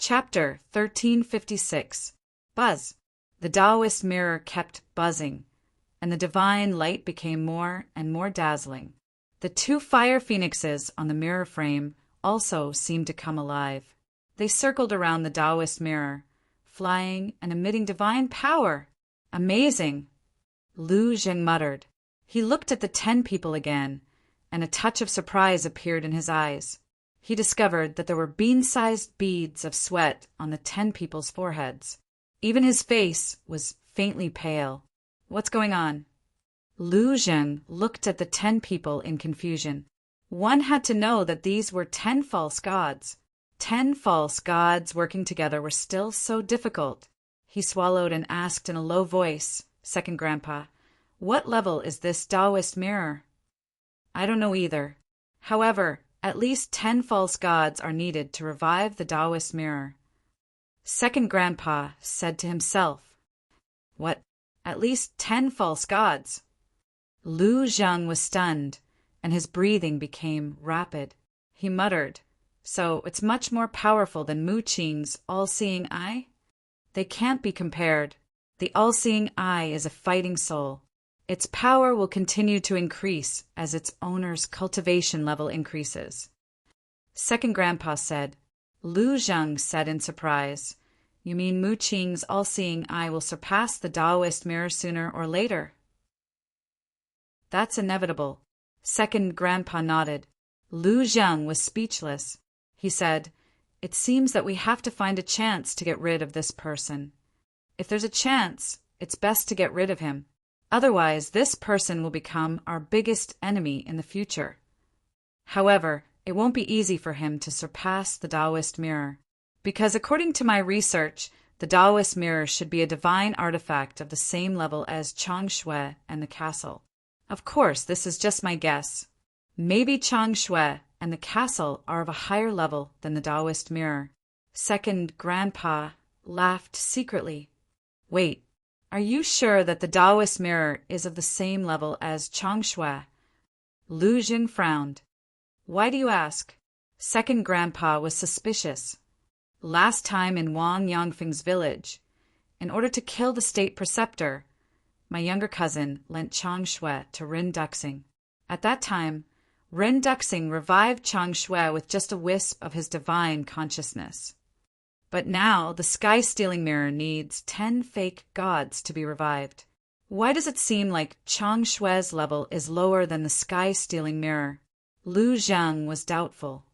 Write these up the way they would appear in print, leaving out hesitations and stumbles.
Chapter 1356. Buzz. The Taoist mirror kept buzzing, and the divine light became more and more dazzling. The two fire phoenixes on the mirror frame also seemed to come alive. They circled around the Taoist mirror, flying and emitting divine power. Amazing! Lu Zheng muttered. He looked at the 10 people again, and a touch of surprise appeared in his eyes. He discovered that there were bean-sized beads of sweat on the 10 people's foreheads. Even his face was faintly pale. What's going on? Lu Zheng looked at the 10 people in confusion. One had to know that these were 10 false gods. 10 false gods working together were still so difficult. He swallowed and asked in a low voice, Second Grandpa, "What level is this Taoist mirror?" "I don't know either. However, at least 10 false gods are needed to revive the Taoist mirror." Second Grandpa said to himself, "What? At least 10 false gods?" Lu Zheng was stunned, and his breathing became rapid. He muttered, "So it's much more powerful than Mu Qing's all-seeing eye?" "They can't be compared. The all-seeing eye is a fighting soul. Its power will continue to increase as its owner's cultivation level increases." Second Grandpa said. Lu Zheng said in surprise, "You mean Mu Qing's all-seeing eye will surpass the Taoist mirror sooner or later?" "That's inevitable." Second Grandpa nodded. Lu Zheng was speechless. He said, "It seems that we have to find a chance to get rid of this person. If there's a chance, it's best to get rid of him. Otherwise, this person will become our biggest enemy in the future. However, it won't be easy for him to surpass the Taoist mirror, because according to my research, the Taoist mirror should be a divine artifact of the same level as Changshui and the castle. Of course, this is just my guess. Maybe Changshui and the castle are of a higher level than the Taoist mirror." Second Grandpa laughed secretly. "Wait, are you sure that the Taoist mirror is of the same level as Changshui?" Lu Zheng frowned. "Why do you ask?" Second Grandpa was suspicious. "Last time in Wang Yangfeng's village, in order to kill the state preceptor, my younger cousin lent Changshui to Rin Duxing. At that time, Rin Duxing revived Changshui with just a wisp of his divine consciousness. But now the sky-stealing mirror needs 10 fake gods to be revived. Why does it seem like Changshui's level is lower than the sky-stealing mirror?" Lu Zheng was doubtful.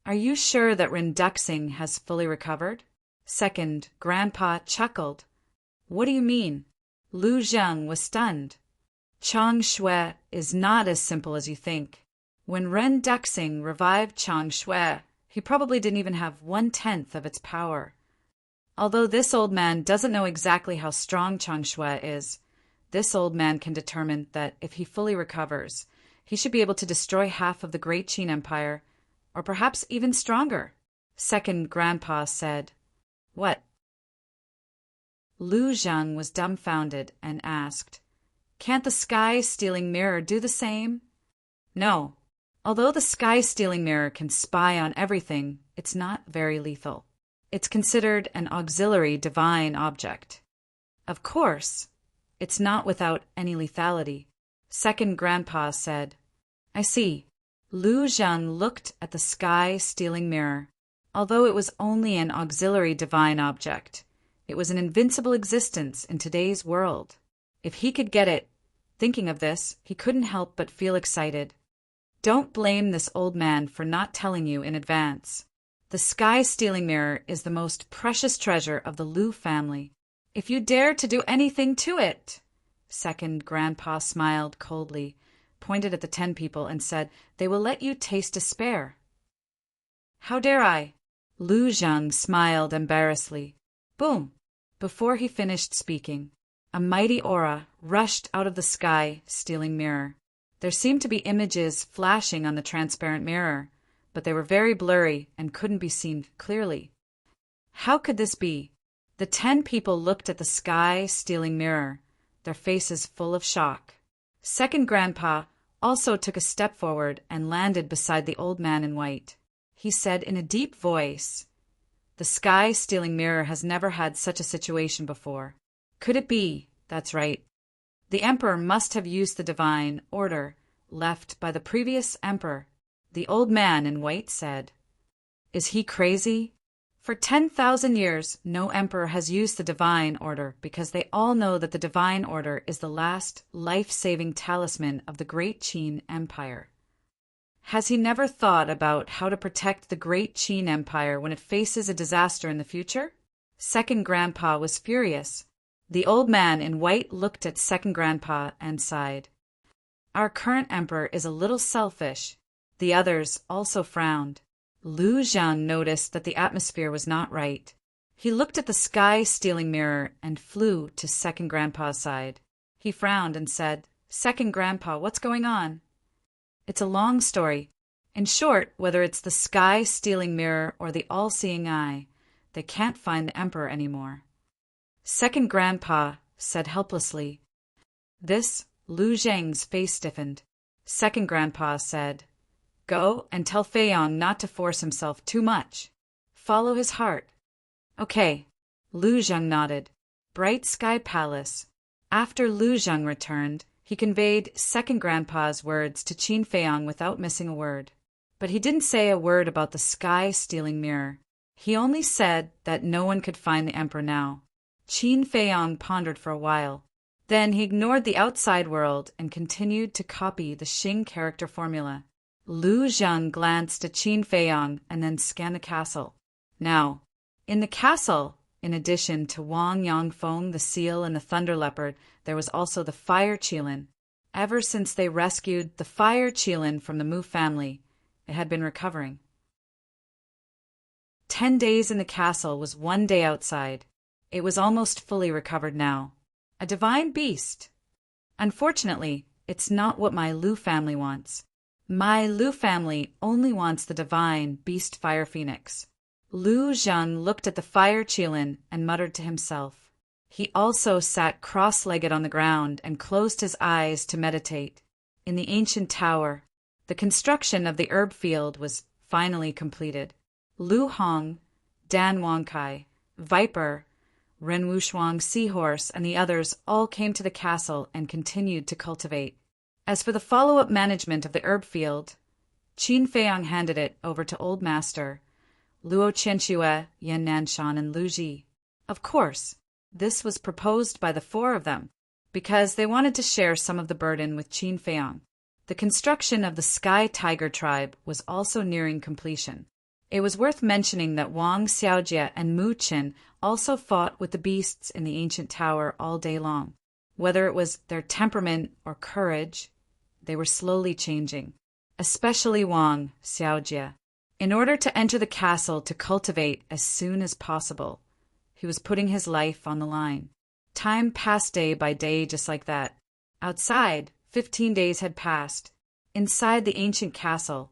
"Are you sure that Rin Duxing has fully recovered?" Second Grandpa chuckled. "What do you mean?" Lu Zheng was stunned. "Changshui is not as simple as you think. When Ren Duxing revived Changshui, he probably didn't even have 1/10 of its power. Although this old man doesn't know exactly how strong Changshui is, this old man can determine that if he fully recovers, he should be able to destroy half of the Great Qin Empire, or perhaps even stronger." Second Grandpa said, "What?" Lu Zheng was dumbfounded and asked, "Can't the sky-stealing mirror do the same?" "No. Although the sky-stealing mirror can spy on everything, it's not very lethal. It's considered an auxiliary divine object. Of course, it's not without any lethality." Second Grandpa said, "I see." Lu Zheng looked at the sky-stealing mirror. Although it was only an auxiliary divine object, it was an invincible existence in today's world. If he could get it, thinking of this, he couldn't help but feel excited. Don't blame this old man for not telling you in advance. The sky-stealing mirror is the most precious treasure of the Lu family. If you dare to do anything to it— Second Grandpa smiled coldly, pointed at the 10 people, and said, "They will let you taste despair." "How dare I?" Lu Zheng smiled embarrassedly. Boom! Before he finished speaking, a mighty aura rushed out of the sky-stealing mirror. There seemed to be images flashing on the transparent mirror, but they were very blurry and couldn't be seen clearly. How could this be? The 10 people looked at the sky-stealing mirror, their faces full of shock. Second Grandpa also took a step forward and landed beside the old man in white. He said in a deep voice, The sky-stealing mirror has never had such a situation before. Could it be? That's right. The emperor must have used the divine order left by the previous emperor. The old man in white said. Is he crazy? For 10,000 years, no emperor has used the divine order because they all know that the divine order is the last life-saving talisman of the great Qin Empire. Has he never thought about how to protect the great Qin Empire when it faces a disaster in the future? Second Grandpa was furious. The old man in white looked at Second Grandpa and sighed. Our current emperor is a little selfish. The others also frowned. Lu Zhang noticed that the atmosphere was not right. He looked at the sky-stealing mirror and flew to Second Grandpa's side. He frowned and said, Second Grandpa, what's going on? It's a long story. In short, whether it's the sky-stealing mirror or the all-seeing eye, they can't find the emperor anymore. Second Grandpa said helplessly. This, Lu Zhang's face stiffened. Second Grandpa said, Go and tell Feiyong not to force himself too much. Follow his heart. Okay. Lu Zhang nodded. Bright Sky Palace. After Lu Zhang returned, he conveyed Second Grandpa's words to Qin Feiyong without missing a word. But he didn't say a word about the sky-stealing mirror. He only said that no one could find the emperor now. Qin Feiyong pondered for a while. Then he ignored the outside world and continued to copy the Xing character formula. Lu Zhang glanced at Qin Feiyong and then scanned the castle. Now, in the castle, in addition to Wang Yangfeng, the seal, and the thunder leopard, there was also the fire qilin. Ever since they rescued the fire qilin from the Mu family, it had been recovering. 10 days in the castle was 1 day outside. It was almost fully recovered now. A divine beast. Unfortunately, it's not what my Lu family wants. My Lu family only wants the divine beast fire phoenix. Lu Zhang looked at the fire qilin and muttered to himself. He also sat cross-legged on the ground and closed his eyes to meditate. In the ancient tower, the construction of the herb field was finally completed. Lu Hong, Dan Wangkai, Viper, Ren Wushuang Seahorse, and the others all came to the castle and continued to cultivate. As for the follow-up management of the herb field, Qin Feiyong handed it over to Old Master, Luo Qianxue, Yan Nanshan, and Lu Ji. Of course, this was proposed by the 4 of them, because they wanted to share some of the burden with Qin Feiyong. The construction of the Sky Tiger tribe was also nearing completion. It was worth mentioning that Wang Xiaojie and Mu Qin also fought with the beasts in the ancient tower all day long. Whether it was their temperament or courage, they were slowly changing, especially Wang Xiaojie. In order to enter the castle to cultivate as soon as possible, he was putting his life on the line. Time passed day by day just like that. Outside, 15 days had passed. Inside the ancient castle,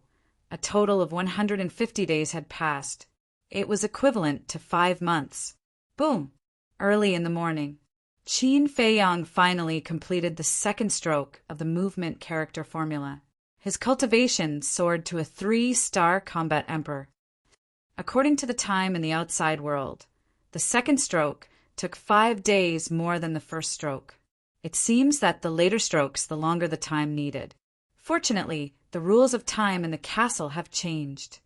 a total of 150 days had passed. It was equivalent to 5 months. Boom! Early in the morning, Qin Feiyong finally completed the second stroke of the movement character formula. His cultivation soared to a 3-star combat emperor. According to the time in the outside world, the second stroke took 5 days more than the first stroke. It seems that the later strokes, the longer the time needed. Fortunately, the rules of time in the castle have changed.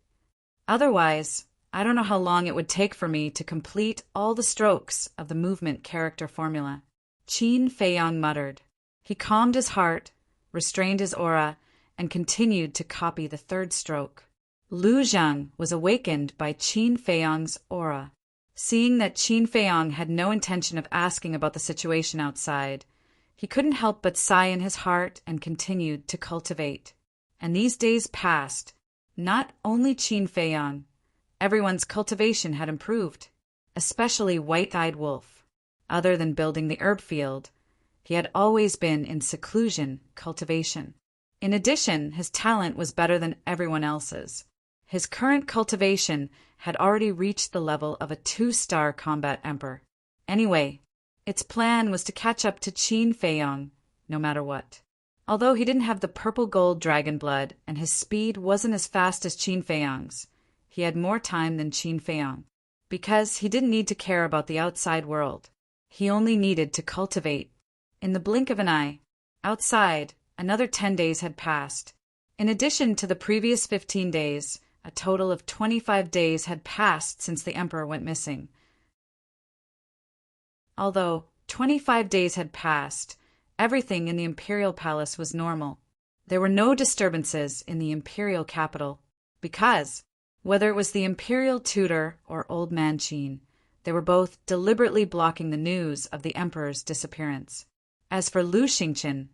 Otherwise, I don't know how long it would take for me to complete all the strokes of the movement character formula. Qin Feiyong muttered. He calmed his heart, restrained his aura, and continued to copy the third stroke. Lu Zhang was awakened by Qin Feiyong's aura. Seeing that Qin Feiyong had no intention of asking about the situation outside, he couldn't help but sigh in his heart and continued to cultivate. And these days passed. Not only Qin Feiyong, everyone's cultivation had improved, especially White-Eyed Wolf. Other than building the herb field, he had always been in seclusion cultivation. In addition, his talent was better than everyone else's. His current cultivation had already reached the level of a 2-star combat emperor. Anyway, its plan was to catch up to Qin Feiyong, no matter what. Although he didn't have the purple gold dragon blood and his speed wasn't as fast as Qin Feiyong's, he had more time than Qin Feiyong. because he didn't need to care about the outside world. He only needed to cultivate. In the blink of an eye, outside, another 10 days had passed. In addition to the previous 15 days, a total of 25 days had passed since the emperor went missing. Although 25 days had passed, everything in the imperial palace was normal. There were no disturbances in the imperial capital, because, whether it was the imperial tutor or old man Qin, they were both deliberately blocking the news of the emperor's disappearance. As for Lu Xingqian,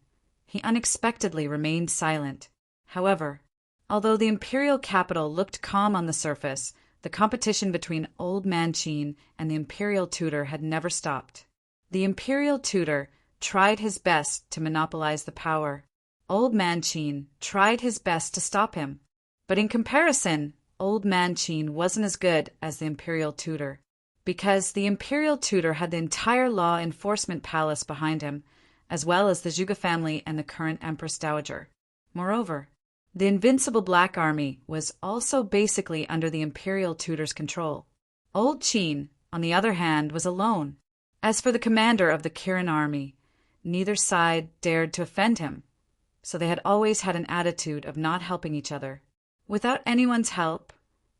he unexpectedly remained silent. However, although the imperial capital looked calm on the surface, the competition between old man Qin and the imperial tutor had never stopped. The imperial tutor tried his best to monopolize the power. Old man Qin tried his best to stop him. But in comparison, old man Qin wasn't as good as the imperial tutor, because the imperial tutor had the entire law enforcement palace behind him, as well as the Zhuge family and the current Empress Dowager. Moreover, the invincible Black Army was also basically under the imperial tutor's control. Old Qin, on the other hand, was alone. As for the commander of the Kirin army, neither side dared to offend him, so they had always had an attitude of not helping each other. Without anyone's help,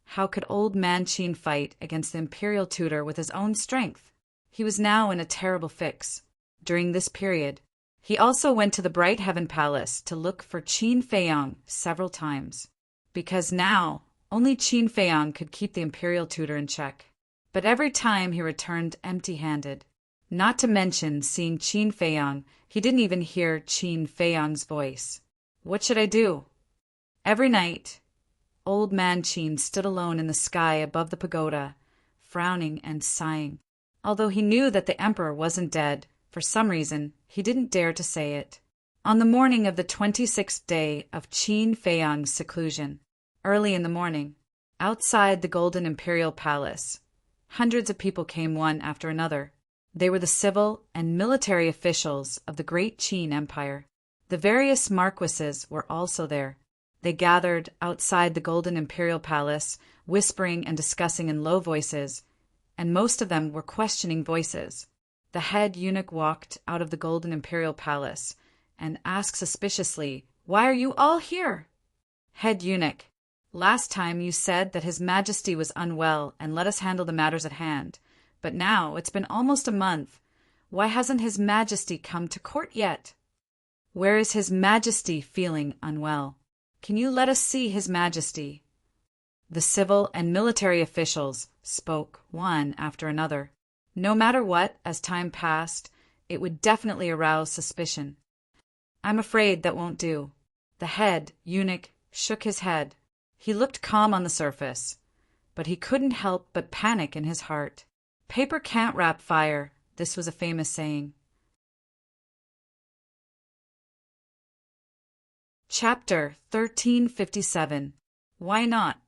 how could old man Qin fight against the imperial tutor with his own strength? He was now in a terrible fix. During this period, he also went to the Bright Heaven Palace to look for Qin Feiyang several times, because now only Qin Feiyang could keep the imperial tutor in check. But every time he returned empty-handed. Not to mention seeing Qin Feiyang, he didn't even hear Qin Feiyang's voice. What should I do? Every night, old man Qin stood alone in the sky above the pagoda, frowning and sighing. Although he knew that the emperor wasn't dead, for some reason, he didn't dare to say it. On the morning of the 26th day of Qin Feiyang's seclusion, early in the morning, outside the Golden Imperial Palace, hundreds of people came one after another. They were the civil and military officials of the great Qin Empire. The various marquises were also there. They gathered outside the Golden Imperial Palace, whispering and discussing in low voices, and most of them were questioning voices. The head eunuch walked out of the Golden Imperial Palace and asked suspiciously, "Why are you all here?" Head eunuch, last time you said that His Majesty was unwell and let us handle the matters at hand. But now it's been almost a month. Why hasn't His Majesty come to court yet? Where is His Majesty feeling unwell? Can you let us see His Majesty? The civil and military officials spoke one after another. No matter what, as time passed, it would definitely arouse suspicion. I'm afraid that won't do. The head eunuch shook his head. He looked calm on the surface, but he couldn't help but panic in his heart. Paper can't wrap fire, this was a famous saying. Chapter 1357. Why not?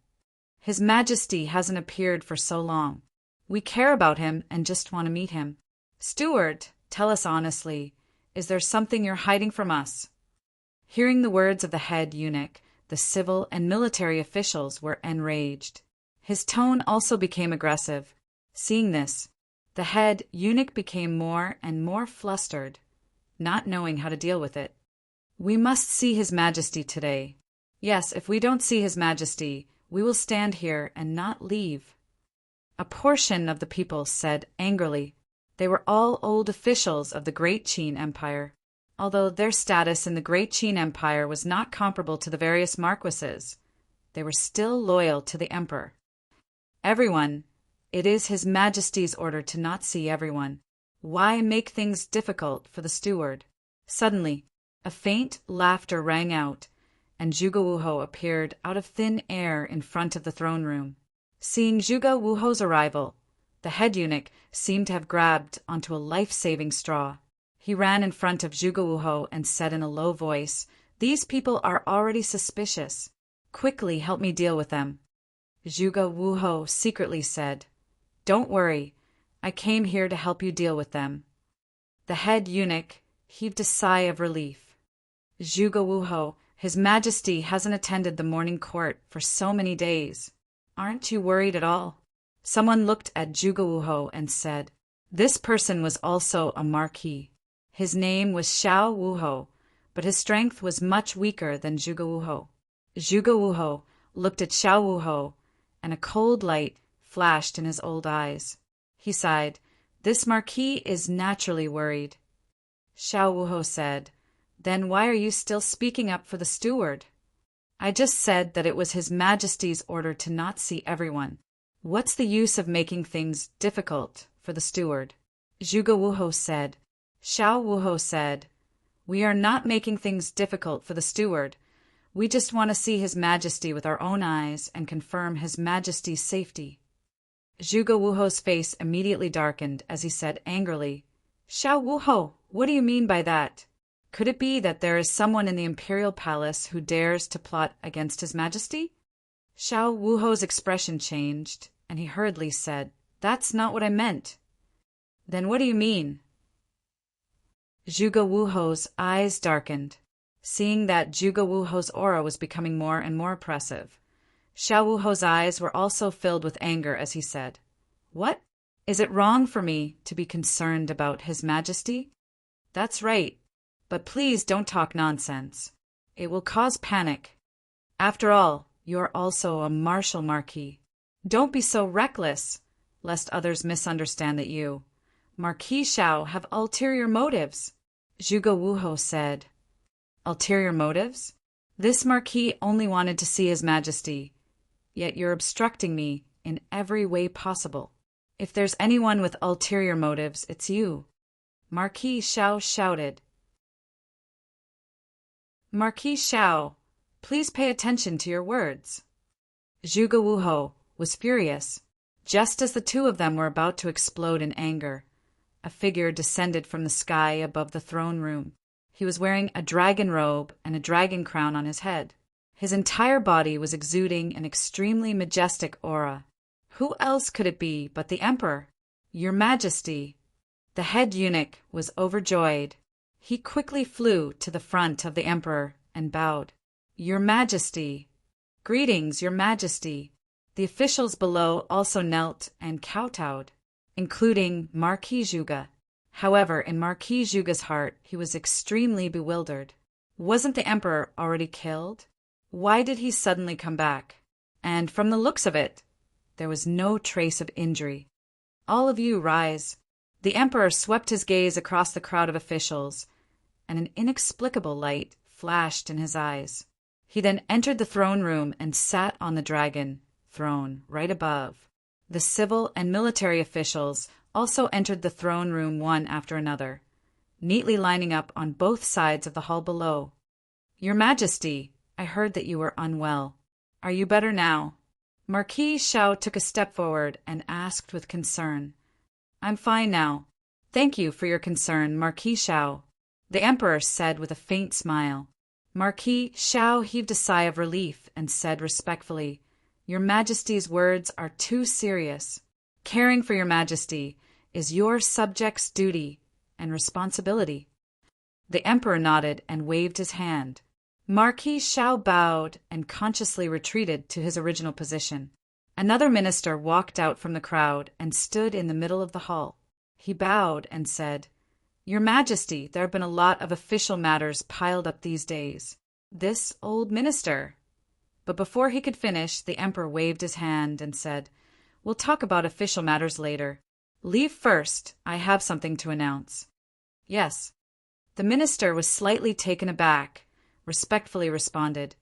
His Majesty hasn't appeared for so long. We care about him and just want to meet him. Steward, tell us honestly, is there something you're hiding from us? Hearing the words of the head eunuch, the civil and military officials were enraged. His tone also became aggressive. Seeing this, the head eunuch became more and more flustered, not knowing how to deal with it. We must see His Majesty today. Yes, if we don't see His Majesty, we will stand here and not leave. A portion of the people said angrily. They were all old officials of the Great Qin Empire. Although their status in the Great Qin Empire was not comparable to the various marquises, they were still loyal to the emperor. Everyone, it is His Majesty's order to not see everyone. Why make things difficult for the steward? Suddenly, a faint laughter rang out, and Zhuge Wuhou appeared out of thin air in front of the throne room. Seeing Zhuge Wuhou's arrival, the head eunuch seemed to have grabbed onto a life-saving straw. He ran in front of Zhuge Wuhou and said in a low voice, "These people are already suspicious. Quickly help me deal with them." Zhuge Wuhou secretly said, "Don't worry, I came here to help you deal with them." The head eunuch heaved a sigh of relief. "Zhuge Wuhou, His Majesty hasn't attended the morning court for so many days. Aren't you worried at all?" Someone looked at Zhuge Wuhou and said, "This person was also a marquis. His name was Xiao Wuhou, but his strength was much weaker than Zhuge Wuhou." Zhuge Wuhou looked at Xiao Wuhou, and a cold light flashed in his old eyes. He sighed. "This marquis is naturally worried." Xiao Wuhou said, "Then why are you still speaking up for the steward?" "I just said that it was His Majesty's order to not see everyone. What's the use of making things difficult for the steward?" Zhuge Wuhou said. Xiao Wuhou said, "We are not making things difficult for the steward. We just want to see His Majesty with our own eyes and confirm His Majesty's safety." Zhuge Wuhou's face immediately darkened as he said angrily, "Xiao Wuhou, what do you mean by that? Could it be that there is someone in the imperial palace who dares to plot against His Majesty?" Xiao Wuhou's expression changed, and he hurriedly said, "That's not what I meant." "Then what do you mean?" Zhuge Wuhou's eyes darkened, seeing that Zhuge Wuhou's aura was becoming more and more oppressive. Xiao Wuhou's eyes were also filled with anger as he said, "What? Is it wrong for me to be concerned about His Majesty?" "That's right, but please don't talk nonsense. It will cause panic. After all, you're also a martial marquis. Don't be so reckless, lest others misunderstand that you, Marquis Xiao, have ulterior motives." Zhuge Wuhou said, "Ulterior motives? This marquis only wanted to see His Majesty, yet you're obstructing me in every way possible. If there's anyone with ulterior motives, it's you." Marquis Xiao shouted. "Marquis Xiao, please pay attention to your words." Zhuge Wuhou was furious. Just as the two of them were about to explode in anger, a figure descended from the sky above the throne room. He was wearing a dragon robe and a dragon crown on his head. His entire body was exuding an extremely majestic aura. Who else could it be but the Emperor? "Your Majesty." The head eunuch was overjoyed. He quickly flew to the front of the Emperor and bowed. "Your Majesty." "Greetings, Your Majesty." The officials below also knelt and kowtowed, including Marquis Zhuge. However, in Marquis Zhuge's heart, he was extremely bewildered. Wasn't the Emperor already killed? Why did he suddenly come back? And from the looks of it, there was no trace of injury. "All of you rise." The Emperor swept his gaze across the crowd of officials, and an inexplicable light flashed in his eyes. He then entered the throne room and sat on the dragon throne right above. The civil and military officials also entered the throne room one after another, neatly lining up on both sides of the hall below. "Your Majesty, I heard that you were unwell. Are you better now?" Marquis Xiao took a step forward and asked with concern, "I'm fine now. Thank you for your concern, Marquis Xiao," the Emperor said with a faint smile. Marquis Xiao heaved a sigh of relief and said respectfully, "Your Majesty's words are too serious. Caring for Your Majesty is your subjects' duty and responsibility." The Emperor nodded and waved his hand. Marquis Xiao bowed and consciously retreated to his original position. Another minister walked out from the crowd and stood in the middle of the hall. He bowed and said, "Your Majesty, there have been a lot of official matters piled up these days." This old minister. But before he could finish, the Emperor waved his hand and said, "We'll talk about official matters later. Leave first. I have something to announce." "Yes." The minister was slightly taken aback, respectfully responded,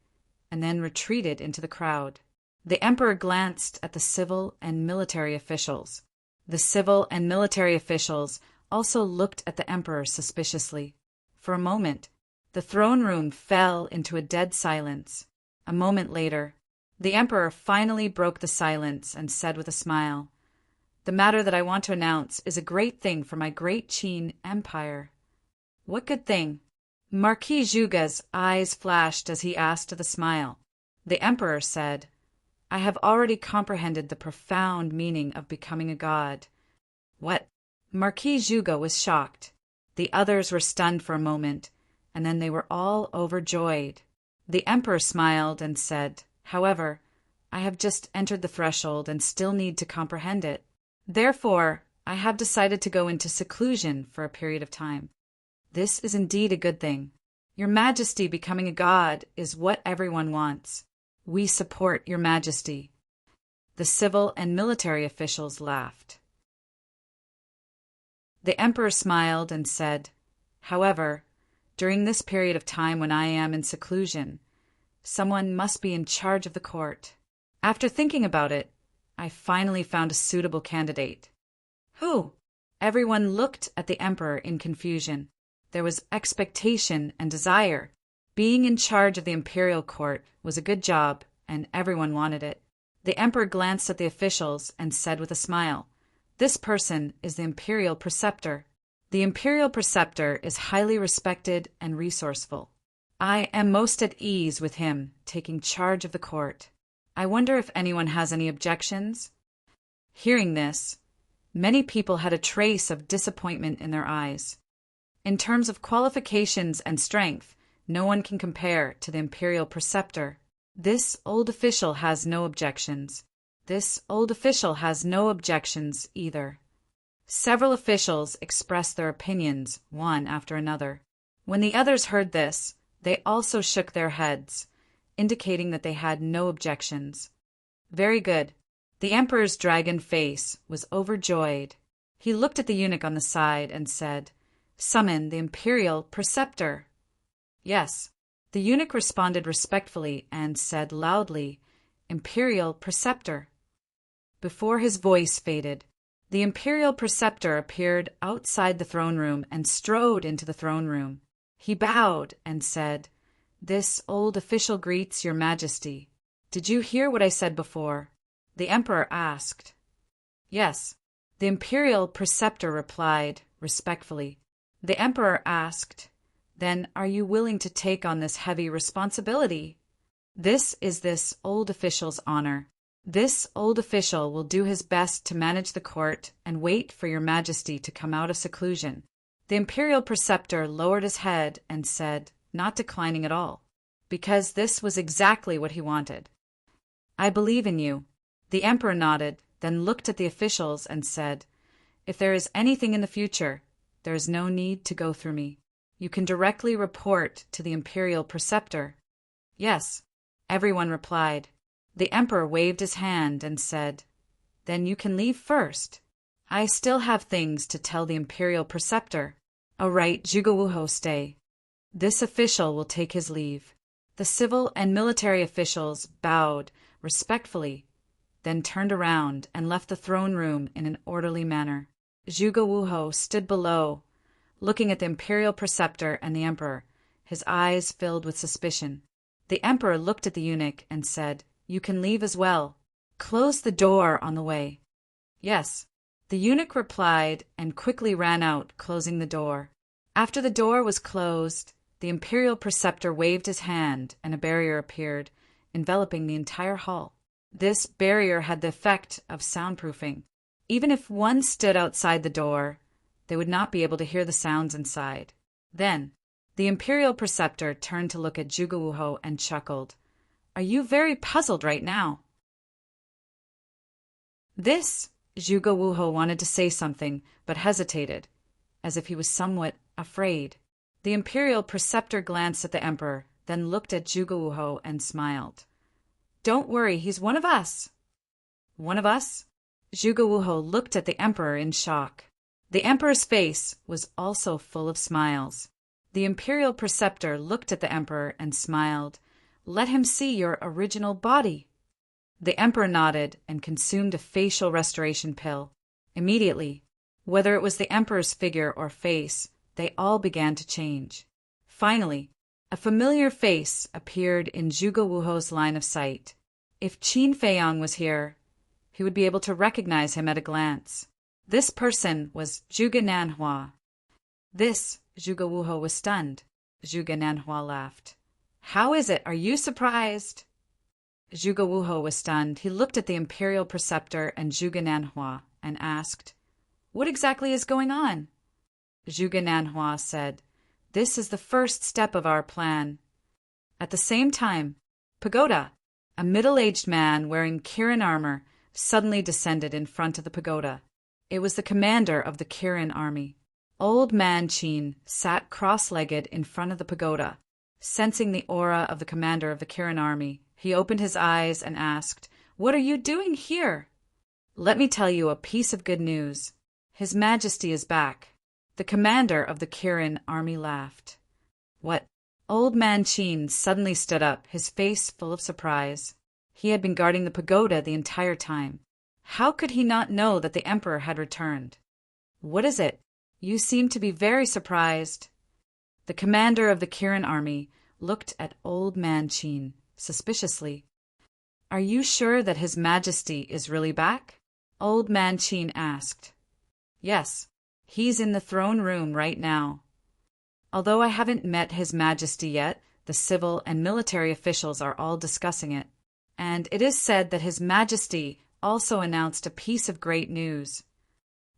and then retreated into the crowd. The Emperor glanced at the civil and military officials. The civil and military officials also looked at the Emperor suspiciously. For a moment, the throne room fell into a dead silence. A moment later, the Emperor finally broke the silence and said with a smile, "The matter that I want to announce is a great thing for my great Qin Empire." "What good thing?" Marquis Zhuge's eyes flashed as he asked with a smile. The Emperor said, "I have already comprehended the profound meaning of becoming a god." "What?" Marquis Zhuge was shocked. The others were stunned for a moment, and then they were all overjoyed. The Emperor smiled and said, "However, I have just entered the threshold and still need to comprehend it. Therefore, I have decided to go into seclusion for a period of time. This is indeed a good thing. Your Majesty becoming a god is what everyone wants. We support your Majesty." The civil and military officials laughed. The emperor smiled and said, "However, during this period of time when I am in seclusion, someone must be in charge of the court. After thinking about it, I finally found a suitable candidate." "Who?" Everyone looked at the emperor in confusion. There was expectation and desire. Being in charge of the imperial court was a good job, and everyone wanted it. The emperor glanced at the officials and said with a smile, "This person is the imperial preceptor. The imperial preceptor is highly respected and resourceful. I am most at ease with him taking charge of the court. I wonder if anyone has any objections?" Hearing this, many people had a trace of disappointment in their eyes. In terms of qualifications and strength, no one can compare to the imperial preceptor. This old official has no objections. This old official has no objections either. Several officials expressed their opinions, one after another. When the others heard this, they also shook their heads, indicating that they had no objections. Very good. The emperor's dragon face was overjoyed. He looked at the eunuch on the side and said, "Summon the imperial preceptor." "Yes." The eunuch responded respectfully and said loudly, "Imperial preceptor." Before his voice faded, the imperial preceptor appeared outside the throne room and strode into the throne room. He bowed and said, "This old official greets your Majesty. Did you hear what I said before?" The emperor asked. "Yes." The imperial preceptor replied respectfully. The emperor asked, "Then are you willing to take on this heavy responsibility?" "This is this old official's honor. This old official will do his best to manage the court and wait for your Majesty to come out of seclusion." The imperial preceptor lowered his head and said, not declining at all, because this was exactly what he wanted, "I believe in you." The emperor nodded, then looked at the officials and said, "If there is anything in the future, there is no need to go through me. You can directly report to the imperial preceptor." "Yes," everyone replied. The emperor waved his hand and said, "Then you can leave first. I still have things to tell the imperial preceptor." "All right, Zhuge stay." This official will take his leave. The civil and military officials bowed respectfully, then turned around and left the throne room in an orderly manner. Zhuge stood below, looking at the imperial preceptor and the emperor, his eyes filled with suspicion. The emperor looked at the eunuch and said, "You can leave as well. Close the door on the way." "Yes." The eunuch replied and quickly ran out, closing the door. After the door was closed, the imperial preceptor waved his hand and a barrier appeared, enveloping the entire hall. This barrier had the effect of soundproofing. Even if one stood outside the door, they would not be able to hear the sounds inside. Then, the imperial preceptor turned to look at Zhuge and chuckled. "Are you very puzzled right now?" Zhuge wanted to say something, but hesitated, as if he was somewhat afraid. The imperial preceptor glanced at the emperor, then looked at Zhuge and smiled. "Don't worry, he's one of us." "One of us?" Zhuge looked at the emperor in shock. The emperor's face was also full of smiles. The imperial preceptor looked at the emperor and smiled. "Let him see your original body." The emperor nodded and consumed a facial restoration pill. Immediately, whether it was the emperor's figure or face, they all began to change. Finally, a familiar face appeared in Zhuge line of sight. If Qin Feiyang was here, he would be able to recognize him at a glance. This person was Zhuge Nanhua. Zhuge was stunned. Zhuge Nanhua laughed. "How is it? Are you surprised?" Zhuge was stunned. He looked at the imperial preceptor and Zhuge Nanhua and asked, "What exactly is going on?" Zhuge Nanhua said, "This is the first step of our plan." At the same time, Pagoda, A middle-aged man wearing Kirin armor suddenly descended in front of the pagoda. It was the commander of the Kirin army. Old Man Chin sat cross-legged in front of the pagoda. Sensing the aura of the commander of the Kirin army, he opened his eyes and asked, "What are you doing here?" "Let me tell you a piece of good news. His Majesty is back." The commander of the Kirin army laughed. "What?" Old Man Chin suddenly stood up, his face full of surprise. He had been guarding the pagoda the entire time. How could he not know that the emperor had returned? "What is it? You seem to be very surprised." The commander of the Kirin army looked at Old Man Chin suspiciously. "Are you sure that His Majesty is really back?" Old Man Chin asked. "Yes, he's in the throne room right now. Although I haven't met His Majesty yet, the civil and military officials are all discussing it. And it is said that His Majesty also announced a piece of great news."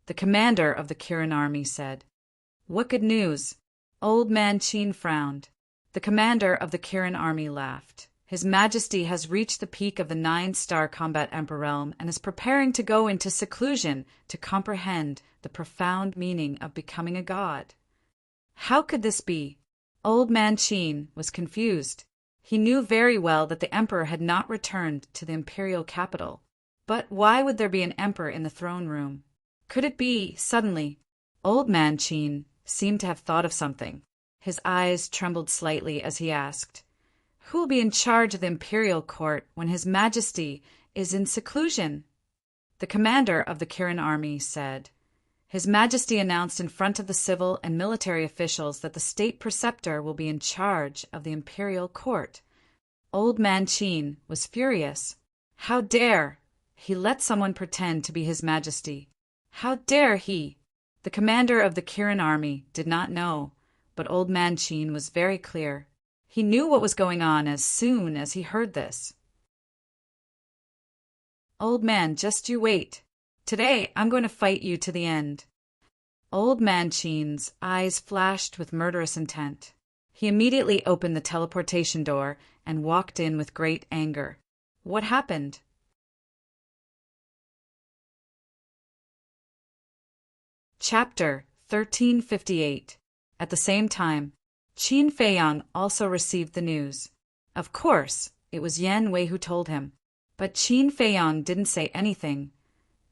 The commander of the Kirin army said. "What good news?" Old Man Chin frowned. The commander of the Kirin army laughed. "His Majesty has reached the peak of the 9-star combat emperor realm and is preparing to go into seclusion to comprehend the profound meaning of becoming a god." How could this be? Old Man Chin was confused. He knew very well that the emperor had not returned to the imperial capital. But why would there be an emperor in the throne room? Could it be, suddenly, Old Man Chin seemed to have thought of something. His eyes trembled slightly as he asked, "Who will be in charge of the imperial court when His Majesty is in seclusion?" The commander of the Kirin army said, "His Majesty announced in front of the civil and military officials that the state preceptor will be in charge of the imperial court." Old Man Chin was furious. How dare he let someone pretend to be His Majesty? How dare he? The commander of the Kirin army did not know, but Old Man Chin was very clear. He knew what was going on as soon as he heard this. "Old man, just you wait. Today I'm going to fight you to the end." Old Man Chin's eyes flashed with murderous intent. He immediately opened the teleportation door and walked in with great anger. What happened? Chapter 1358. At the same time, Qin Feiyang also received the news. Of course, it was Yan Wei who told him, but Qin Feiyang didn't say anything,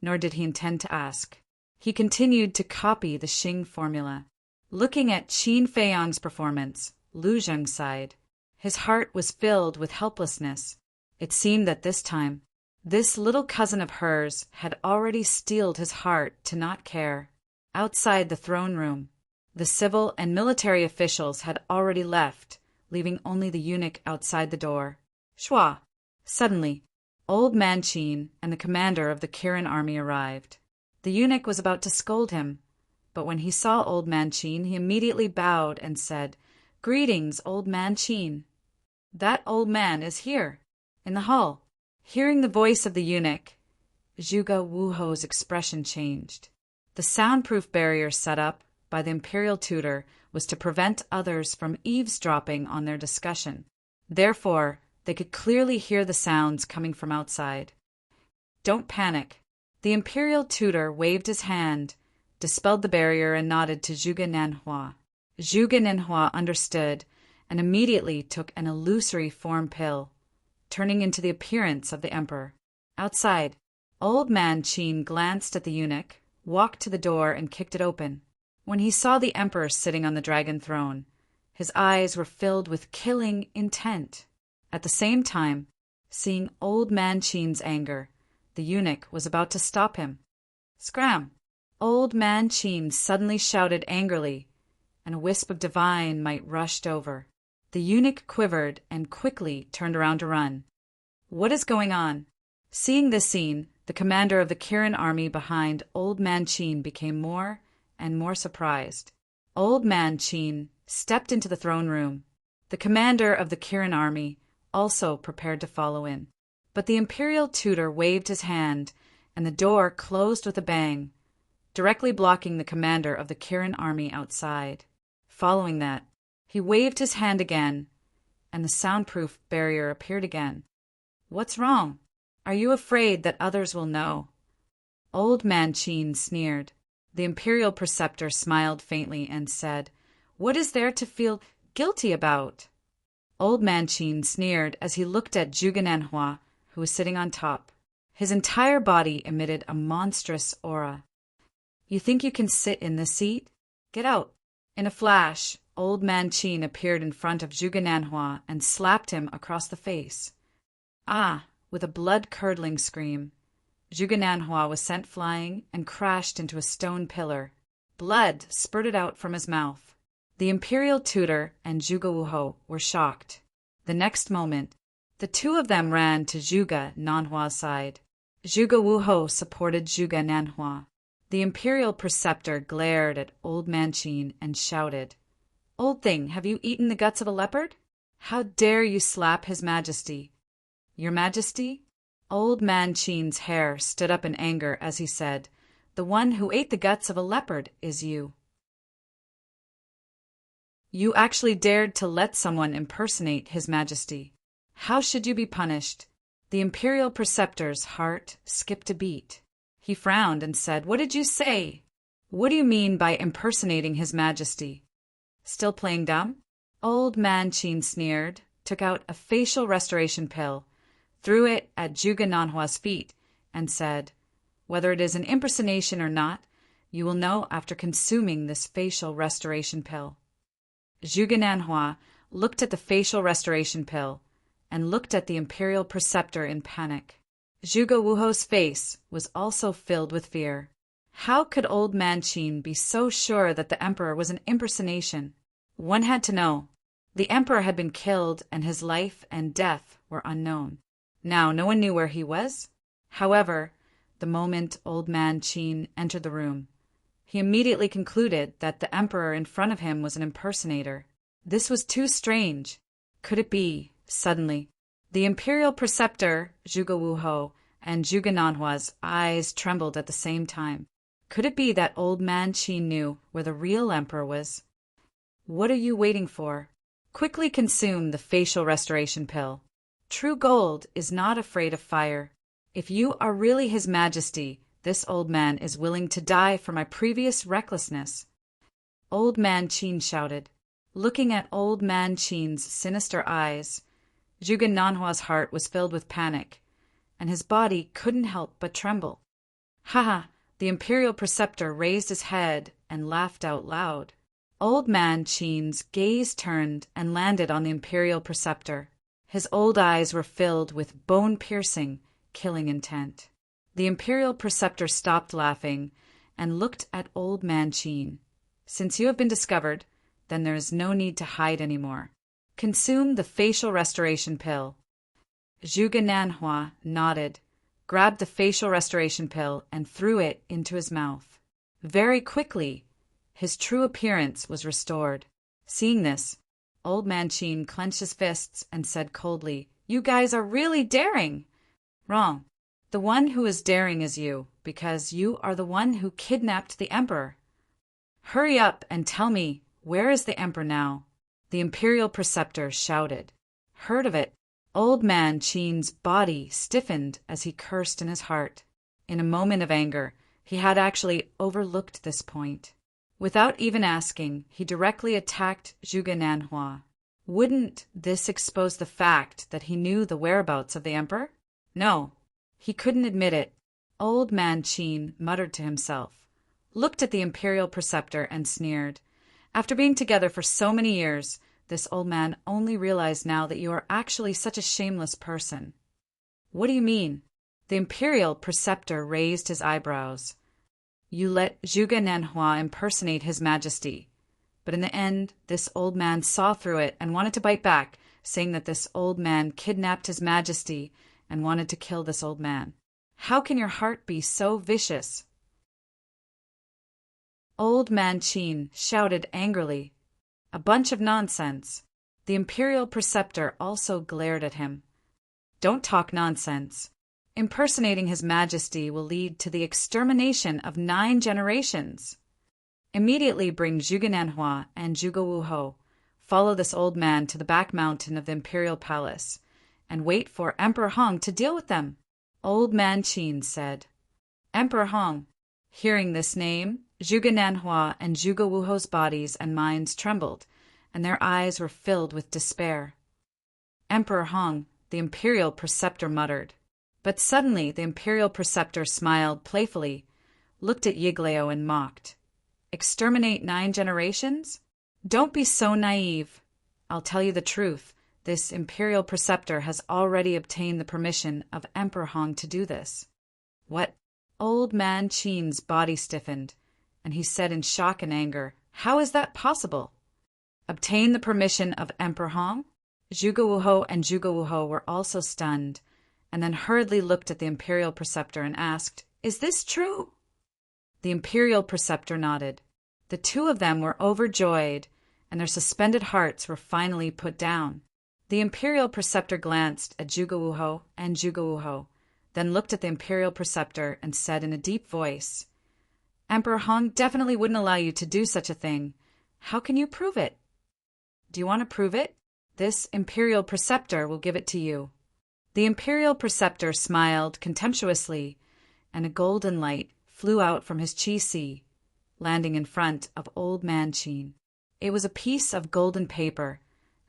nor did he intend to ask. He continued to copy the Xing formula. Looking at Qin Feiyang's performance, Lu Zheng sighed. His heart was filled with helplessness. It seemed that this time, this little cousin of hers had already steeled his heart to not care. Outside the throne room, the civil and military officials had already left, leaving only the eunuch outside the door. Shua! Suddenly, Old Man Chin and the commander of the Kirin army arrived. The eunuch was about to scold him, but when he saw Old Man Chin, he immediately bowed and said, "Greetings, Old Man Chin." "That old man is here, in the hall." Hearing the voice of the eunuch, Zhuge Wuho's expression changed. The soundproof barrier set up by the imperial tutor was to prevent others from eavesdropping on their discussion. Therefore, they could clearly hear the sounds coming from outside. "Don't panic." The imperial tutor waved his hand, dispelled the barrier, and nodded to Zhuge Nanhua. Zhuge Nanhua understood and immediately took an illusory form pill, turning into the appearance of the emperor. Outside, Old Man Chin glanced at the eunuch, walked to the door and kicked it open. When he saw the emperor sitting on the dragon throne, his eyes were filled with killing intent. At the same time, seeing Old Man Chin's anger, the eunuch was about to stop him. Scram! Old Man Chin suddenly shouted angrily, and a wisp of divine might rushed over. The eunuch quivered and quickly turned around to run. What is going on? Seeing this scene, the commander of the Kirin army behind Old Man Chin became more and more surprised. Old Man Chin stepped into the throne room. The commander of the Kirin army also prepared to follow in. But the imperial tutor waved his hand, and the door closed with a bang, directly blocking the commander of the Kirin army outside. Following that, he waved his hand again, and the soundproof barrier appeared again. What's wrong? Are you afraid that others will know? Old Man Qin sneered. The imperial preceptor smiled faintly and said, What is there to feel guilty about? Old Man Qin sneered as he looked at Zhuge Nanhua, who was sitting on top. His entire body emitted a monstrous aura. You think you can sit in this seat? Get out. In a flash, Old Man Qin appeared in front of Zhuge Nanhua and slapped him across the face. Ah! With a blood-curdling scream, Zhuge Nanhua was sent flying and crashed into a stone pillar. Blood spurted out from his mouth. The imperial tutor and Zhuge Wuhou were shocked. The next moment, the two of them ran to Zhuge Nanhua's side. Zhuge Wuhou supported Zhuge Nanhua. The imperial preceptor glared at Old Man Qin and shouted, Old thing, have you eaten the guts of a leopard? How dare you slap His Majesty? Your Majesty? Old Man Qin's hair stood up in anger as he said, The one who ate the guts of a leopard is you. You actually dared to let someone impersonate His Majesty. How should you be punished? The imperial preceptor's heart skipped a beat. He frowned and said, What did you say? What do you mean by impersonating His Majesty? Still playing dumb? Old Man Qin sneered, took out a facial restoration pill, threw it at Zhuge Nanhua's feet, and said, Whether it is an impersonation or not, you will know after consuming this facial restoration pill. Zhuge Nanhua looked at the facial restoration pill and looked at the imperial preceptor in panic. Zhuge Wuhou's face was also filled with fear. How could Old Man Qin be so sure that the emperor was an impersonation? One had to know. The emperor had been killed and his life and death were unknown. Now no one knew where he was. However, the moment Old Man Qin entered the room, he immediately concluded that the emperor in front of him was an impersonator. This was too strange. Could it be, suddenly, the imperial preceptor, Zhuge Wuhou, and Zhuge Nanhua's eyes trembled at the same time. Could it be that Old Man Qin knew where the real emperor was? What are you waiting for? Quickly consume the facial restoration pill. True gold is not afraid of fire. If you are really His Majesty, this old man is willing to die for my previous recklessness. Old Man Qin shouted. Looking at Old Man Qin's sinister eyes, Zhuge Nanhua's heart was filled with panic, and his body couldn't help but tremble. Ha ha! The imperial preceptor raised his head and laughed out loud. Old Man Qin's gaze turned and landed on the imperial preceptor. His old eyes were filled with bone-piercing, killing intent. The imperial preceptor stopped laughing and looked at Old Man Qin. Since you have been discovered, then there is no need to hide anymore. Consume the facial restoration pill. Zhuge Nanhua nodded, grabbed the facial restoration pill, and threw it into his mouth. Very quickly, his true appearance was restored. Seeing this, Old Man Qin clenched his fists and said coldly, You guys are really daring! Wrong. The one who is daring is you, because you are the one who kidnapped the emperor. Hurry up and tell me, where is the emperor now? The imperial preceptor shouted. Heard of it. Old Man Qin's body stiffened as he cursed in his heart. In a moment of anger, he had actually overlooked this point. Without even asking, he directly attacked Zhuge Nanhua. Wouldn't this expose the fact that he knew the whereabouts of the emperor? No, he couldn't admit it. Old Man Qin muttered to himself, looked at the imperial preceptor and sneered. After being together for so many years, this old man only realized now that you are actually such a shameless person. What do you mean? The imperial preceptor raised his eyebrows. You let Zhuge Nanhua impersonate His Majesty. But in the end, this old man saw through it and wanted to bite back, saying that this old man kidnapped His Majesty and wanted to kill this old man. How can your heart be so vicious? Old Man Qin shouted angrily. A bunch of nonsense. The imperial preceptor also glared at him. Don't talk nonsense. Impersonating His Majesty will lead to the extermination of 9 generations. Immediately bring Zhuge Nanhua and Zhuge Wuhou. Follow this old man to the back mountain of the imperial palace, and wait for Emperor Hong to deal with them. Old Man Qin said. Emperor Hong. Hearing this name, Zhuge Nanhua and Zhuge Wuho's bodies and minds trembled, and their eyes were filled with despair. Emperor Hong, the imperial preceptor muttered. But suddenly the imperial preceptor smiled playfully, looked at Yiglao and mocked. Exterminate 9 generations? Don't be so naive. I'll tell you the truth. This imperial preceptor has already obtained the permission of Emperor Hong to do this. What? Old Man Qin's body stiffened, and he said in shock and anger, How is that possible? Obtain the permission of Emperor Hong? Zhuge Wuho and Zhuge Wuho were also stunned, and then hurriedly looked at the imperial preceptor and asked, Is this true? The imperial preceptor nodded. The 2 of them were overjoyed, and their suspended hearts were finally put down. The imperial preceptor glanced at Zhuge Wuho and Zhuge Wuho, then looked at the imperial preceptor and said in a deep voice, Emperor Hong definitely wouldn't allow you to do such a thing. How can you prove it? Do you want to prove it? This imperial preceptor will give it to you. The imperial preceptor smiled contemptuously, and a golden light flew out from his chi-si, landing in front of Old Man Qin. It was a piece of golden paper,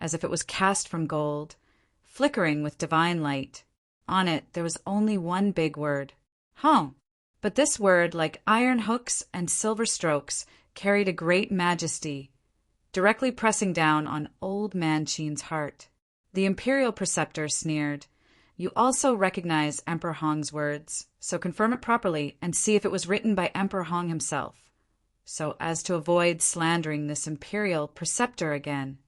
as if it was cast from gold, flickering with divine light. On it there was only one big word, Hong. But this word, like iron hooks and silver strokes, carried a great majesty, directly pressing down on Old Man Qin's heart. The imperial preceptor sneered, You also recognize Emperor Hong's words, so confirm it properly and see if it was written by Emperor Hong himself, so as to avoid slandering this imperial preceptor again.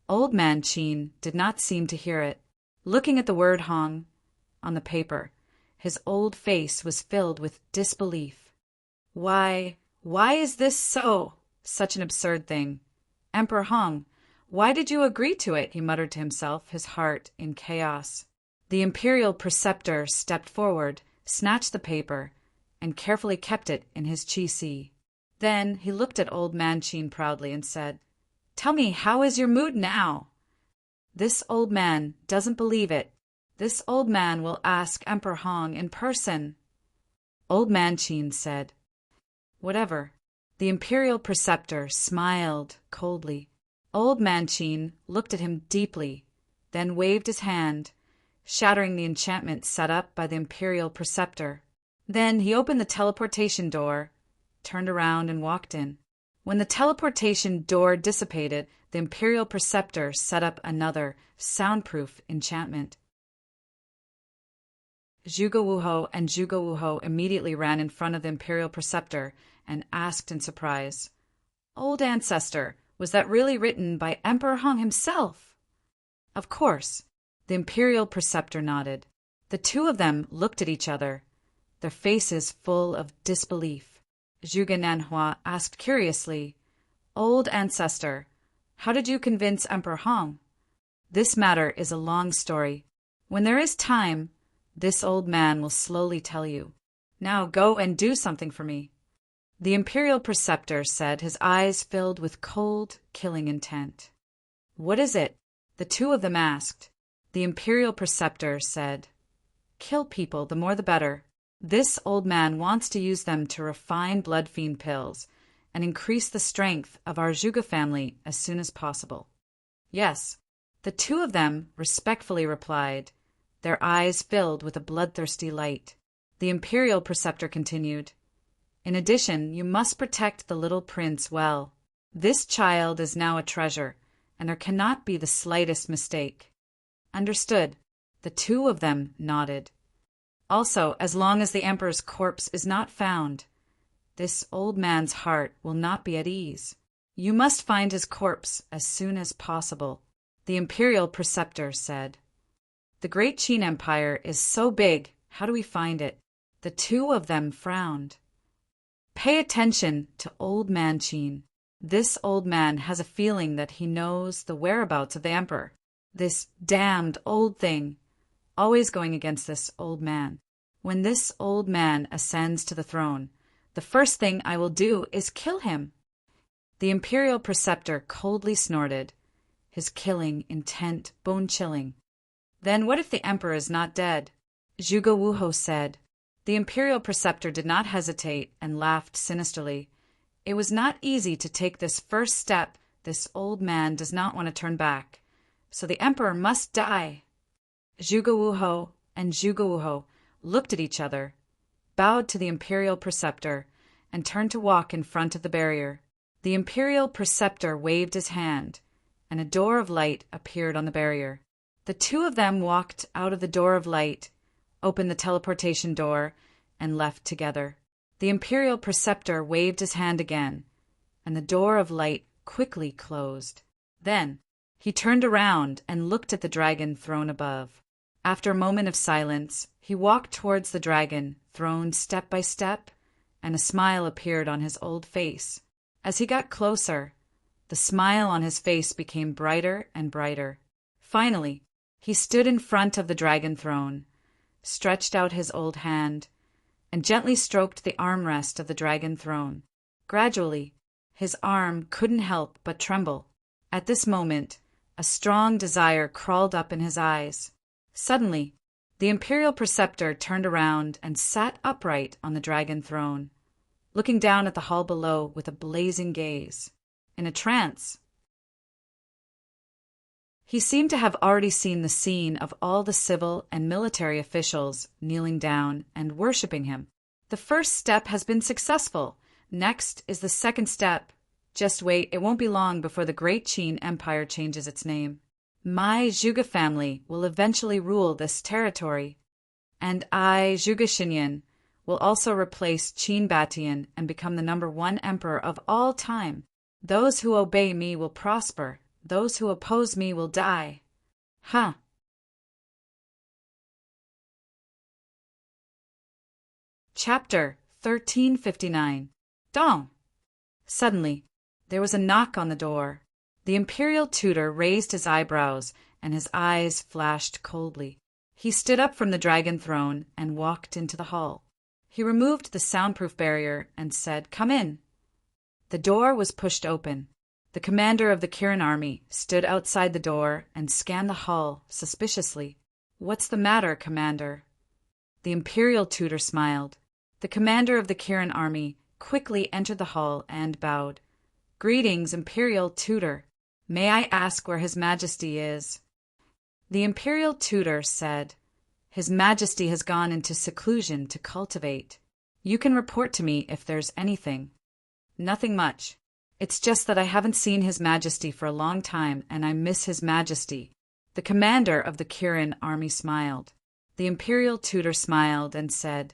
Old Man Qin did not seem to hear it. Looking at the word Hong on the paper, his old face was filled with disbelief. Why is this so? Such an absurd thing. Emperor Hong, why did you agree to it? He muttered to himself, his heart in chaos. The imperial preceptor stepped forward, snatched the paper, and carefully kept it in his chi-si. Then he looked at Old Man Qin proudly and said, Tell me, how is your mood now? This old man doesn't believe it. This old man will ask Emperor Hong in person. Old Man Qin said, Whatever. The imperial preceptor smiled coldly. Old Man Qin looked at him deeply, then waved his hand, shattering the enchantment set up by the imperial preceptor. Then he opened the teleportation door, turned around and walked in. When the teleportation door dissipated, the imperial preceptor set up another soundproof enchantment. Zhuge Wuho and Zhuge Wuho immediately ran in front of the imperial preceptor and asked in surprise, Old ancestor, was that really written by Emperor Hong himself? Of course. The imperial preceptor nodded. The 2 of them looked at each other, their faces full of disbelief. Zhuge Nanhua asked curiously, Old ancestor, how did you convince Emperor Hong? This matter is a long story. When there is time, this old man will slowly tell you. Now go and do something for me. The imperial preceptor said, his eyes filled with cold, killing intent. What is it? The 2 of them asked. The imperial preceptor said, Kill people, the more the better. This old man wants to use them to refine blood fiend pills and increase the strength of our Zhuge family as soon as possible. Yes, the 2 of them respectfully replied, their eyes filled with a bloodthirsty light. The imperial preceptor continued, In addition, you must protect the little prince well. This child is now a treasure, and there cannot be the slightest mistake. Understood. The 2 of them nodded. Also, as long as the emperor's corpse is not found, this old man's heart will not be at ease. You must find his corpse as soon as possible. The imperial preceptor said, The great Qin Empire is so big, how do we find it? The 2 of them frowned. Pay attention to Old Man Qin. This old man has a feeling that he knows the whereabouts of the emperor. This damned old thing, always going against this old man. When this old man ascends to the throne, the first thing I will do is kill him. The imperial preceptor coldly snorted, his killing intent bone-chilling. Then what if the emperor is not dead? Zhuge Wuho said. The imperial preceptor did not hesitate and laughed sinisterly. It was not easy to take this first step. This old man does not want to turn back. So the emperor must die. Zhuge Wuho and Zhuge Wuho looked at each other, bowed to the imperial preceptor, and turned to walk in front of the barrier. The imperial preceptor waved his hand, and a door of light appeared on the barrier. The two of them walked out of the door of light, opened the teleportation door, and left together. The imperial preceptor waved his hand again, and the door of light quickly closed. Then he turned around and looked at the dragon throne above. After a moment of silence, he walked towards the dragon throne step by step, and a smile appeared on his old face. As he got closer, the smile on his face became brighter and brighter. Finally, he stood in front of the dragon throne, stretched out his old hand, and gently stroked the armrest of the dragon throne. Gradually, his arm couldn't help but tremble. At this moment, a strong desire crawled up in his eyes. Suddenly, the imperial preceptor turned around and sat upright on the dragon throne, looking down at the hall below with a blazing gaze. In a trance, he seemed to have already seen the scene of all the civil and military officials kneeling down and worshipping him. The first step has been successful. Next is the second step. Just wait, it won't be long before the great Qin Empire changes its name. My Zhuge family will eventually rule this territory. And I, Zhuge Xinyan, will also replace Qin Batian and become the #1 emperor of all time. Those who obey me will prosper. Those who oppose me will die. Huh. Chapter 1359. Dong! Suddenly, there was a knock on the door. The imperial tutor raised his eyebrows, and his eyes flashed coldly. He stood up from the dragon throne and walked into the hall. He removed the soundproof barrier and said, "Come in." The door was pushed open. The commander of the Kirin army stood outside the door and scanned the hall suspiciously. "What's the matter, Commander?" The imperial tutor smiled. The commander of the Kirin army quickly entered the hall and bowed. "Greetings, imperial tutor. May I ask where His Majesty is?" The imperial tutor said, "His Majesty has gone into seclusion to cultivate. You can report to me if there's anything." "Nothing much. It's just that I haven't seen His Majesty for a long time, and I miss His Majesty." The commander of the Kirin army smiled. The imperial tutor smiled and said,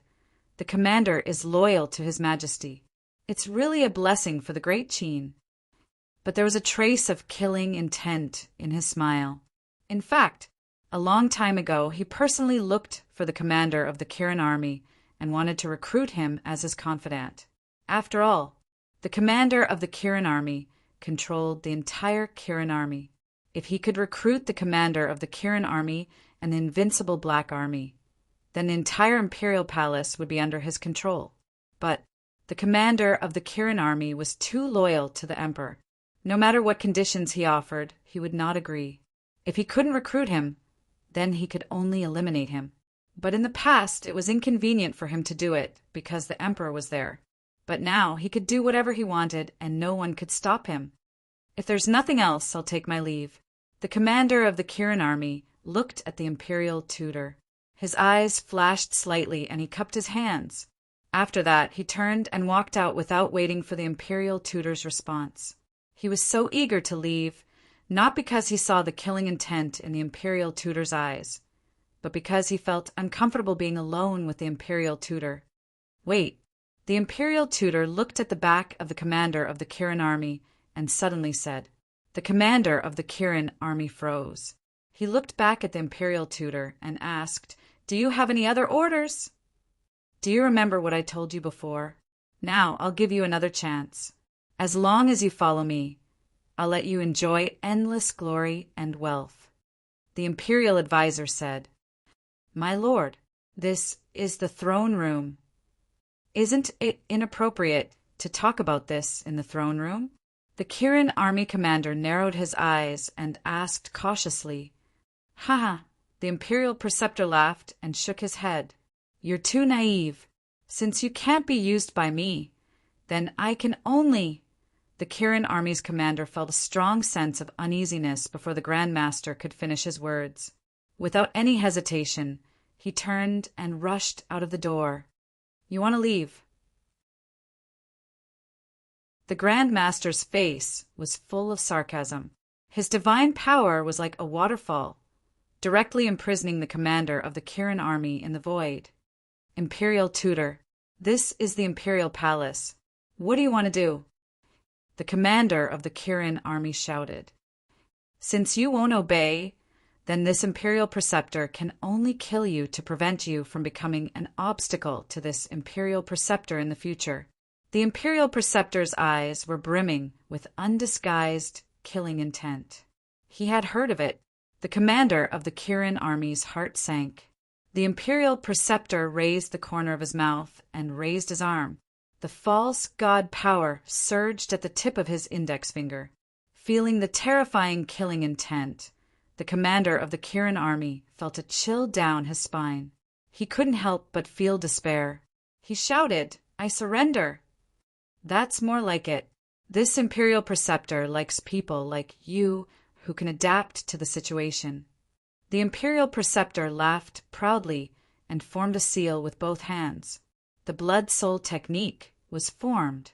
"The commander is loyal to His Majesty. It's really a blessing for the great Qin." But there was a trace of killing intent in his smile. In fact, a long time ago he personally looked for the commander of the Kirin army and wanted to recruit him as his confidant. After all, the commander of the Kirin army controlled the entire Kirin army. If he could recruit the commander of the Kirin army and the invincible Black Army, then the entire imperial palace would be under his control. But the commander of the Kirin army was too loyal to the emperor. No matter what conditions he offered, he would not agree. If he couldn't recruit him, then he could only eliminate him. But in the past, it was inconvenient for him to do it because the emperor was there. But now he could do whatever he wanted and no one could stop him. "If there's nothing else, I'll take my leave." The commander of the Kirin army looked at the imperial tutor. His eyes flashed slightly and he cupped his hands. After that, he turned and walked out without waiting for the imperial tutor's response. He was so eager to leave, not because he saw the killing intent in the imperial tutor's eyes, but because he felt uncomfortable being alone with the imperial tutor. "Wait." The imperial tutor looked at the back of the commander of the Kirin army and suddenly said. The commander of the Kirin army froze. He looked back at the imperial tutor and asked, "Do you have any other orders?" "Do you remember what I told you before? Now I'll give you another chance. As long as you follow me, I'll let you enjoy endless glory and wealth." The imperial advisor said, "My lord, this is the throne room. Isn't it inappropriate to talk about this in the throne room?" The Kirin army commander narrowed his eyes and asked cautiously, "Haha, The Imperial Preceptor laughed and shook his head. You're too naive. Since you can't be used by me, then I can only... The Kirin army's commander felt a strong sense of uneasiness before the Grand Master could finish his words. Without any hesitation, he turned and rushed out of the door. You want to leave? The Grand Master's face was full of sarcasm. His divine power was like a waterfall, directly imprisoning the commander of the Kirin army in the void. Imperial Tutor, this is the Imperial Palace. What do you want to do? The commander of the Kirin army shouted. Since you won't obey, then this Imperial Preceptor can only kill you to prevent you from becoming an obstacle to this Imperial Preceptor in the future. The Imperial Preceptor's eyes were brimming with undisguised killing intent. He had heard of it. The commander of the Kirin army's heart sank. The Imperial Preceptor raised the corner of his mouth and raised his arm. The false god power surged at the tip of his index finger. Feeling the terrifying killing intent, the commander of the Kirin army felt a chill down his spine. He couldn't help but feel despair. He shouted, I surrender. That's more like it. This Imperial Preceptor likes people like you who can adapt to the situation. The Imperial Preceptor laughed proudly and formed a seal with both hands. The Blood-Soul Technique was formed.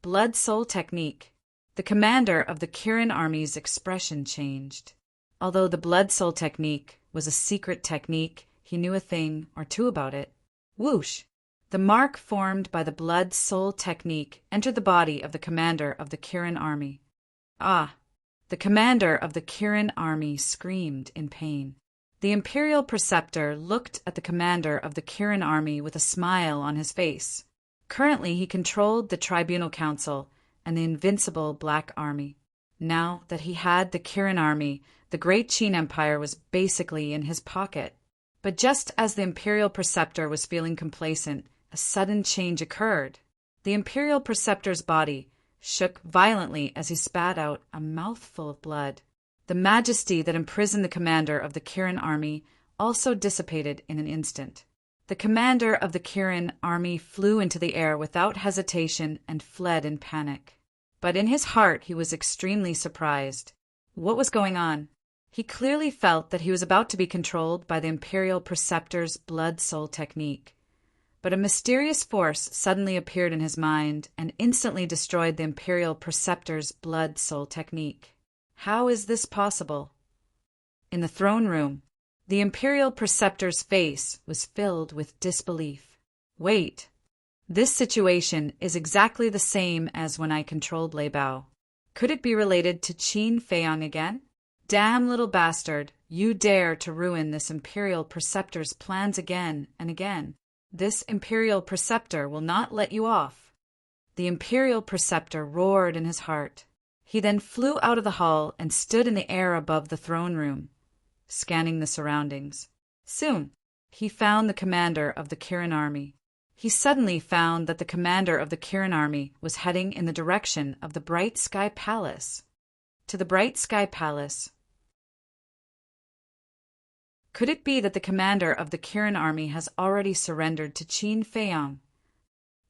Blood-Soul Technique. The commander of the Kirin army's expression changed. Although the Blood-Soul Technique was a secret technique, he knew a thing or two about it. Whoosh! The mark formed by the Blood-Soul Technique entered the body of the commander of the Kirin army. Ah! The commander of the Kirin army screamed in pain. The Imperial Preceptor looked at the commander of the Kirin army with a smile on his face. Currently, he controlled the Tribunal Council and the invincible Black Army. Now that he had the Kirin army, the Great Qin Empire was basically in his pocket. But just as the Imperial Preceptor was feeling complacent, a sudden change occurred. The Imperial Preceptor's body shook violently as he spat out a mouthful of blood. The majesty that imprisoned the commander of the Kirin army also dissipated in an instant. The commander of the Kirin army flew into the air without hesitation and fled in panic. But in his heart he was extremely surprised. What was going on? He clearly felt that he was about to be controlled by the Imperial Preceptor's Blood-Soul Technique. But a mysterious force suddenly appeared in his mind and instantly destroyed the Imperial Preceptor's Blood-Soul Technique. How is this possible? In the throne room, the Imperial Preceptor's face was filled with disbelief. Wait, this situation is exactly the same as when I controlled Lei Bao. Could it be related to Qin Feiyang again? Damn little bastard, you dare to ruin this Imperial Preceptor's plans again and again. This Imperial Preceptor will not let you off. The Imperial Preceptor roared in his heart. He then flew out of the hall and stood in the air above the throne room, scanning the surroundings. Soon, he found the commander of the Kirin army. He suddenly found that the commander of the Kirin army was heading in the direction of the Bright Sky Palace. To the Bright Sky Palace. Could it be that the commander of the Kirin army has already surrendered to Qin Feiyang?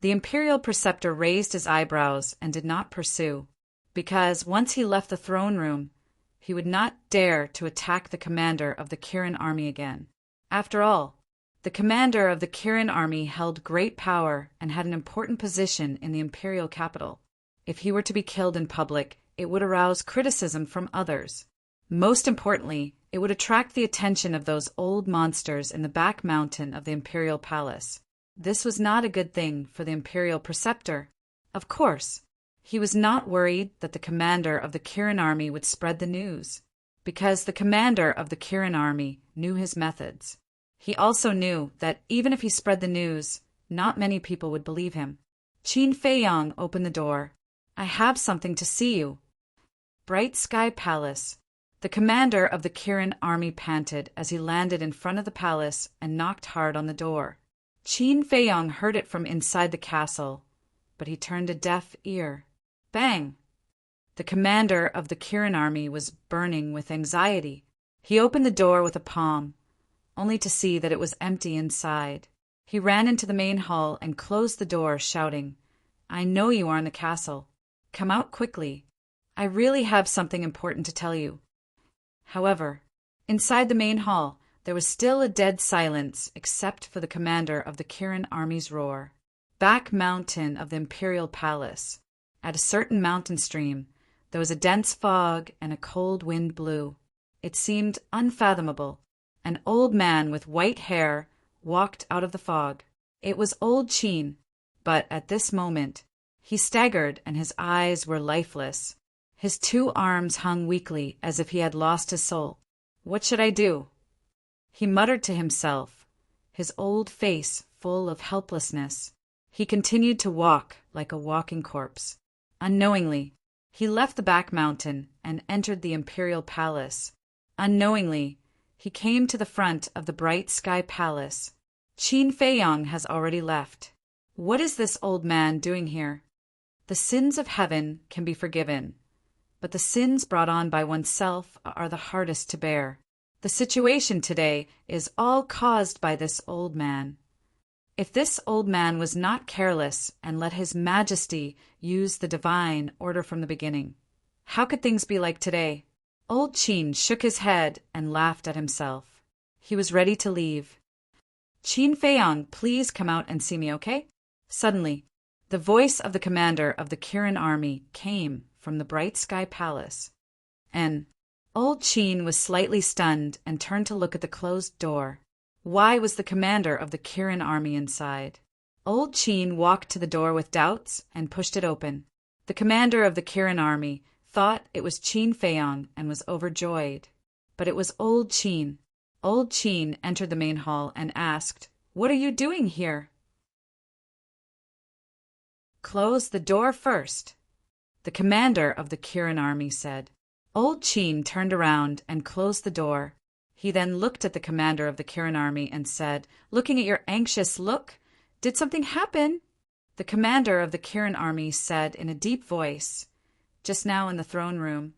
The Imperial Preceptor raised his eyebrows and did not pursue, because once he left the throne room, he would not dare to attack the commander of the Kirin army again. After all, the commander of the Kirin army held great power and had an important position in the imperial capital. If he were to be killed in public, it would arouse criticism from others. Most importantly, it would attract the attention of those old monsters in the back mountain of the imperial palace. This was not a good thing for the Imperial Preceptor. Of course, he was not worried that the commander of the Kirin army would spread the news, because the commander of the Kirin army knew his methods. He also knew that even if he spread the news, not many people would believe him. Qin Feiyang opened the door. I have something to see you. Bright Sky Palace. The commander of the Kirin army panted as he landed in front of the palace and knocked hard on the door. Qin Feiyang heard it from inside the castle, but he turned a deaf ear. Bang! The commander of the Kirin army was burning with anxiety. He opened the door with a palm, only to see that it was empty inside. He ran into the main hall and closed the door, shouting, "I know you are in the castle. Come out quickly. I really have something important to tell you." However, inside the main hall, there was still a dead silence except for the commander of the Kirin army's roar. Back mountain of the imperial palace, at a certain mountain stream, there was a dense fog and a cold wind blew. It seemed unfathomable. An old man with white hair walked out of the fog. It was old Qin, but at this moment, he staggered and his eyes were lifeless. His 2 arms hung weakly as if he had lost his soul. "What should I do?" he muttered to himself, his old face full of helplessness. He continued to walk like a walking corpse. Unknowingly, he left the back mountain and entered the imperial palace. Unknowingly, he came to the front of the bright sky palace. Qin Feiyang has already left. What is this old man doing here? The sins of heaven can be forgiven, but the sins brought on by oneself are the hardest to bear. The situation today is all caused by this old man. If this old man was not careless and let His Majesty use the divine order from the beginning, how could things be like today? Old Qin shook his head and laughed at himself. He was ready to leave. "Qin Feiyang, please come out and see me, okay?" Suddenly, the voice of the commander of the Kirin army came from the bright sky palace, and old Qin was slightly stunned and turned to look at the closed door. Why was the commander of the Kirin army inside? Old Qin walked to the door with doubts and pushed it open. The commander of the Kirin army thought it was Qin Feiyang and was overjoyed. But it was old Qin. Old Qin entered the main hall and asked, "What are you doing here?" "Close the door first," the commander of the Kirin army said. Old Qin turned around and closed the door. He then looked at the commander of the Kirin army and said, "Looking at your anxious look, did something happen?" The commander of the Kirin army said in a deep voice, "Just now in the throne room,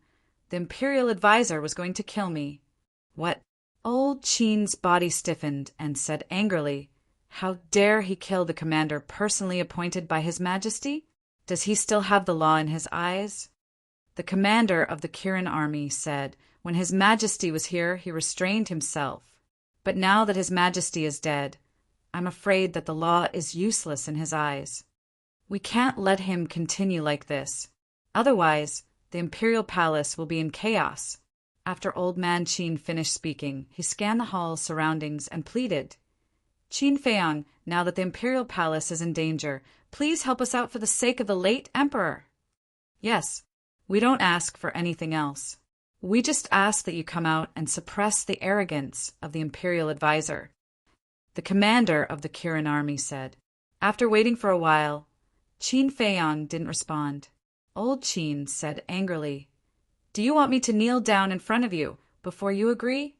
the imperial advisor was going to kill me." "What?" Old Qin's body stiffened and said angrily, "How dare he kill the commander personally appointed by His Majesty? Does he still have the law in his eyes?" The commander of the Kirin army said, "When His Majesty was here, he restrained himself. But now that His Majesty is dead, I'm afraid that the law is useless in his eyes. We can't let him continue like this. Otherwise, the imperial palace will be in chaos." After old man Qin finished speaking, he scanned the hall's surroundings and pleaded, "Qin Feiyang, now that the imperial palace is in danger, please help us out for the sake of the late emperor." "Yes, we don't ask for anything else. We just ask that you come out and suppress the arrogance of the imperial advisor," the commander of the Kirin army said. After waiting for a while, Qin Feiyang didn't respond. Old Qin said angrily, "Do you want me to kneel down in front of you before you agree?"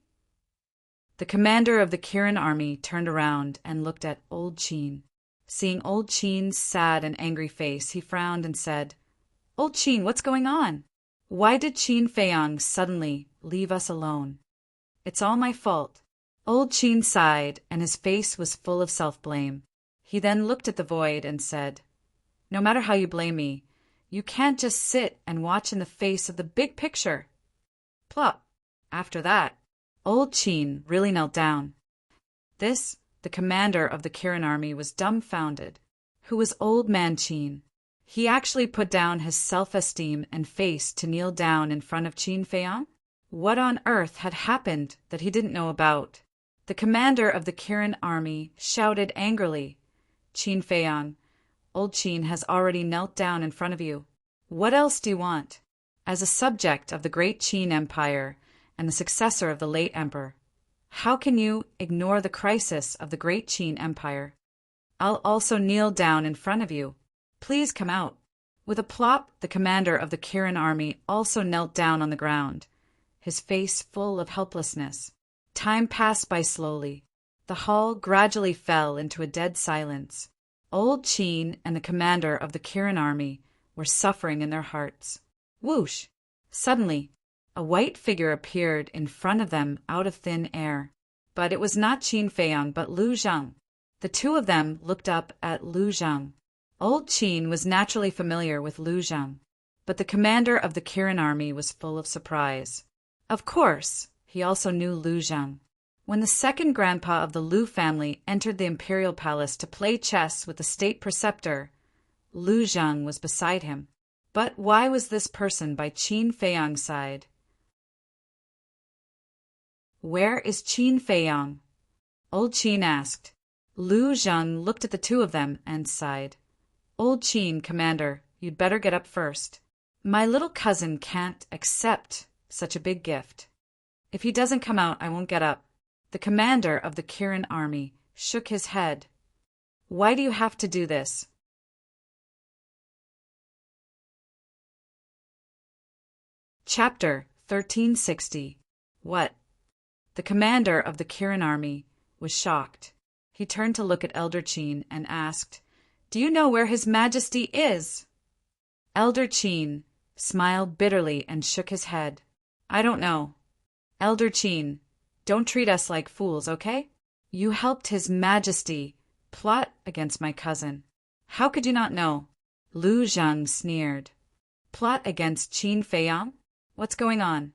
The commander of the Kirin army turned around and looked at old Qin. Seeing old Qin's sad and angry face, he frowned and said, "Old Qin, what's going on? Why did Qin Feiyang suddenly leave us alone?" "It's all my fault." Old Qin sighed, and his face was full of self-blame. He then looked at the void and said, "No matter how you blame me, you can't just sit and watch in the face of the big picture." Plop. After that, old Qin really knelt down. The commander of the Kirin army, was dumbfounded. Who was old man Qin? He actually put down his self-esteem and face to kneel down in front of Qin Feiyang? What on earth had happened that he didn't know about? The commander of the Kirin army shouted angrily, "Qin Feiyang, old Qin has already knelt down in front of you. What else do you want? As a subject of the great Qin Empire and the successor of the late emperor, how can you ignore the crisis of the great Qin Empire? I'll also kneel down in front of you. Please come out." With a plop, the commander of the Kirin army also knelt down on the ground, his face full of helplessness. Time passed by slowly. The hall gradually fell into a dead silence. Old Qin and the commander of the Kirin army were suffering in their hearts. Whoosh! Suddenly, A white figure appeared in front of them out of thin air. But it was not Qin Feiyang but Lu Zhang. The two of them looked up at Lu Zhang. Old Qin was naturally familiar with Lu Zhang, but the commander of the Kirin army was full of surprise. Of course, he also knew Lu Zhang. When the second grandpa of the Lu family entered the imperial palace to play chess with the state preceptor, Lu Zhang was beside him. But why was this person by Qin Feiyang's side? Where is Qin Feiyang? Old Qin asked. Lu Zhang looked at the two of them and sighed. Old Qin, Commander, you'd better get up first. My little cousin can't accept such a big gift. If he doesn't come out, I won't get up. The commander of the Kirin army shook his head. Why do you have to do this? Chapter 1360. What? The commander of the Kirin army was shocked. He turned to look at Elder Qin and asked, Do you know where His Majesty is? Elder Qin smiled bitterly and shook his head. I don't know. Elder Qin, don't treat us like fools, okay? You helped His Majesty plot against my cousin. How could you not know? Lu Zhang sneered. Plot against Qin Feiyang? What's going on?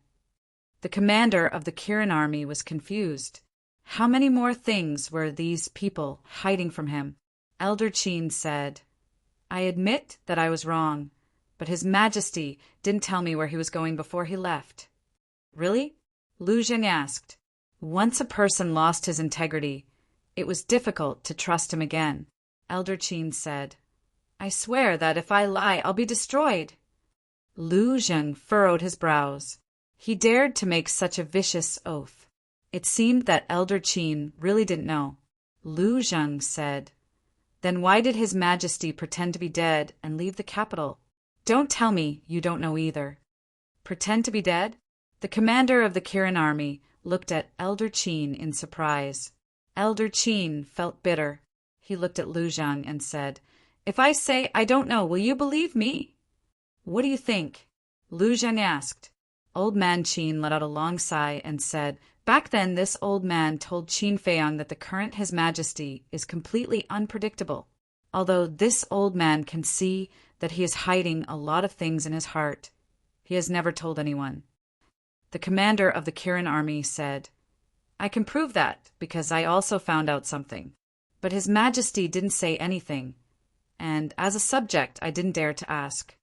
The commander of the Kirin army was confused. How many more things were these people hiding from him? Elder Qin said, I admit that I was wrong, but His Majesty didn't tell me where he was going before he left. Really? Lu Zhang asked. Once a person lost his integrity, it was difficult to trust him again. Elder Qin said, I swear that if I lie, I'll be destroyed. Lu Zhang furrowed his brows. He dared to make such a vicious oath. It seemed that Elder Qin really didn't know. Lu Zhang said, Then why did His Majesty pretend to be dead and leave the capital? Don't tell me you don't know either. Pretend to be dead? The commander of the Kirin army looked at Elder Qin in surprise. Elder Qin felt bitter. He looked at Lu Zhang and said, If I say I don't know, will you believe me? What do you think? Lu Zhang asked. Old man Qin let out a long sigh and said, Back then this old man told Qin Feiyang that the current His Majesty is completely unpredictable, although this old man can see that he is hiding a lot of things in his heart. He has never told anyone. The commander of the Kirin army said, I can prove that because I also found out something. But His Majesty didn't say anything, and as a subject I didn't dare to ask.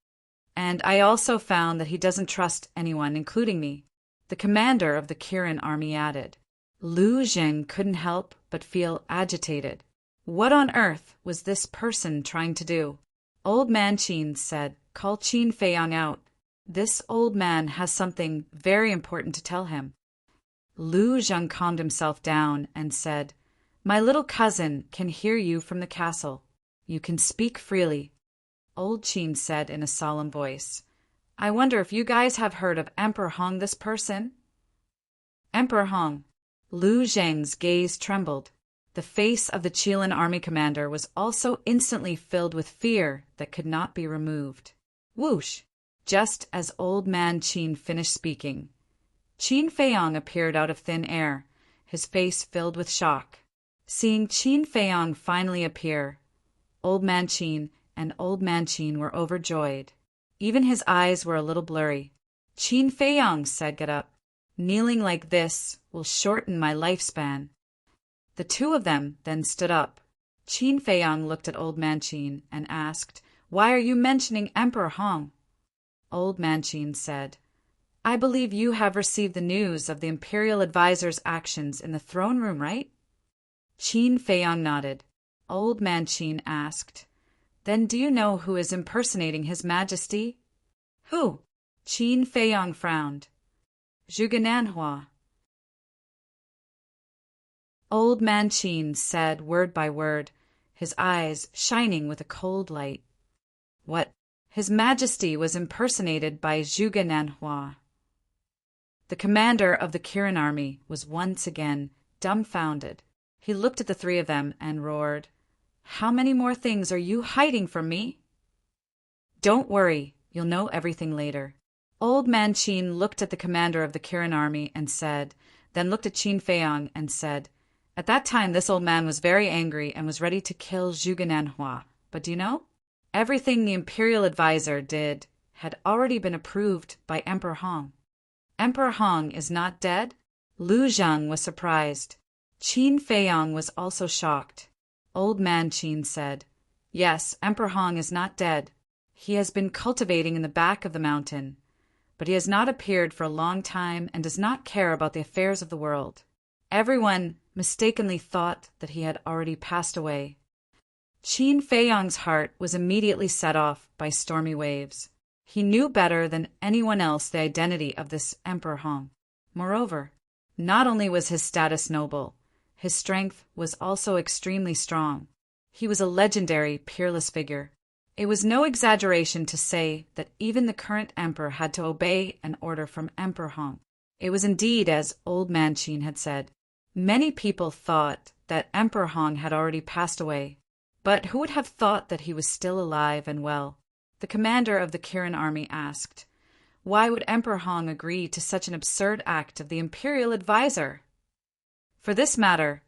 And I also found that he doesn't trust anyone, including me. The commander of the Kirin army added. Lu Zhang couldn't help but feel agitated. What on earth was this person trying to do? Old man Qin said, Call Qin Feiyang out. This old man has something very important to tell him. Lu Zhang calmed himself down and said, My little cousin can hear you from the castle. You can speak freely. Old Qin said in a solemn voice, I wonder if you guys have heard of Emperor Hong, this person? Emperor Hong. Lu Zhang's gaze trembled. The face of the Qilin army commander was also instantly filled with fear that could not be removed. Whoosh! Just as old man Qin finished speaking, Qin Feiyang appeared out of thin air, his face filled with shock. Seeing Qin Feiyang finally appear, old man Qin and old man Qin were overjoyed. Even his eyes were a little blurry. Qin Feiyang said, Get up. Kneeling like this will shorten my lifespan. The two of them then stood up. Qin Feiyang looked at old man Qin and asked, Why are you mentioning Emperor Hong? Old man Qin said, I believe you have received the news of the imperial advisor's actions in the throne room, right? Qin Feiyang nodded. Old man Qin asked, Then do you know who is impersonating His Majesty? Who? Qin Feiyang frowned. Zhuge Nanhua. Old man Qin said word by word, his eyes shining with a cold light. What? His Majesty was impersonated by Zhuge Nanhua. The commander of the Kirin army was once again dumbfounded. He looked at the three of them and roared, How many more things are you hiding from me? Don't worry, you'll know everything later. Old Man Qin looked at the commander of the Kirin army and said, then looked at Qin Feiyang and said, at that time this old man was very angry and was ready to kill Zhuge Nanhua. But do you know? Everything the imperial advisor did had already been approved by Emperor Hong. Emperor Hong is not dead? Lu Zheng was surprised. Qin Feiyang was also shocked. Old Man Qin said, yes, Emperor Hong is not dead. He has been cultivating in the back of the mountain, but he has not appeared for a long time and does not care about the affairs of the world. Everyone mistakenly thought that he had already passed away. Qin Feiyang's heart was immediately set off by stormy waves. He knew better than anyone else the identity of this Emperor Hong. Moreover, not only was his status noble, his strength was also extremely strong. He was a legendary, peerless figure. It was no exaggeration to say that even the current emperor had to obey an order from Emperor Hong. It was indeed as Old Man Qin had said. Many people thought that Emperor Hong had already passed away, but who would have thought that he was still alive and well? The commander of the Kirin army asked, why would Emperor Hong agree to such an absurd act of the imperial advisor? For this matter,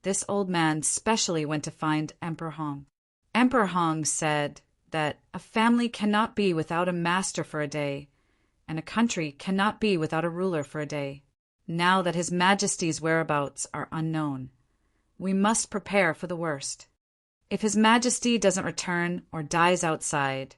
this old man specially went to find Emperor Hong. Emperor Hong said that a family cannot be without a master for a day, and a country cannot be without a ruler for a day. Now that His Majesty's whereabouts are unknown, we must prepare for the worst. If His Majesty doesn't return or dies outside,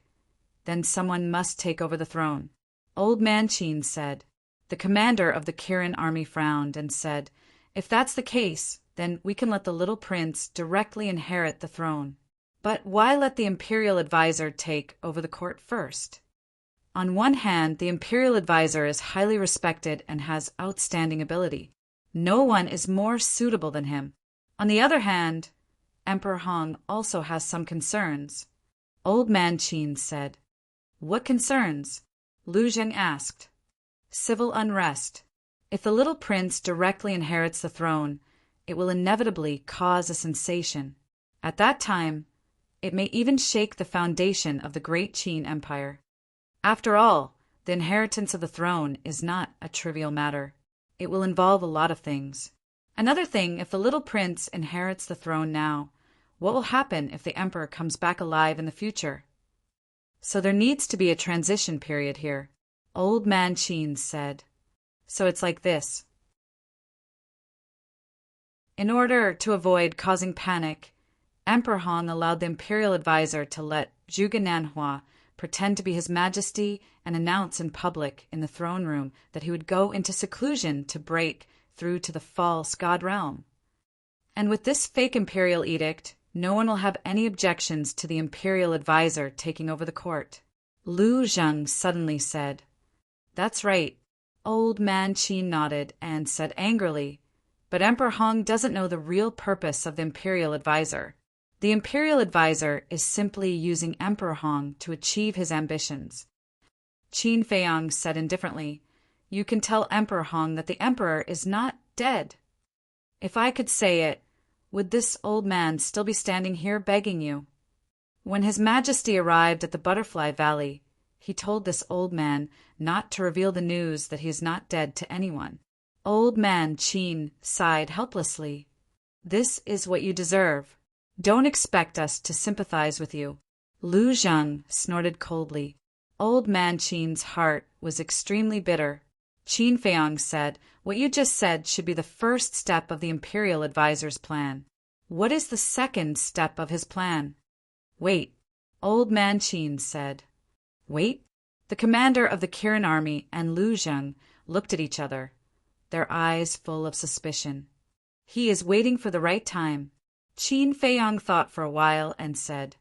then someone must take over the throne. Old Man Qin said. The commander of the Kirin army frowned and said, if that's the case, then we can let the little prince directly inherit the throne. But why let the imperial advisor take over the court first? On one hand, the imperial advisor is highly respected and has outstanding ability. No one is more suitable than him. On the other hand, Emperor Hong also has some concerns. Old Man Qin said. What concerns? Lu Zheng asked. Civil unrest. If the little prince directly inherits the throne, it will inevitably cause a sensation. At that time, it may even shake the foundation of the great Qin Empire. After all, the inheritance of the throne is not a trivial matter. It will involve a lot of things. Another thing, if the little prince inherits the throne now, what will happen if the emperor comes back alive in the future? So there needs to be a transition period here. Old Man Qin said. So it's like this. In order to avoid causing panic, Emperor Hong allowed the imperial advisor to let Zhuge Nanhua pretend to be His Majesty and announce in public in the throne room that he would go into seclusion to break through to the false god realm. And with this fake imperial edict, no one will have any objections to the imperial advisor taking over the court. Lu Zheng suddenly said, that's right. Old Man Qin nodded and said angrily, but Emperor Hong doesn't know the real purpose of the imperial advisor. The imperial advisor is simply using Emperor Hong to achieve his ambitions. Qin Feiyang said indifferently, you can tell Emperor Hong that the emperor is not dead. If I could say it, would this old man still be standing here begging you? When His Majesty arrived at the Butterfly Valley, he told this old man not to reveal the news that he is not dead to anyone. Old Man Qin sighed helplessly. This is what you deserve. Don't expect us to sympathize with you. Lu Zheng snorted coldly. Old Man Qin's heart was extremely bitter. Qin Feiyang said, what you just said should be the first step of the imperial advisor's plan. What is the second step of his plan? Wait, Old Man Qin said. Wait? The commander of the Kirin army and Lu Zheng looked at each other, their eyes full of suspicion. He is waiting for the right time. Qin Feiyang thought for a while and said,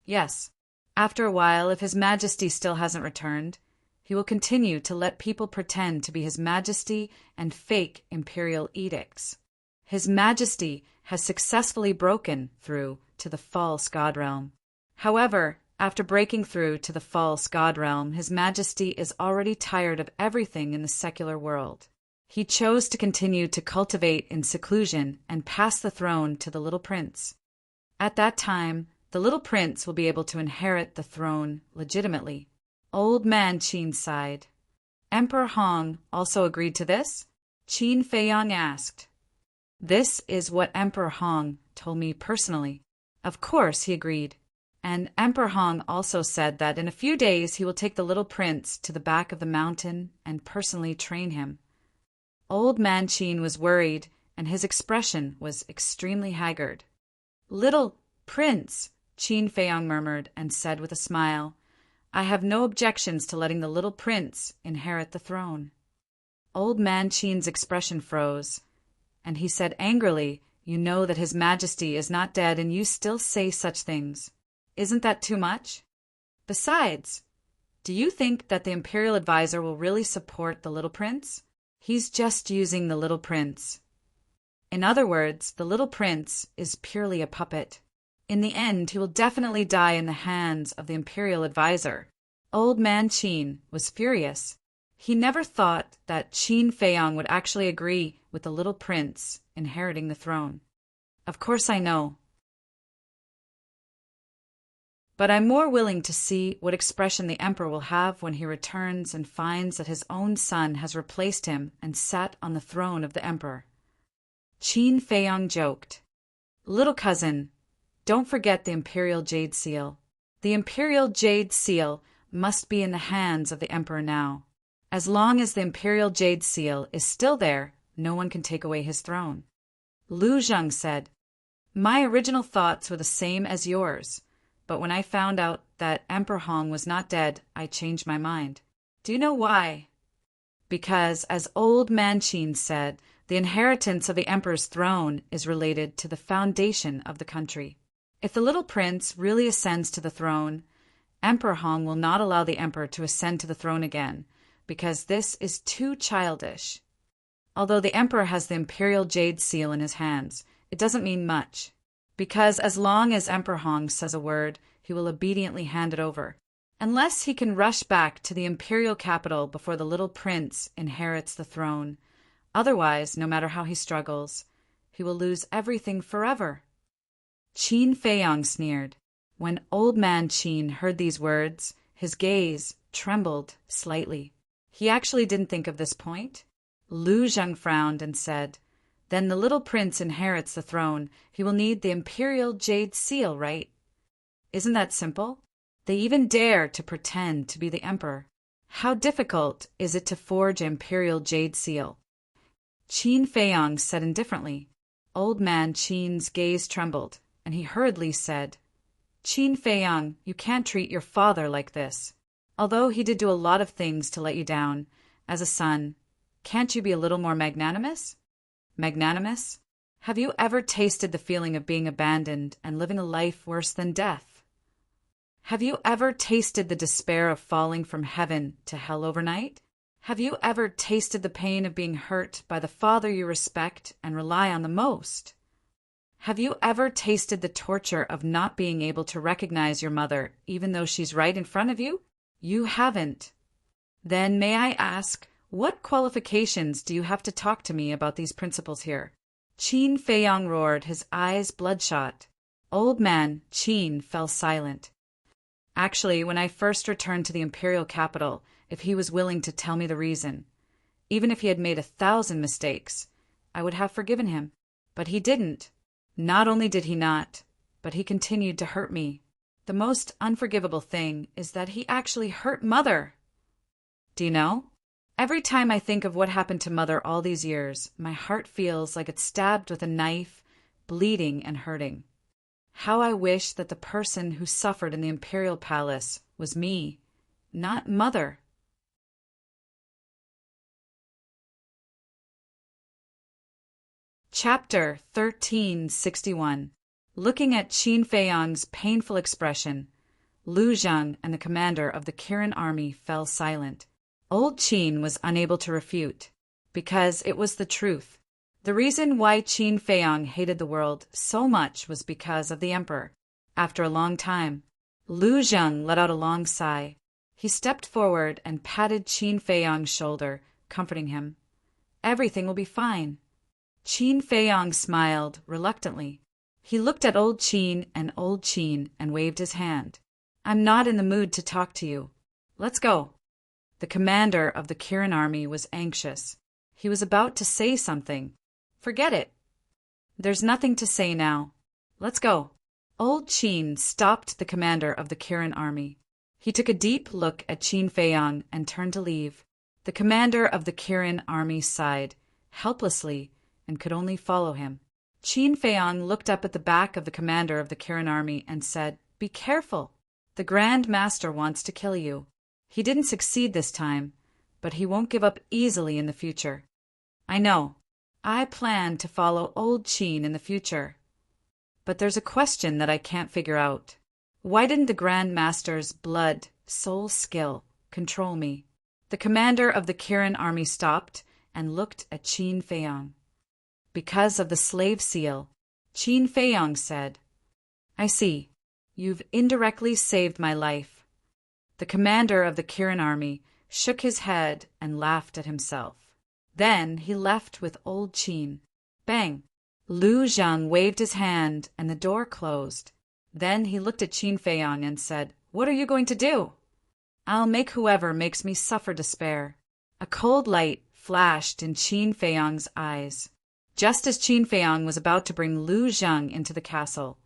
yes. After a while, if His Majesty still hasn't returned, he will continue to let people pretend to be His Majesty and fake imperial edicts. His Majesty has successfully broken through to the false god realm. However, after breaking through to the false god realm, His Majesty is already tired of everything in the secular world. He chose to continue to cultivate in seclusion and pass the throne to the little prince. At that time, the little prince will be able to inherit the throne legitimately. Old Man Qin sighed. Emperor Hong also agreed to this? Qin Feiyang asked. This is what Emperor Hong told me personally. Of course, he agreed. And Emperor Hong also said that in a few days he will take the little prince to the back of the mountain and personally train him. Old Man Qin was worried, and his expression was extremely haggard. Little prince, Qin Feiyang murmured and said with a smile, I have no objections to letting the little prince inherit the throne. Old Man Qin's expression froze, and he said angrily, You know that His Majesty is not dead and you still say such things. Isn't that too much? Besides, do you think that the imperial advisor will really support the little prince? He's just using the little prince. In other words, the little prince is purely a puppet. In the end, he will definitely die in the hands of the imperial advisor. Old Man Qin was furious. He never thought that Qin Feiyang would actually agree with the little prince inheriting the throne. Of course I know. But I'm more willing to see what expression the emperor will have when he returns and finds that his own son has replaced him and sat on the throne of the emperor. Qin Feiyang joked. Little cousin, don't forget the imperial jade seal. The imperial jade seal must be in the hands of the emperor now. As long as the imperial jade seal is still there, no one can take away his throne. Lu Zheng said, My original thoughts were the same as yours, but when I found out that Emperor Hong was not dead, I changed my mind. Do you know why? Because, as Old Man Qin said, the inheritance of the emperor's throne is related to the foundation of the country. If the little prince really ascends to the throne, Emperor Hong will not allow the emperor to ascend to the throne again, because this is too childish. Although the emperor has the imperial jade seal in his hands, it doesn't mean much, because as long as Emperor Hong says a word, he will obediently hand it over, unless he can rush back to the imperial capital before the little prince inherits the throne. Otherwise, no matter how he struggles, he will lose everything forever. Qin Feiyang sneered. When Old Man Qin heard these words, his gaze trembled slightly. He actually didn't think of this point. Lu Zheng frowned and said, Then the little prince inherits the throne. He will need the imperial jade seal, right? Isn't that simple? They even dare to pretend to be the emperor. How difficult is it to forge an imperial jade seal? Qin Feiyang said indifferently. Old Man Qin's gaze trembled, and he hurriedly said, Qin Feiyang, you can't treat your father like this. Although he did do a lot of things to let you down, as a son, can't you be a little more magnanimous? Magnanimous? Have you ever tasted the feeling of being abandoned and living a life worse than death? Have you ever tasted the despair of falling from heaven to hell overnight? Have you ever tasted the pain of being hurt by the father you respect and rely on the most? Have you ever tasted the torture of not being able to recognize your mother even though she's right in front of you? You haven't. Then may I ask, what qualifications do you have to talk to me about these principles here? Qin Feiyang roared, his eyes bloodshot. Old Man Qin fell silent. Actually, when I first returned to the imperial capital, if he was willing to tell me the reason, even if he had made 1,000 mistakes, I would have forgiven him. But he didn't. Not only did he not, but he continued to hurt me. The most unforgivable thing is that he actually hurt Mother. Do you know? Every time I think of what happened to Mother all these years, my heart feels like it's stabbed with a knife, bleeding and hurting. How I wish that the person who suffered in the imperial palace was me, not Mother. Chapter 1361. Looking at Qin Feiyang's painful expression, Lu Zheng and the commander of the Kirin army fell silent. Old Qin was unable to refute, because it was the truth. The reason why Qin Feiyang hated the world so much was because of the emperor. After a long time, Lu Zheng let out a long sigh. He stepped forward and patted Qin Feiyang's shoulder, comforting him. Everything will be fine. Qin Feiyang smiled reluctantly. He looked at Old Qin and waved his hand. I'm not in the mood to talk to you. Let's go. The commander of the Kirin army was anxious. He was about to say something. Forget it. There's nothing to say now. Let's go. Old Qin stopped the commander of the Kirin army. He took a deep look at Qin Feiyang and turned to leave. The commander of the Kirin army sighed, helplessly, and could only follow him. Qin Feiyang looked up at the back of the commander of the Kirin army and said, "Be careful. The Grand Master wants to kill you. He didn't succeed this time, but he won't give up easily in the future." "I know. I plan to follow old Qin in the future. But there's a question that I can't figure out. Why didn't the Grand Master's blood, soul skill control me?" The commander of the Kirin army stopped and looked at Qin Feiyang. "Because of the slave seal," Qin Feiyang said. "I see. You've indirectly saved my life." The commander of the Kirin army shook his head and laughed at himself. Then he left with old Qin. Bang! Lu Zhang waved his hand and the door closed. Then he looked at Qin Feiyang and said, "What are you going to do?" "I'll make whoever makes me suffer despair." A cold light flashed in Qin Feiyang's eyes. Just as Qin Feiyang was about to bring Lu Zhang into the castle,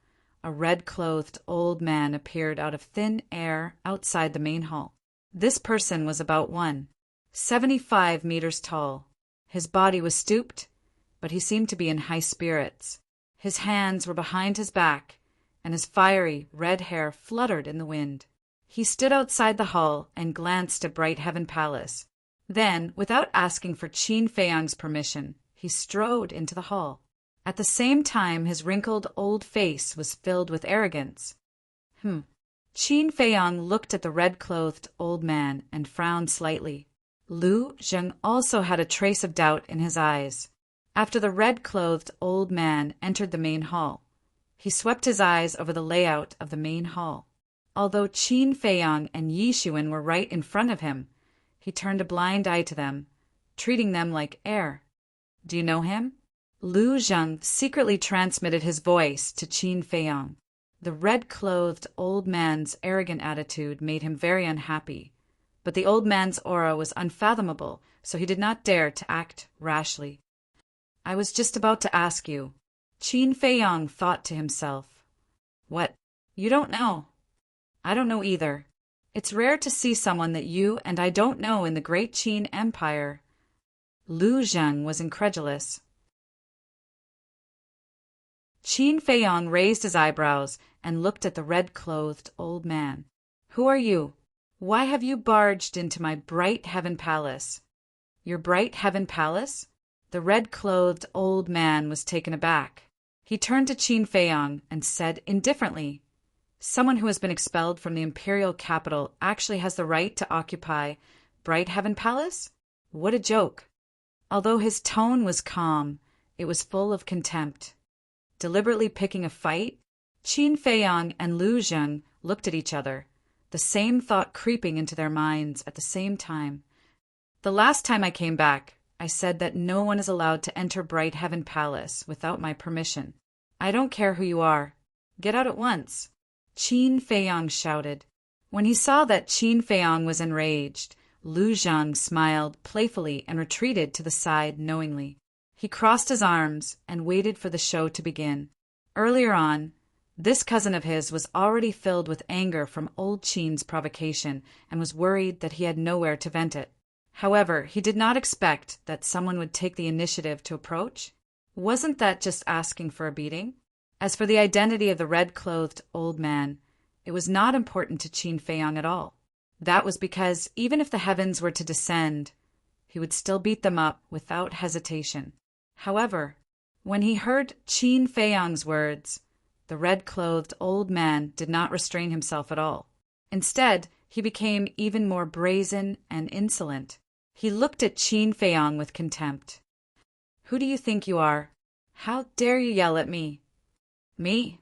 a red-clothed old man appeared out of thin air outside the main hall. This person was about 1.75 meters tall. His body was stooped, but he seemed to be in high spirits. His hands were behind his back, and his fiery red hair fluttered in the wind. He stood outside the hall and glanced at Bright Heaven Palace. Then, without asking for Qin Feiyang's permission, he strode into the hall. At the same time, his wrinkled old face was filled with arrogance. Qin Feiyang looked at the red-clothed old man and frowned slightly. Lu Zheng also had a trace of doubt in his eyes. After the red-clothed old man entered the main hall, he swept his eyes over the layout of the main hall. Although Qin Feiyang and Yi Xuan were right in front of him, he turned a blind eye to them, treating them like air. "Do you know him?" Lu Zheng secretly transmitted his voice to Qin Feiyang. The red-clothed old man's arrogant attitude made him very unhappy, but the old man's aura was unfathomable, so he did not dare to act rashly. "I was just about to ask you." Qin Feiyang thought to himself. "What? You don't know?" "I don't know either. It's rare to see someone that you and I don't know in the great Qin Empire." Lu Zheng was incredulous. Qin Feiyang raised his eyebrows and looked at the red-clothed old man. "Who are you? Why have you barged into my Bright Heaven Palace?" "Your Bright Heaven Palace?" The red-clothed old man was taken aback. He turned to Qin Feiyang and said indifferently, "Someone who has been expelled from the imperial capital actually has the right to occupy Bright Heaven Palace? What a joke!" Although his tone was calm, it was full of contempt. Deliberately picking a fight, Qin Feiyang and Lu Zheng looked at each other, the same thought creeping into their minds at the same time. "The last time I came back, I said that no one is allowed to enter Bright Heaven Palace without my permission. I don't care who you are. Get out at once," Qin Feiyang shouted. When he saw that Qin Feiyang was enraged, Lu Zhang smiled playfully and retreated to the side knowingly. He crossed his arms and waited for the show to begin. Earlier on, this cousin of his was already filled with anger from old Qin's provocation and was worried that he had nowhere to vent it. However, he did not expect that someone would take the initiative to approach. Wasn't that just asking for a beating? As for the identity of the red-clothed old man, it was not important to Qin Feiyang at all. That was because even if the heavens were to descend, he would still beat them up without hesitation. However, when he heard Qin Feiyang's words, the red-clothed old man did not restrain himself at all. Instead, he became even more brazen and insolent. He looked at Qin Feiyang with contempt. "Who do you think you are? How dare you yell at me?" "Me?"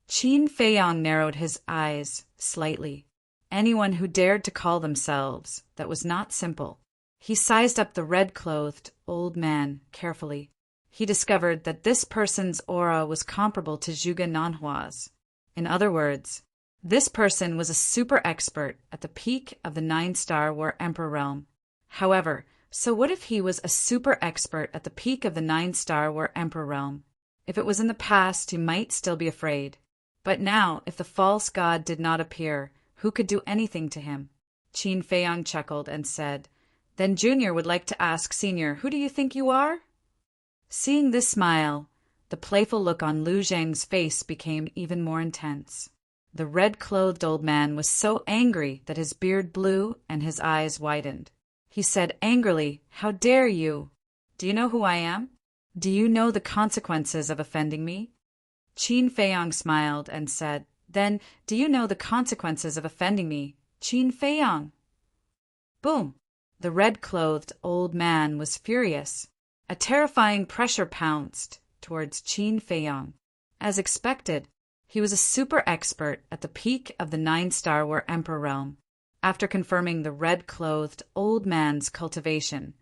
Qin Feiyang narrowed his eyes slightly. Anyone who dared to call themselves that was not simple. He sized up the red-clothed old man carefully. He discovered that this person's aura was comparable to Zhuge Nanhua's. In other words, This person was a super expert at the peak of the 9-star War Emperor realm. However, so what if he was a super expert at the peak of the 9-star War Emperor realm? If it was in the past, you might still be afraid. But now, if the false god did not appear, who could do anything to him? Qin Feiyang chuckled and said, "Then Junior would like to ask Senior, who do you think you are?" Seeing this smile, the playful look on Lu Zhang's face became even more intense. The red-clothed old man was so angry that his beard blew and his eyes widened. He said angrily, "How dare you? Do you know who I am? Do you know the consequences of offending me?" Qin Feiyang smiled and said, "Then, do you know the consequences of offending me, Qin Feiyang?" Boom! The red-clothed old man was furious. A terrifying pressure pounced towards Qin Feiyang. As expected, he was a super expert at the peak of the 9-star War Emperor realm. After confirming the red-clothed old man's cultivation,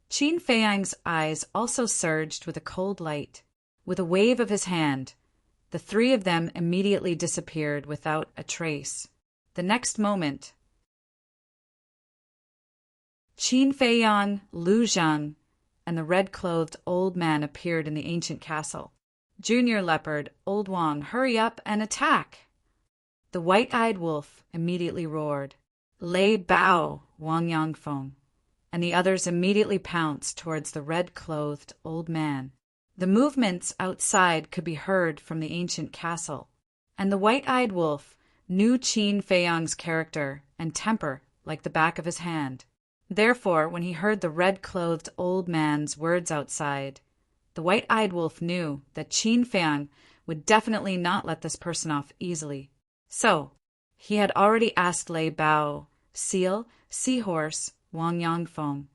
Qin Feiyang's eyes also surged with a cold light. With a wave of his hand, the three of them immediately disappeared without a trace. The next moment, Qin Feiyang, Lu Zhang, and the red-clothed old man appeared in the ancient castle. "Junior Leopard, Old Wang, hurry up and attack!" The white-eyed wolf immediately roared. Lei Bao, Wang Yangfeng, and the others immediately pounced towards the red-clothed old man. The movements outside could be heard from the ancient castle, and the white-eyed wolf knew Qin Feiyang's character and temper like the back of his hand. Therefore, when he heard the red-clothed old man's words outside, the white-eyed wolf knew that Qin Feiyang would definitely not let this person off easily. So, he had already asked Lei Bao, Seal, Seahorse, Wang Yangfeng,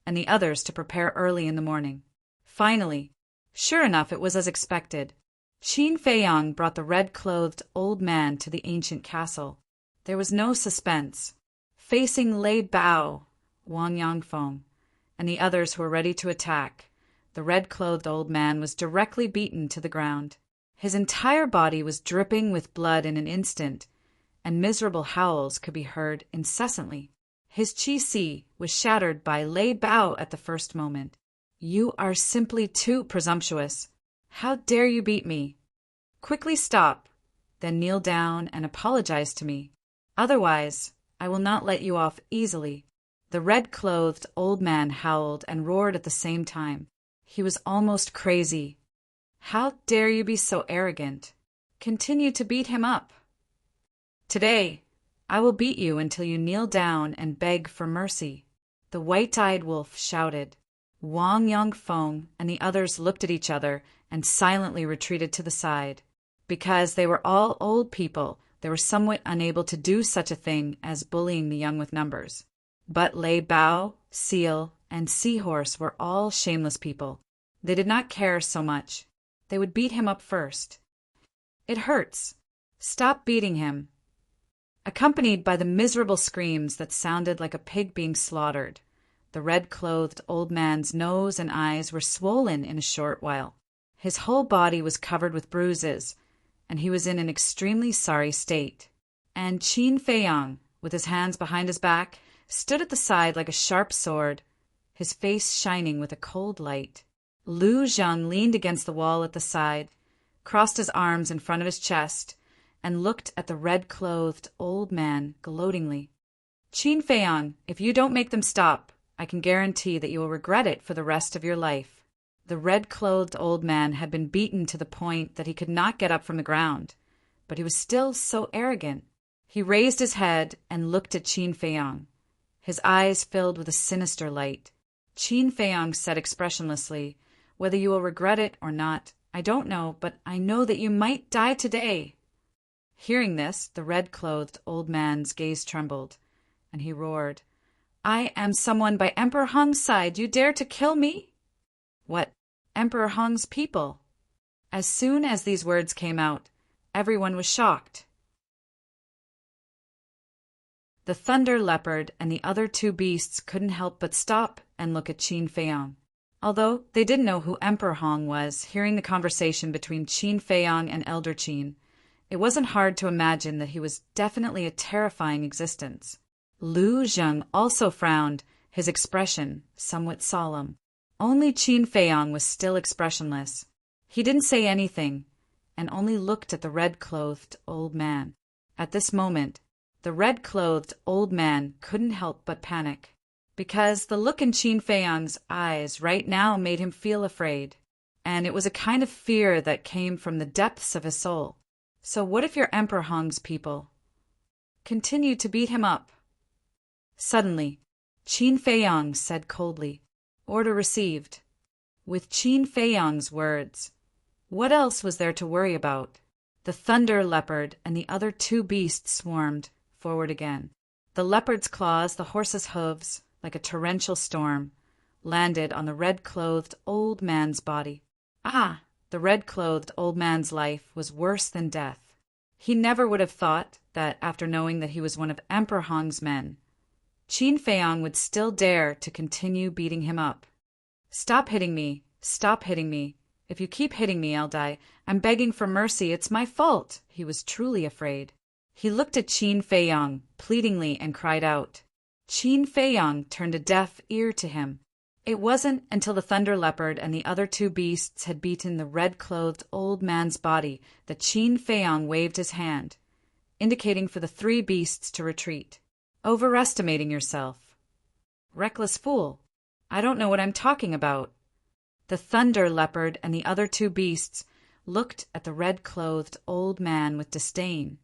and the others to prepare early in the morning. Finally, sure enough, it was as expected. Qin Feiyang brought the red-clothed old man to the ancient castle. There was no suspense. Facing Lei Bao, Wang Yangfeng, and the others who were ready to attack, the red-clothed old man was directly beaten to the ground. His entire body was dripping with blood in an instant, and miserable howls could be heard incessantly. His qi was shattered by Lei Bao at the first moment. "You are simply too presumptuous. How dare you beat me? Quickly stop, then kneel down and apologize to me. Otherwise, I will not let you off easily." The red-clothed old man howled and roared at the same time. He was almost crazy. "How dare you be so arrogant? Continue to beat him up. Today, I will beat you until you kneel down and beg for mercy." The white-eyed wolf shouted. Wang Yangfeng and the others looked at each other and silently retreated to the side. Because they were all old people, they were somewhat unable to do such a thing as bullying the young with numbers. But Lei Bao, Seal, and Seahorse were all shameless people. They did not care so much. They would beat him up first. "It hurts. Stop beating him." Accompanied by the miserable screams that sounded like a pig being slaughtered, the red-clothed old man's nose and eyes were swollen in a short while. His whole body was covered with bruises, and he was in an extremely sorry state. And Qin Feiyang, with his hands behind his back, stood at the side like a sharp sword, his face shining with a cold light. Lu Zhang leaned against the wall at the side, crossed his arms in front of his chest, and looked at the red-clothed old man gloatingly. "Qin Feiyang, if you don't make them stop, I can guarantee that you will regret it for the rest of your life." The red-clothed old man had been beaten to the point that he could not get up from the ground, but he was still so arrogant. He raised his head and looked at Qin Feiyang. His eyes filled with a sinister light. Qin Feiyang said expressionlessly, "Whether you will regret it or not, I don't know, but I know that you might die today." Hearing this, the red-clothed old man's gaze trembled, and he roared, "I am someone by Emperor Hong's side. You dare to kill me?" "What, Emperor Hong's people?" As soon as these words came out, everyone was shocked. The Thunder Leopard and the other two beasts couldn't help but stop and look at Qin Feiyang. Although they didn't know who Emperor Hong was, hearing the conversation between Qin Feiyang and Elder Qin, It wasn't hard to imagine that he was definitely a terrifying existence. Lu Zheng also frowned, his expression somewhat solemn. Only Qin Feiyang was still expressionless. He didn't say anything, and only looked at the red-clothed old man. At this moment, the red-clothed old man couldn't help but panic, because the look in Qin Feiyang's eyes right now made him feel afraid, and it was a kind of fear that came from the depths of his soul. So what if your Emperor Hong's people continued to beat him up? Suddenly, Qin Feiyang said coldly, "Order received." With Qin Feiyang's words, what else was there to worry about? The thunder leopard and the other two beasts swarmed forward again. The leopard's claws, the horse's hooves, like a torrential storm, landed on the red-clothed old man's body. Ah! The red-clothed old man's life was worse than death. He never would have thought that, after knowing that he was one of Emperor Hong's men, Qin Feiyang would still dare to continue beating him up. "Stop hitting me! Stop hitting me! If you keep hitting me, I'll die. I'm begging for mercy. It's my fault." He was truly afraid. He looked at Qin Feiyang pleadingly and cried out. Qin Feiyang turned a deaf ear to him. It wasn't until the thunder leopard and the other two beasts had beaten the red-clothed old man's body that Qin Feiyang waved his hand, indicating for the three beasts to retreat. "Overestimating yourself. Reckless fool. I don't know what I'm talking about." The thunder leopard and the other two beasts looked at the red-clothed old man with disdain,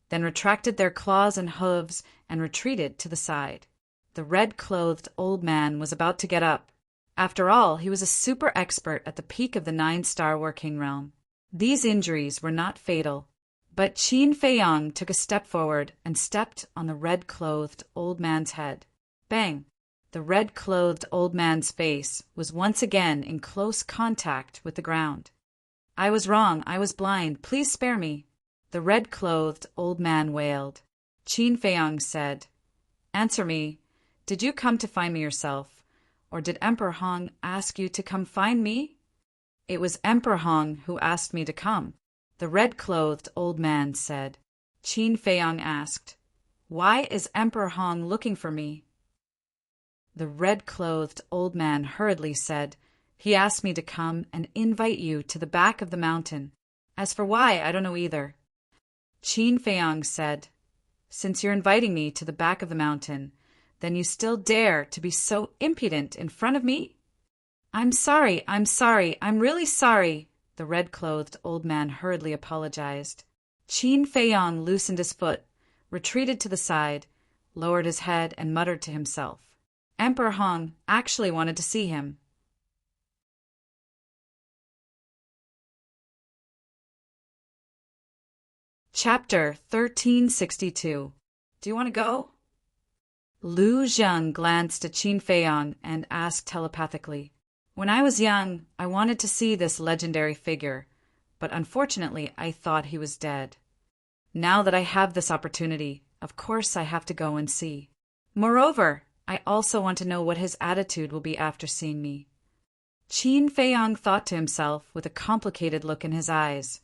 then retracted their claws and hooves and retreated to the side. The red-clothed old man was about to get up. After all, he was a super expert at the peak of the 9-star working realm. These injuries were not fatal, but Qin Feiyang took a step forward and stepped on the red-clothed old man's head. Bang! The red-clothed old man's face was once again in close contact with the ground. "I was wrong. I was blind. Please spare me," the red-clothed old man wailed. Qin Feiyang said, "Answer me. Did you come to find me yourself, or did Emperor Hong ask you to come find me?" "It was Emperor Hong who asked me to come," the red-clothed old man said. Qin Feiyang asked, "Why is Emperor Hong looking for me?" The red-clothed old man hurriedly said, "He asked me to come and invite you to the back of the mountain. As for why, I don't know either." Qin Feiyang said, "Since you're inviting me to the back of the mountain, then you still dare to be so impudent in front of me?" I'm sorry, I'm really sorry," the red-clothed old man hurriedly apologized. Qin Feiyang loosened his foot, retreated to the side, lowered his head, and muttered to himself. Emperor Hong actually wanted to see him. Chapter 1362. Do you want to go? Lu Zheng glanced at Qin Feiyang and asked telepathically, "When I was young, I wanted to see this legendary figure, but unfortunately I thought he was dead. Now that I have this opportunity, of course I have to go and see. Moreover, I also want to know what his attitude will be after seeing me." Qin Feiyang thought to himself with a complicated look in his eyes.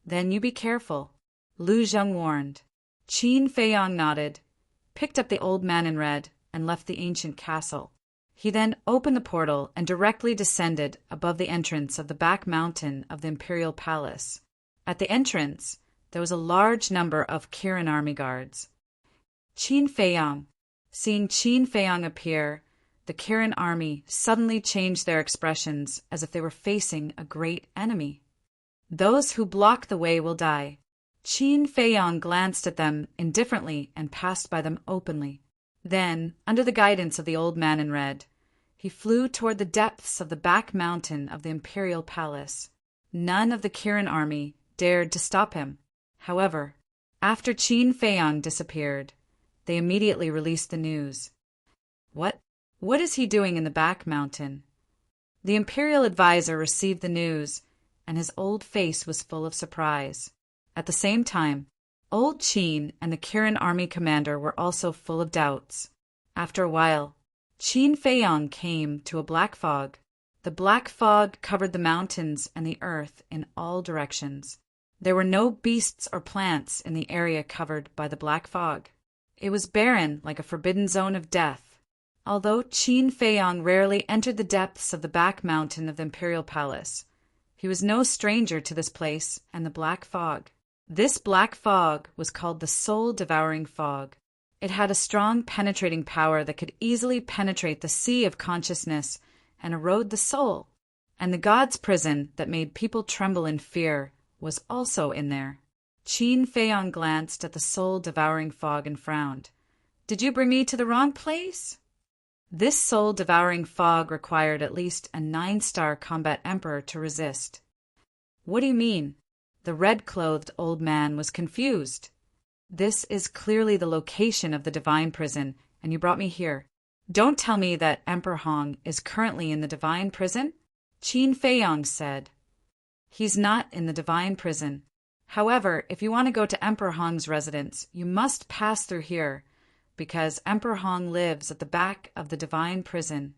"Then you be careful," Lu Zheng warned. Qin Feiyang nodded, picked up the old man in red, and left the ancient castle. He then opened the portal and directly descended above the entrance of the back mountain of the imperial palace. At the entrance, there was a large number of Kirin army guards. Seeing Qin Feiyang appear, the Kirin army suddenly changed their expressions as if they were facing a great enemy. "Those who block the way will die." Qin Feiyang glanced at them indifferently and passed by them openly. Then, under the guidance of the old man in red, he flew toward the depths of the back mountain of the imperial palace. None of the Kirin army dared to stop him. However, after Qin Feiyang disappeared, they immediately released the news. What is he doing in the back mountain? The imperial advisor received the news, and his old face was full of surprise. At the same time, old Qin and the Kirin army commander were also full of doubts. After a while, Qin Feiyang came to a black fog. The black fog covered the mountains and the earth in all directions. There were no beasts or plants in the area covered by the black fog. It was barren, like a forbidden zone of death. Although Qin Feiyang rarely entered the depths of the back mountain of the imperial palace, he was no stranger to this place and the black fog. This black fog was called the soul-devouring fog. It had a strong penetrating power that could easily penetrate the sea of consciousness and erode the soul. And the god's prison that made people tremble in fear was also in there. Qin Feiyang glanced at the soul-devouring fog and frowned. "Did you bring me to the wrong place?" This soul-devouring fog required at least a 9-star combat emperor to resist. "What do you mean?" The red-clothed old man was confused. "This is clearly the location of the divine prison, and you brought me here. Don't tell me that Emperor Hong is currently in the divine prison?" Qin Feiyang said. "He's not in the divine prison. However, if you want to go to Emperor Hong's residence, you must pass through here, because Emperor Hong lives at the back of the divine prison."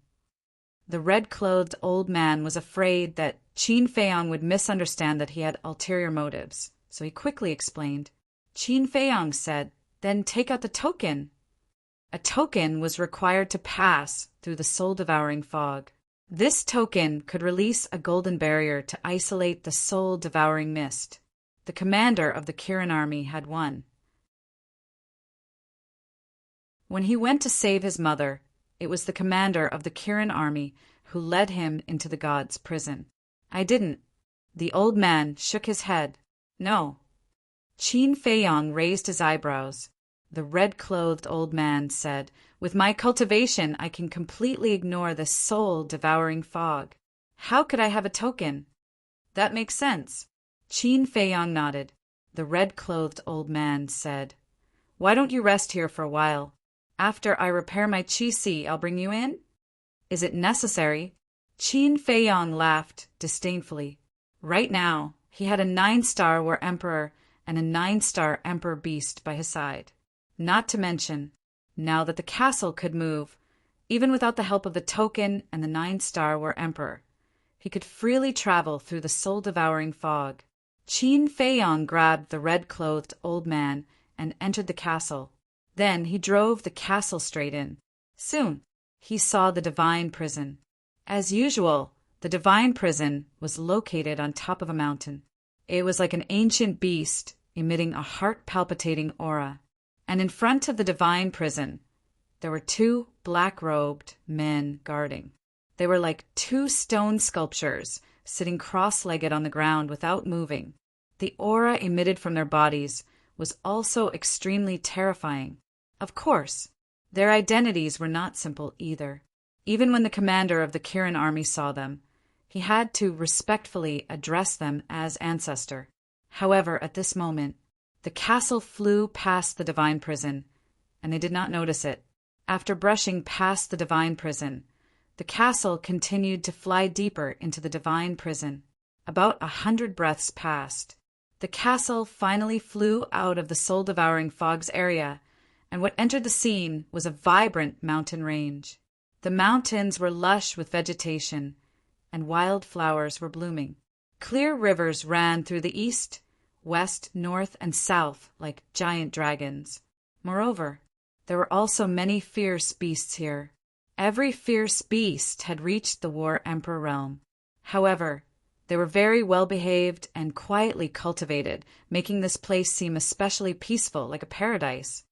The red-clothed old man was afraid that Qin Feiyang would misunderstand that he had ulterior motives, so he quickly explained. Qin Feiyang said, "Then take out the token." A token was required to pass through the soul-devouring fog. This token could release a golden barrier to isolate the soul-devouring mist. The commander of the Kirin army had one. When he went to save his mother, it was the commander of the Kirin army who led him into the god's prison. "I didn't." The old man shook his head. "No." Qin Feiyang raised his eyebrows. The red-clothed old man said, "With my cultivation, I can completely ignore the soul-devouring fog. How could I have a token?" "That makes sense." Qin Feiyang nodded. The red-clothed old man said, "Why don't you rest here for a while? After I repair my qi, I'll bring you in?" "Is it necessary?" Qin Feiyang laughed disdainfully. Right now, he had a 9-star war emperor and a 9-star emperor beast by his side. Not to mention, now that the castle could move, even without the help of the token and the 9-star war emperor, he could freely travel through the soul-devouring fog. Qin Feiyang grabbed the red-clothed old man and entered the castle. Then he drove the castle straight in. Soon, he saw the divine prison. As usual, the divine prison was located on top of a mountain. It was like an ancient beast emitting a heart-palpitating aura. And in front of the divine prison, there were 2 black-robed men guarding. They were like 2 stone sculptures sitting cross-legged on the ground without moving. The aura emitted from their bodies was also extremely terrifying. Of course, their identities were not simple either. Even when the commander of the Kirin army saw them, he had to respectfully address them as ancestor. However, at this moment, the castle flew past the divine prison, and they did not notice it. After brushing past the divine prison, the castle continued to fly deeper into the divine prison. About 100 breaths passed. The castle finally flew out of the soul-devouring fog's area, and what entered the scene was a vibrant mountain range. The mountains were lush with vegetation, and wild flowers were blooming. Clear rivers ran through the east, west, north, and south like giant dragons. Moreover, there were also many fierce beasts here. Every fierce beast had reached the War Emperor realm. However, they were very well-behaved and quietly cultivated, making this place seem especially peaceful, like a paradise.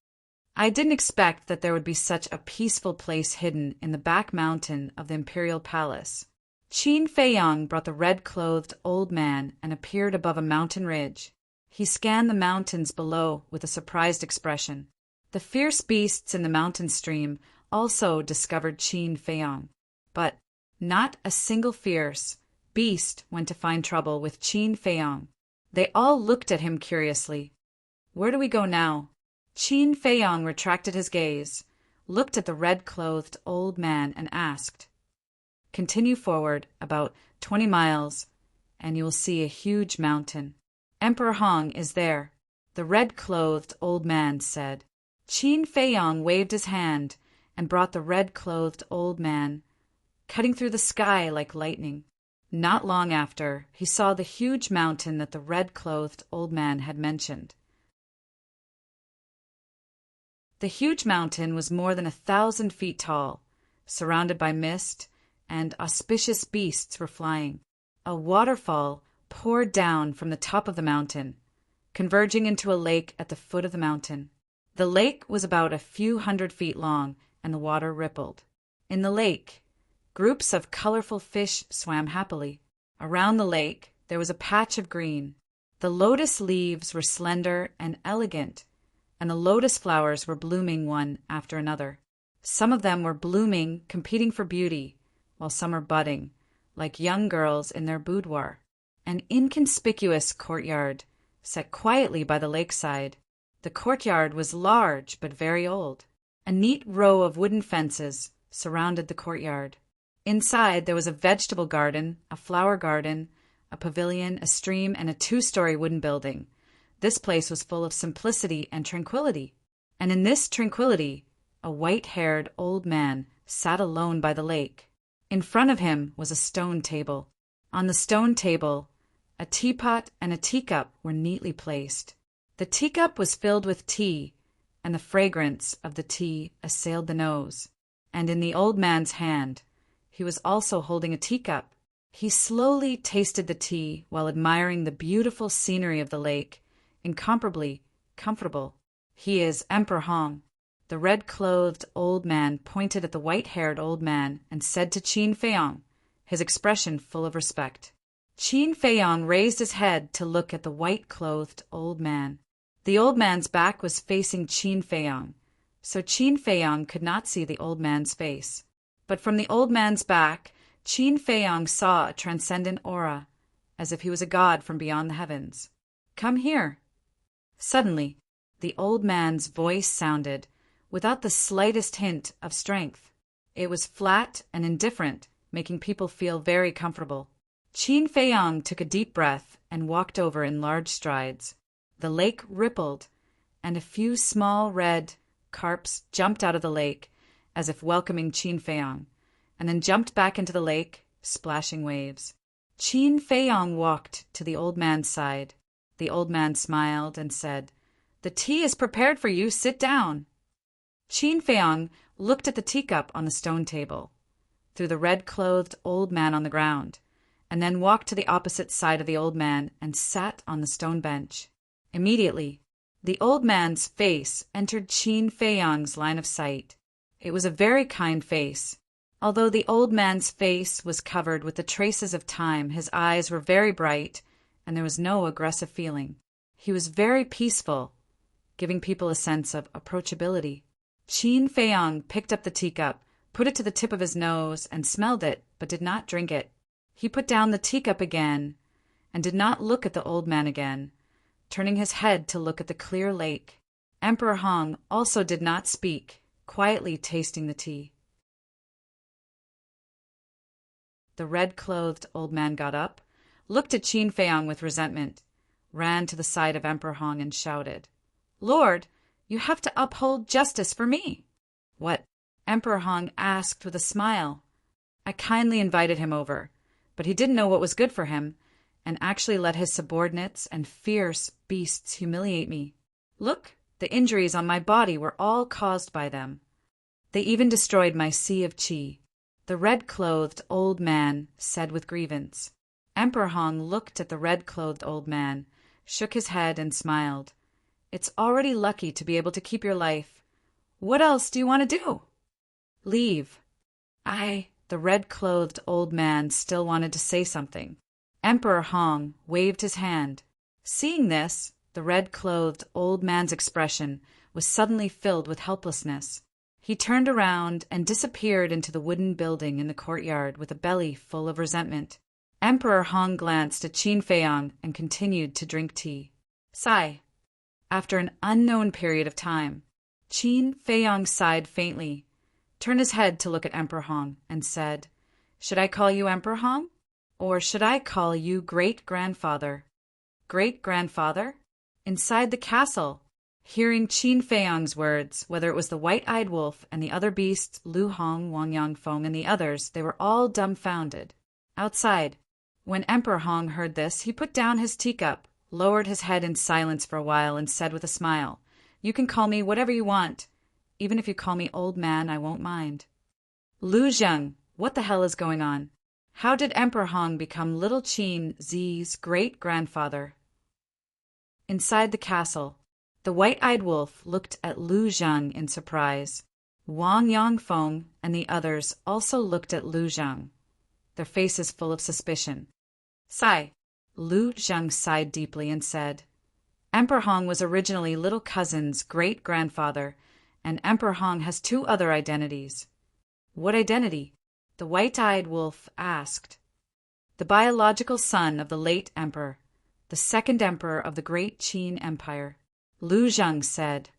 I didn't expect that there would be such a peaceful place hidden in the back mountain of the imperial palace. Qin Feiyang brought the red-clothed old man and appeared above a mountain ridge. He scanned the mountains below with a surprised expression. The fierce beasts in the mountain stream also discovered Qin Feiyang, but not a single fierce beast went to find trouble with Qin Feiyang. They all looked at him curiously. "Where do we go now?" Qin Feiyang retracted his gaze, looked at the red-clothed old man, and asked. "Continue forward about 20 miles, and you will see a huge mountain. Emperor Hong is there," the red-clothed old man said. Qin Feiyang waved his hand and brought the red-clothed old man, cutting through the sky like lightning. Not long after, he saw the huge mountain that the red-clothed old man had mentioned. The huge mountain was more than 1,000 feet tall, surrounded by mist, and auspicious beasts were flying. A waterfall poured down from the top of the mountain, converging into a lake at the foot of the mountain. The lake was about a few hundred feet long, and the water rippled. In the lake, groups of colorful fish swam happily. Around the lake, there was a patch of green. The lotus leaves were slender and elegant, and the lotus flowers were blooming one after another. Some of them were blooming, competing for beauty, while some were budding, like young girls in their boudoir. An inconspicuous courtyard sat quietly by the lakeside. The courtyard was large but very old. A neat row of wooden fences surrounded the courtyard. Inside there was a vegetable garden, a flower garden, a pavilion, a stream, and a 2-story wooden building. This place was full of simplicity and tranquility. And in this tranquility, a white-haired old man sat alone by the lake. In front of him was a stone table. On the stone table, a teapot and a teacup were neatly placed. The teacup was filled with tea, and the fragrance of the tea assailed the nose. And in the old man's hand, he was also holding a teacup. He slowly tasted the tea while admiring the beautiful scenery of the lake, incomparably comfortable. "He is Emperor Hong." The red-clothed old man pointed at the white-haired old man and said to Qin Feiyong, his expression full of respect. Qin Feiyong raised his head to look at the white-clothed old man. The old man's back was facing Qin Feiyong, so Qin Feiyong could not see the old man's face. But from the old man's back, Qin Feiyong saw a transcendent aura, as if he was a god from beyond the heavens. "Come here." Suddenly, the old man's voice sounded, without the slightest hint of strength. It was flat and indifferent, making people feel very comfortable. Qin Feiyong took a deep breath and walked over in large strides. The lake rippled, and a few small red carps jumped out of the lake, as if welcoming Qin Feiyong, and then jumped back into the lake, splashing waves. Qin Feiyong walked to the old man's side. The old man smiled and said, "The tea is prepared for you. Sit down." Qin Feiyong looked at the teacup on the stone table, through the red-clothed old man on the ground, and then walked to the opposite side of the old man and sat on the stone bench. Immediately, the old man's face entered Qin Feiyong's line of sight. It was a very kind face. Although the old man's face was covered with the traces of time, his eyes were very bright, and there was no aggressive feeling. He was very peaceful, giving people a sense of approachability. Qin Feiyong picked up the teacup, put it to the tip of his nose, and smelled it, but did not drink it. He put down the teacup again, and did not look at the old man again, turning his head to look at the clear lake. Emperor Hong also did not speak, quietly tasting the tea. The red-clothed old man got up, looked at Qin Feiyong with resentment, ran to the side of Emperor Hong and shouted, "Lord, you have to uphold justice for me." "What?" Emperor Hong asked with a smile. "I kindly invited him over, but he didn't know what was good for him, and actually let his subordinates and fierce beasts humiliate me. Look, the injuries on my body were all caused by them. They even destroyed my sea of qi." The red-clothed old man said with grievance. Emperor Hong looked at the red-clothed old man, shook his head, and smiled. "It's already lucky to be able to keep your life. What else do you want to do?" "Leave." The red-clothed old man still wanted to say something. Emperor Hong waved his hand. Seeing this, the red-clothed old man's expression was suddenly filled with helplessness. He turned around and disappeared into the wooden building in the courtyard with a belly full of resentment. Emperor Hong glanced at Qin Feiyong and continued to drink tea. Sigh. After an unknown period of time, Qin Feiyong sighed faintly, turned his head to look at Emperor Hong, and said, "Should I call you Emperor Hong? Or should I call you great-grandfather?" "Great-grandfather?" Inside the castle, hearing Qin Feiyong's words, whether it was the white-eyed wolf and the other beasts, Lu Hong, Wang Yangfeng, and the others, they were all dumbfounded. Outside, When Emperor Hong heard this, he put down his teacup, lowered his head in silence for a while, and said with a smile, "You can call me whatever you want. Even if you call me old man, I won't mind." "Lu Zheng, what the hell is going on? How did Emperor Hong become little Qin Zi's great-grandfather?" Inside the castle, the white-eyed wolf looked at Lu Zheng in surprise. Wang Yongfeng and the others also looked at Lu Zheng, their faces full of suspicion. "Sigh." Lu Zheng sighed deeply and said, "Emperor Hong was originally little cousin's great-grandfather, and Emperor Hong has two other identities." "What identity?" the white-eyed wolf asked. "The biological son of the late emperor, the second emperor of the great Qin Empire," Lu Zheng said.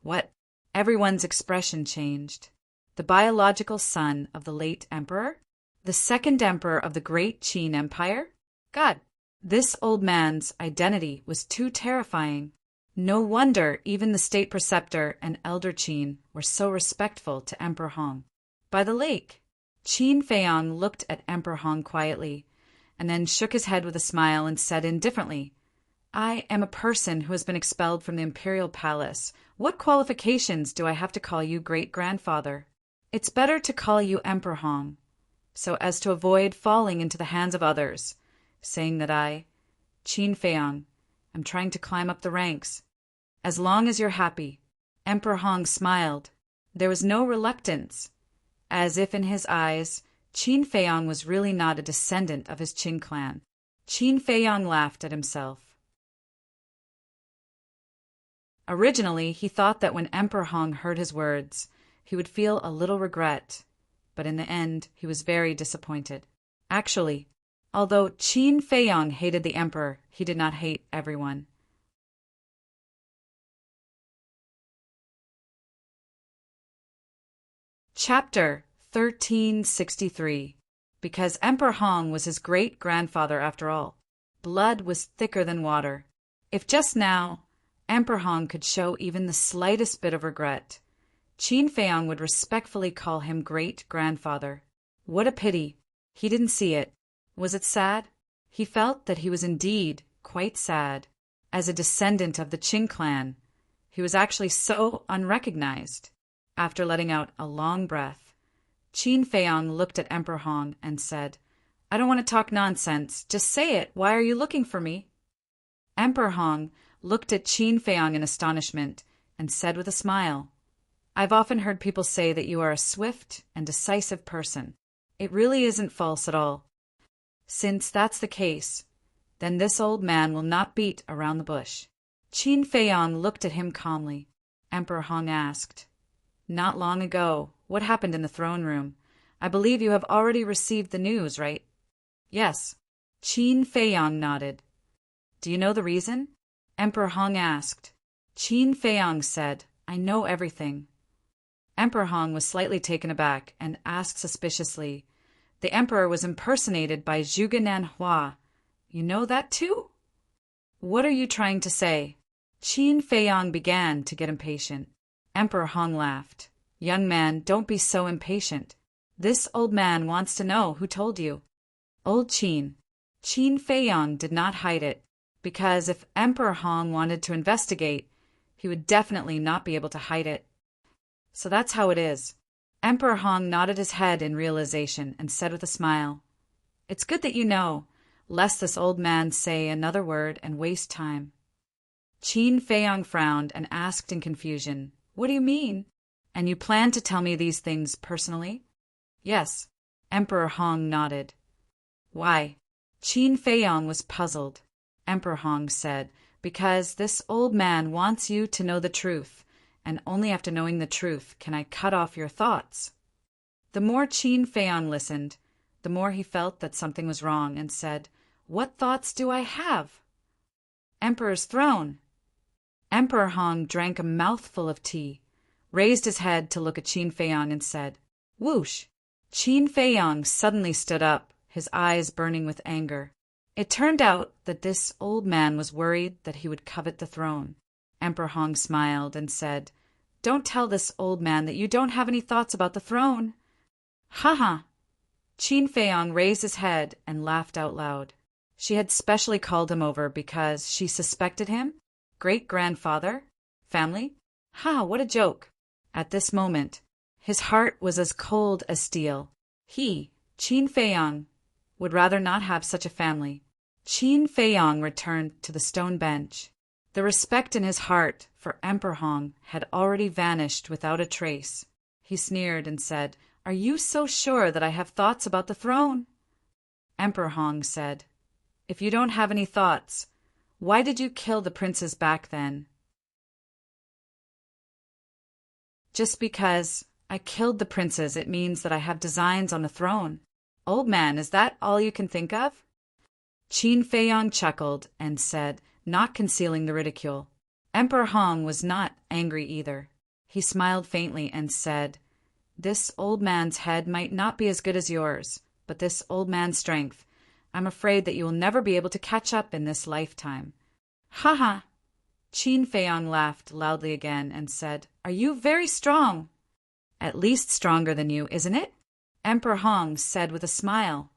"What?" Everyone's expression changed. "The biological son of the late emperor? The second emperor of the great Qin Empire? God, this old man's identity was too terrifying. No wonder even the state preceptor and elder Qin were so respectful to Emperor Hong. By the lake, Qin Feiyang looked at Emperor Hong quietly, and then shook his head with a smile and said indifferently, "I am a person who has been expelled from the imperial palace. What qualifications do I have to call you great-grandfather? It's better to call you Emperor Hong, so as to avoid falling into the hands of others, saying that I, Qin Feiyang, am trying to climb up the ranks. As long as you're happy." Emperor Hong smiled. There was no reluctance, as if in his eyes Qin Feiyang was really not a descendant of his Qin clan. Qin Feiyang laughed at himself. Originally, he thought that when Emperor Hong heard his words, he would feel a little regret, but in the end, he was very disappointed. Actually, although Qin Feiyang hated the emperor, he did not hate everyone. Chapter 1363. Because Emperor Hong was his great-grandfather after all. Blood was thicker than water. If just now Emperor Hong could show even the slightest bit of regret, Qin Feiyang would respectfully call him great-grandfather. What a pity. He didn't see it. Was it sad? He felt that he was indeed quite sad. As a descendant of the Qin clan, he was actually so unrecognized. After letting out a long breath, Qin Feiyang looked at Emperor Hong and said, "I don't want to talk nonsense. Just say it. Why are you looking for me?" Emperor Hong looked at Qin Feiyang in astonishment and said with a smile, "I've often heard people say that you are a swift and decisive person. It really isn't false at all. Since that's the case, then this old man will not beat around the bush." Qin Feiyang looked at him calmly. Emperor Hong asked, "Not long ago, what happened in the throne room? I believe you have already received the news, right?" "Yes." Qin Feiyang nodded. "Do you know the reason?" Emperor Hong asked. Qin Feiyang said, "I know everything." Emperor Hong was slightly taken aback and asked suspiciously, "The emperor was impersonated by Zhuge Nanhua. You know that too?" "What are you trying to say?" Qin Feiyang began to get impatient. Emperor Hong laughed. "Young man, don't be so impatient. This old man wants to know who told you." Old Qin. Qin Feiyang did not hide it, because if Emperor Hong wanted to investigate, he would definitely not be able to hide it. "So that's how it is." Emperor Hong nodded his head in realization and said with a smile, "It's good that you know, lest this old man say another word and waste time." Qin Feiyang frowned and asked in confusion, "What do you mean? And you plan to tell me these things personally?" "Yes." Emperor Hong nodded. "Why?" Qin Feiyang was puzzled. Emperor Hong said, "Because this old man wants you to know the truth, and only after knowing the truth can I cut off your thoughts." The more Qin Feiyang listened, the more he felt that something was wrong and said, "What thoughts do I have?" "Emperor's throne." Emperor Hong drank a mouthful of tea, raised his head to look at Qin Feiyang and said, "Whoosh!" Qin Feiyang suddenly stood up, his eyes burning with anger. It turned out that this old man was worried that he would covet the throne. Emperor Hong smiled and said, "Don't tell this old man that you don't have any thoughts about the throne." "Ha ha!" Qin Feiyang raised his head and laughed out loud. She had specially called him over because she suspected him? Great-grandfather? Family? Ha, what a joke! At this moment, his heart was as cold as steel. He, Qin Feiyang, would rather not have such a family. Qin Feiyang returned to the stone bench. The respect in his heart for Emperor Hong had already vanished without a trace. He sneered and said, "Are you so sure that I have thoughts about the throne?" Emperor Hong said, "If you don't have any thoughts, why did you kill the princes back then?" "Just because I killed the princes, it means that I have designs on the throne. Old man, is that all you can think of?" Qin Feiyang chuckled and said, not concealing the ridicule. Emperor Hong was not angry either. He smiled faintly and said, "This old man's head might not be as good as yours, but this old man's strength, I'm afraid that you will never be able to catch up in this lifetime." "Ha ha!" Qin Feiyang laughed loudly again and said, "Are you very strong?" "At least stronger than you, isn't it?" Emperor Hong said with a smile.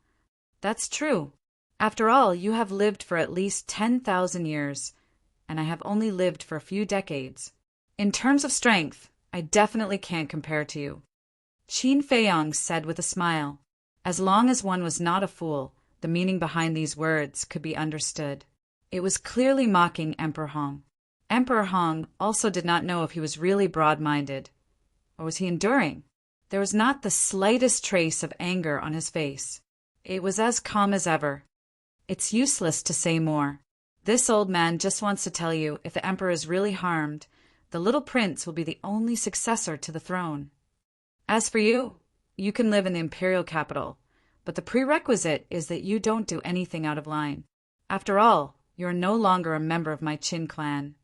"That's true. After all, you have lived for at least 10,000 years, and I have only lived for a few decades. In terms of strength, I definitely can't compare to you." Qin Feiyang said with a smile. As long as one was not a fool, the meaning behind these words could be understood. It was clearly mocking Emperor Hong. Emperor Hong also did not know if he was really broad-minded, or was he enduring? There was not the slightest trace of anger on his face. It was as calm as ever. It's useless to say more. This old man just wants to tell you if the emperor is really harmed, the little prince will be the only successor to the throne. As for you, you can live in the imperial capital, but the prerequisite is that you don't do anything out of line. After all, you are no longer a member of my Qin clan.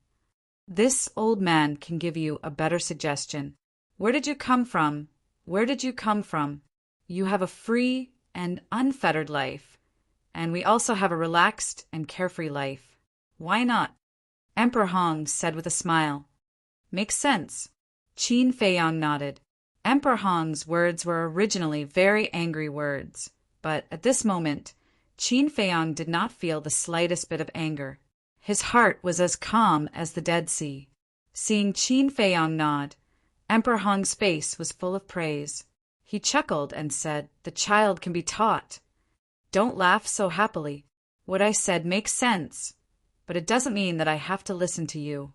This old man can give you a better suggestion. Where did you come from? Where did you come from? You have a free and unfettered life, and we also have a relaxed and carefree life. Why not? Emperor Hong said with a smile. Makes sense. Qin Feiyang nodded. Emperor Hong's words were originally very angry words, but at this moment, Qin Feiyang did not feel the slightest bit of anger. His heart was as calm as the Dead Sea. Seeing Qin Feiyang nod, Emperor Hong's face was full of praise. He chuckled and said, "The child can be taught. Don't laugh so happily. What I said makes sense, but it doesn't mean that I have to listen to you.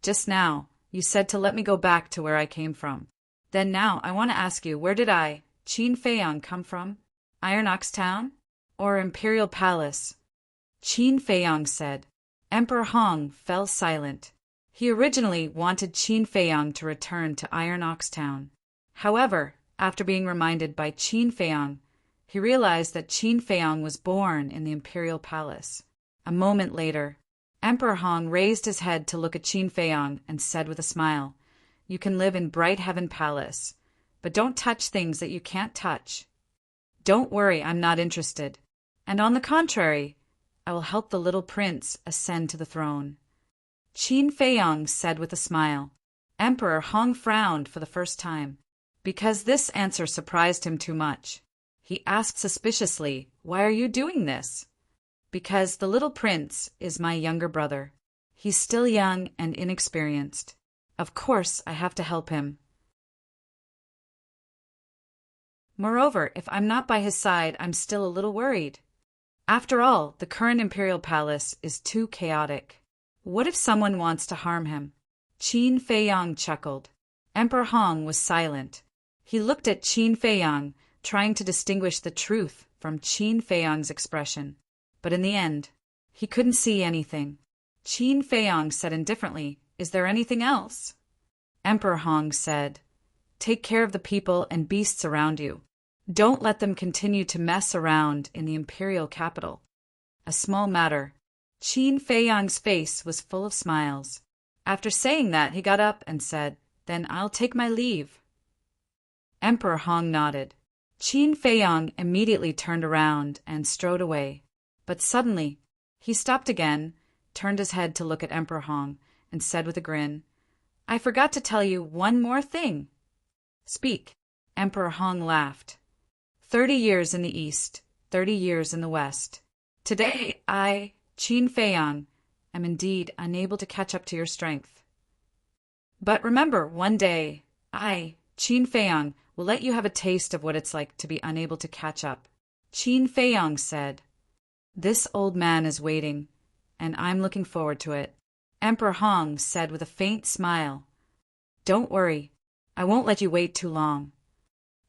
Just now, you said to let me go back to where I came from. Then now I want to ask you, where did I, Qin Feiyang, come from? Iron Ox Town? Or Imperial Palace?" Qin Feiyang said. Emperor Hong fell silent. He originally wanted Qin Feiyang to return to Iron Ox Town. However, after being reminded by Qin Feiyang, he realized that Qin Feiyang was born in the Imperial Palace. A moment later, Emperor Hong raised his head to look at Qin Feiyang and said with a smile, "You can live in Bright Heaven Palace, but don't touch things that you can't touch. Don't worry, I'm not interested. And on the contrary, I will help the little prince ascend to the throne." Qin Feiyang said with a smile. Emperor Hong frowned for the first time, because this answer surprised him too much. He asked suspiciously, "Why are you doing this?" "Because the little prince is my younger brother. He's still young and inexperienced. Of course, I have to help him. Moreover, if I'm not by his side, I'm still a little worried. After all, the current imperial palace is too chaotic. What if someone wants to harm him?" Qin Feiyang chuckled. Emperor Hong was silent. He looked at Qin Feiyang, trying to distinguish the truth from Qin Feiyang's expression. But in the end, he couldn't see anything. Qin Feiyang said indifferently, "Is there anything else?" Emperor Hong said, "Take care of the people and beasts around you. Don't let them continue to mess around in the imperial capital." A small matter. Qin Feiyang's face was full of smiles. After saying that, he got up and said, "Then I'll take my leave." Emperor Hong nodded. Qin Feiyang immediately turned around and strode away. But suddenly, he stopped again, turned his head to look at Emperor Hong, and said with a grin, "I forgot to tell you one more thing." "Speak." Emperor Hong laughed. 30 years in the east, 30 years in the west. Today, I, Qin Feiyang, am indeed unable to catch up to your strength. But remember, one day, I, Qin Feiyang, will let you have a taste of what it's like to be unable to catch up. Qin Feiyang said, "This old man is waiting, and I'm looking forward to it." Emperor Hong said with a faint smile, "Don't worry, I won't let you wait too long."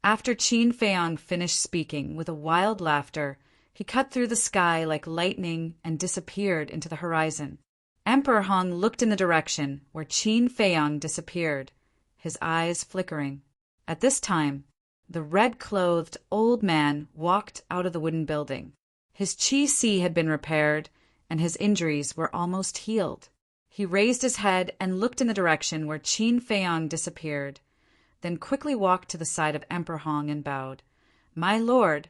After Qin Feiyang finished speaking with a wild laughter, he cut through the sky like lightning and disappeared into the horizon. Emperor Hong looked in the direction where Qin Feiyang disappeared, his eyes flickering. At this time, the red-clothed old man walked out of the wooden building. His qi had been repaired, and his injuries were almost healed. He raised his head and looked in the direction where Qin Feiyang disappeared, then quickly walked to the side of Emperor Hong and bowed. "My lord,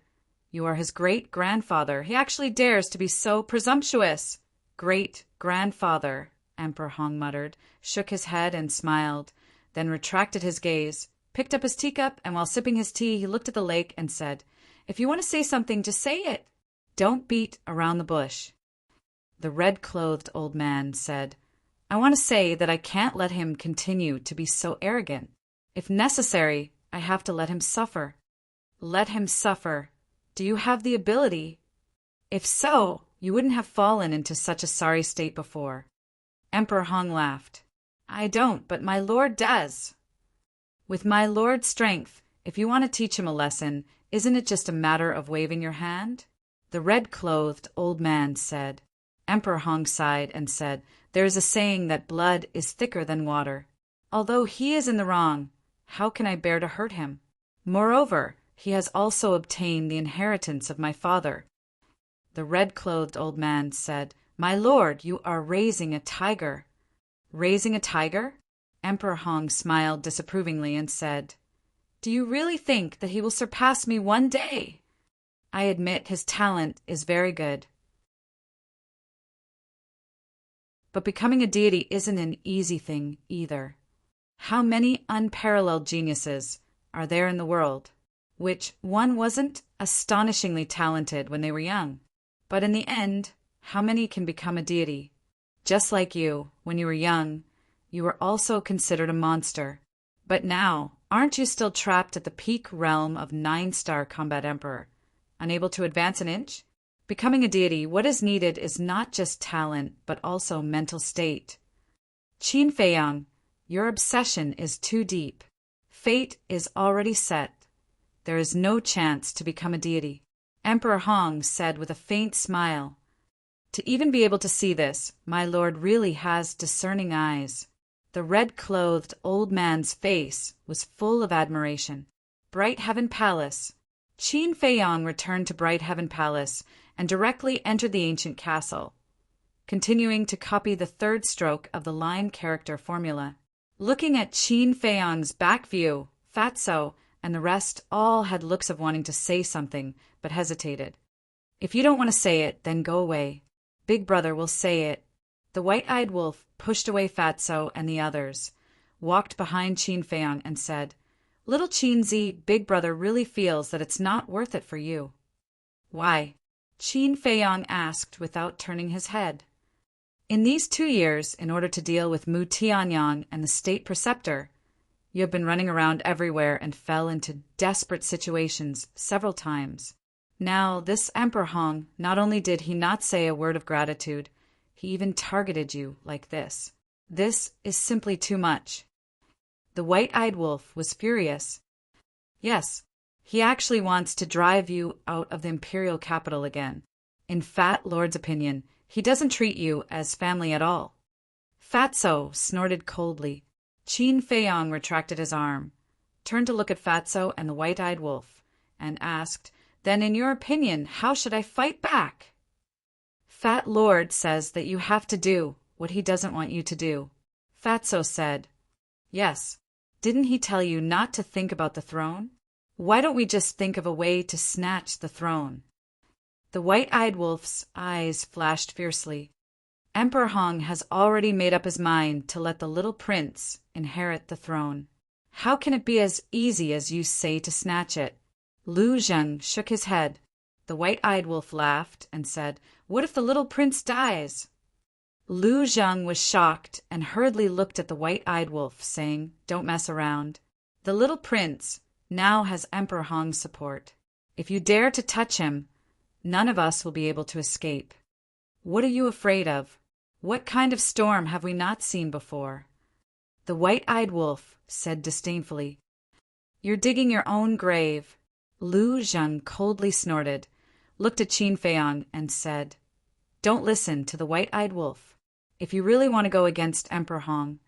you are his great-grandfather. He actually dares to be so presumptuous." "Great-grandfather," Emperor Hong muttered, shook his head and smiled, then retracted his gaze, picked up his teacup, and while sipping his tea, he looked at the lake and said, "If you want to say something, just say it. Don't beat around the bush." The red-clothed old man said, "I want to say that I can't let him continue to be so arrogant. If necessary, I have to let him suffer." "Let him suffer. Do you have the ability? If so, you wouldn't have fallen into such a sorry state before." Emperor Hong laughed. "I don't, but my lord does." "With my lord's strength, if you want to teach him a lesson, isn't it just a matter of waving your hand?" The red-clothed old man said. Emperor Hong sighed and said, "There is a saying that blood is thicker than water. Although he is in the wrong, how can I bear to hurt him? Moreover, he has also obtained the inheritance of my father." The red-clothed old man said, "My lord, you are raising a tiger." "Raising a tiger?" Emperor Hong smiled disapprovingly and said, "Do you really think that he will surpass me one day? I admit his talent is very good. But becoming a deity isn't an easy thing either. How many unparalleled geniuses are there in the world? Which one wasn't astonishingly talented when they were young? But in the end, how many can become a deity? Just like you, when you were young, you were also considered a monster. But now, aren't you still trapped at the peak realm of 9-star combat emperor, unable to advance an inch? Becoming a deity, what is needed is not just talent, but also mental state. Qin Feiyang, your obsession is too deep. Fate is already set. There is no chance to become a deity." Emperor Hong said with a faint smile, "To even be able to see this, my lord really has discerning eyes." The red-clothed old man's face was full of admiration. Bright Heaven Palace. Qin Feiyang returned to Bright Heaven Palace and directly entered the ancient castle, continuing to copy the third stroke of the line character formula. Looking at Qin Feiyang's back view, Fatso and the rest all had looks of wanting to say something, but hesitated. "If you don't want to say it, then go away. Big Brother will say it." The white-eyed wolf pushed away Fatso and the others, walked behind Qin Feiyang and said, "Little Qinzi, Big Brother really feels that it's not worth it for you." "Why?" Qin Feiyang asked without turning his head. "In these 2 years, in order to deal with Mu Tianyang and the state preceptor, you have been running around everywhere and fell into desperate situations several times. Now, this Emperor Hong, not only did he not say a word of gratitude, he even targeted you like this. This is simply too much." The white-eyed wolf was furious. "Yes, he actually wants to drive you out of the imperial capital again. In Fat Lord's opinion, he doesn't treat you as family at all." Fatso snorted coldly. Qin Feiyang retracted his arm, turned to look at Fatso and the white-eyed wolf, and asked, "Then in your opinion, how should I fight back?" "Fat Lord says that you have to do what he doesn't want you to do." Fatso said, "Yes. Didn't he tell you not to think about the throne? Why don't we just think of a way to snatch the throne?" The white-eyed wolf's eyes flashed fiercely. Emperor Hong has already made up his mind to let the little prince inherit the throne. How can it be as easy as you say to snatch it? Lu Zheng shook his head. The white-eyed wolf laughed and said, "What if the little prince dies?" Lu Zheng was shocked and hurriedly looked at the white-eyed wolf, saying, "Don't mess around. The little prince now has Emperor Hong's support. If you dare to touch him, none of us will be able to escape. What are you afraid of? What kind of storm have we not seen before?" The white-eyed wolf said disdainfully, "You're digging your own grave." Lu Zheng coldly snorted, looked at Qin Feiyang, and said, "Don't listen to the white-eyed wolf. If you really want to go against Emperor Hong,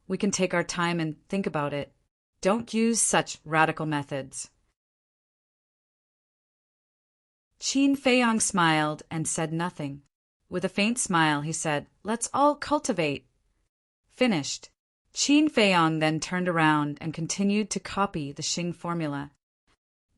we can take our time and think about it. Don't use such radical methods." Qin Feiyang smiled and said nothing. With a faint smile, he said, "Let's all cultivate." Finished. Qin Feiyang then turned around and continued to copy the Xing formula.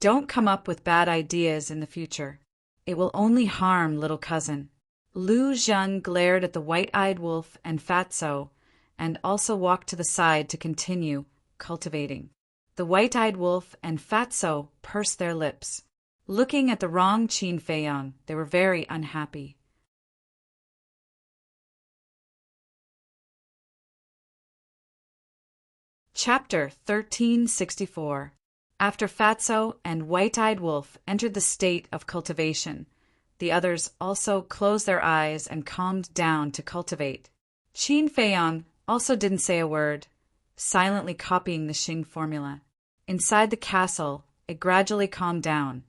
Don't come up with bad ideas in the future. It will only harm little cousin. Lu Zheng glared at the white-eyed wolf and Fatso, and also walked to the side to continue cultivating. The white-eyed wolf and Fatso pursed their lips. Looking at the wrong Qin Feiyang, they were very unhappy. Chapter 1364. After Fatso and White-Eyed Wolf entered the state of cultivation, the others also closed their eyes and calmed down to cultivate. Qin Feiyang also didn't say a word, silently copying the Xing formula. Inside the castle, it gradually calmed down,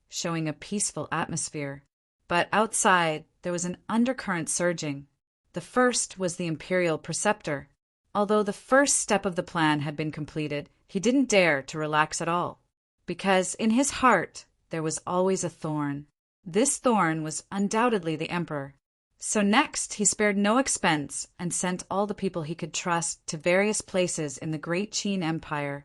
showing a peaceful atmosphere. But outside, there was an undercurrent surging. The first was the Imperial Preceptor. Although the first step of the plan had been completed, he didn't dare to relax at all, because in his heart there was always a thorn. This thorn was undoubtedly the emperor. So next he spared no expense and sent all the people he could trust to various places in the great Qin Empire,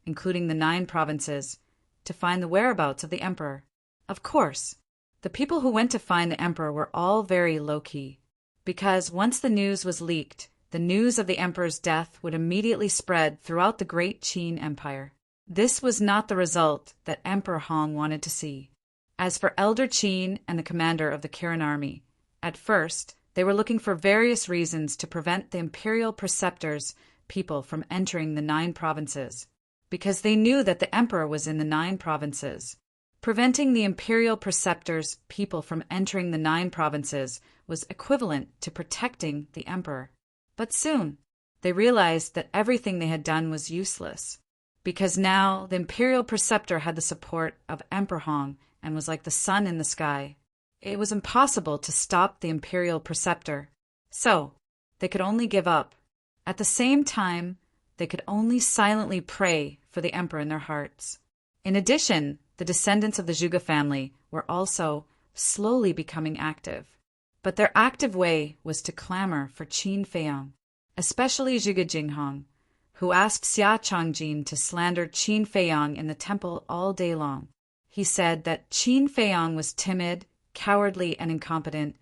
including the 9 provinces, to find the whereabouts of the emperor. Of course, the people who went to find the emperor were all very low-key, because once the news was leaked, the news of the emperor's death would immediately spread throughout the great Qin Empire. This was not the result that Emperor Hong wanted to see. As for Elder Qin and the commander of the Kirin army, at first they were looking for various reasons to prevent the Imperial Preceptor's people from entering the 9 provinces, because they knew that the emperor was in the 9 provinces. Preventing the Imperial Preceptor's people from entering the 9 provinces was equivalent to protecting the emperor. But soon, they realized that everything they had done was useless, because now the Imperial Preceptor had the support of Emperor Hong and was like the sun in the sky. It was impossible to stop the Imperial Preceptor, so they could only give up. At the same time, they could only silently pray for the emperor in their hearts. In addition, the descendants of the Zhuge family were also slowly becoming active. But their active way was to clamor for Qin Feiyang, especially Zhuge Jinghong, who asked Xia Changjin to slander Qin Feiyang in the temple all day long. He said that Qin Feiyang was timid, cowardly, and incompetent,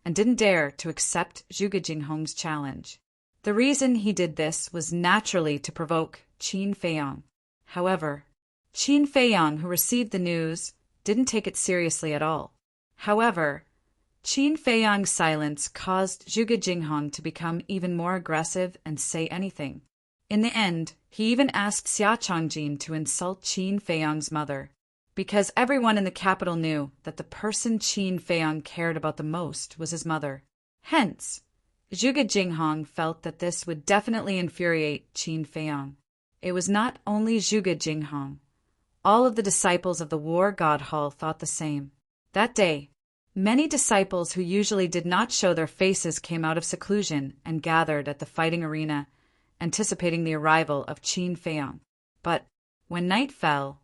and didn't dare to accept Zhuge Jinghong's challenge. The reason he did this was naturally to provoke Qin Feiyang. However, Qin Feiyang, who received the news, didn't take it seriously at all. However, Qin Feiyang's silence caused Zhuge Jinghong to become even more aggressive and say anything. In the end, he even asked Xia Changjin to insult Qin Feiyang's mother, because everyone in the capital knew that the person Qin Feiyang cared about the most was his mother. Hence, Zhuge Jinghong felt that this would definitely infuriate Qin Feiyang. It was not only Zhuge Jinghong. All of the disciples of the War God Hall thought the same. That day, many disciples who usually did not show their faces came out of seclusion and gathered at the fighting arena, anticipating the arrival of Qin Feiyang. But when night fell,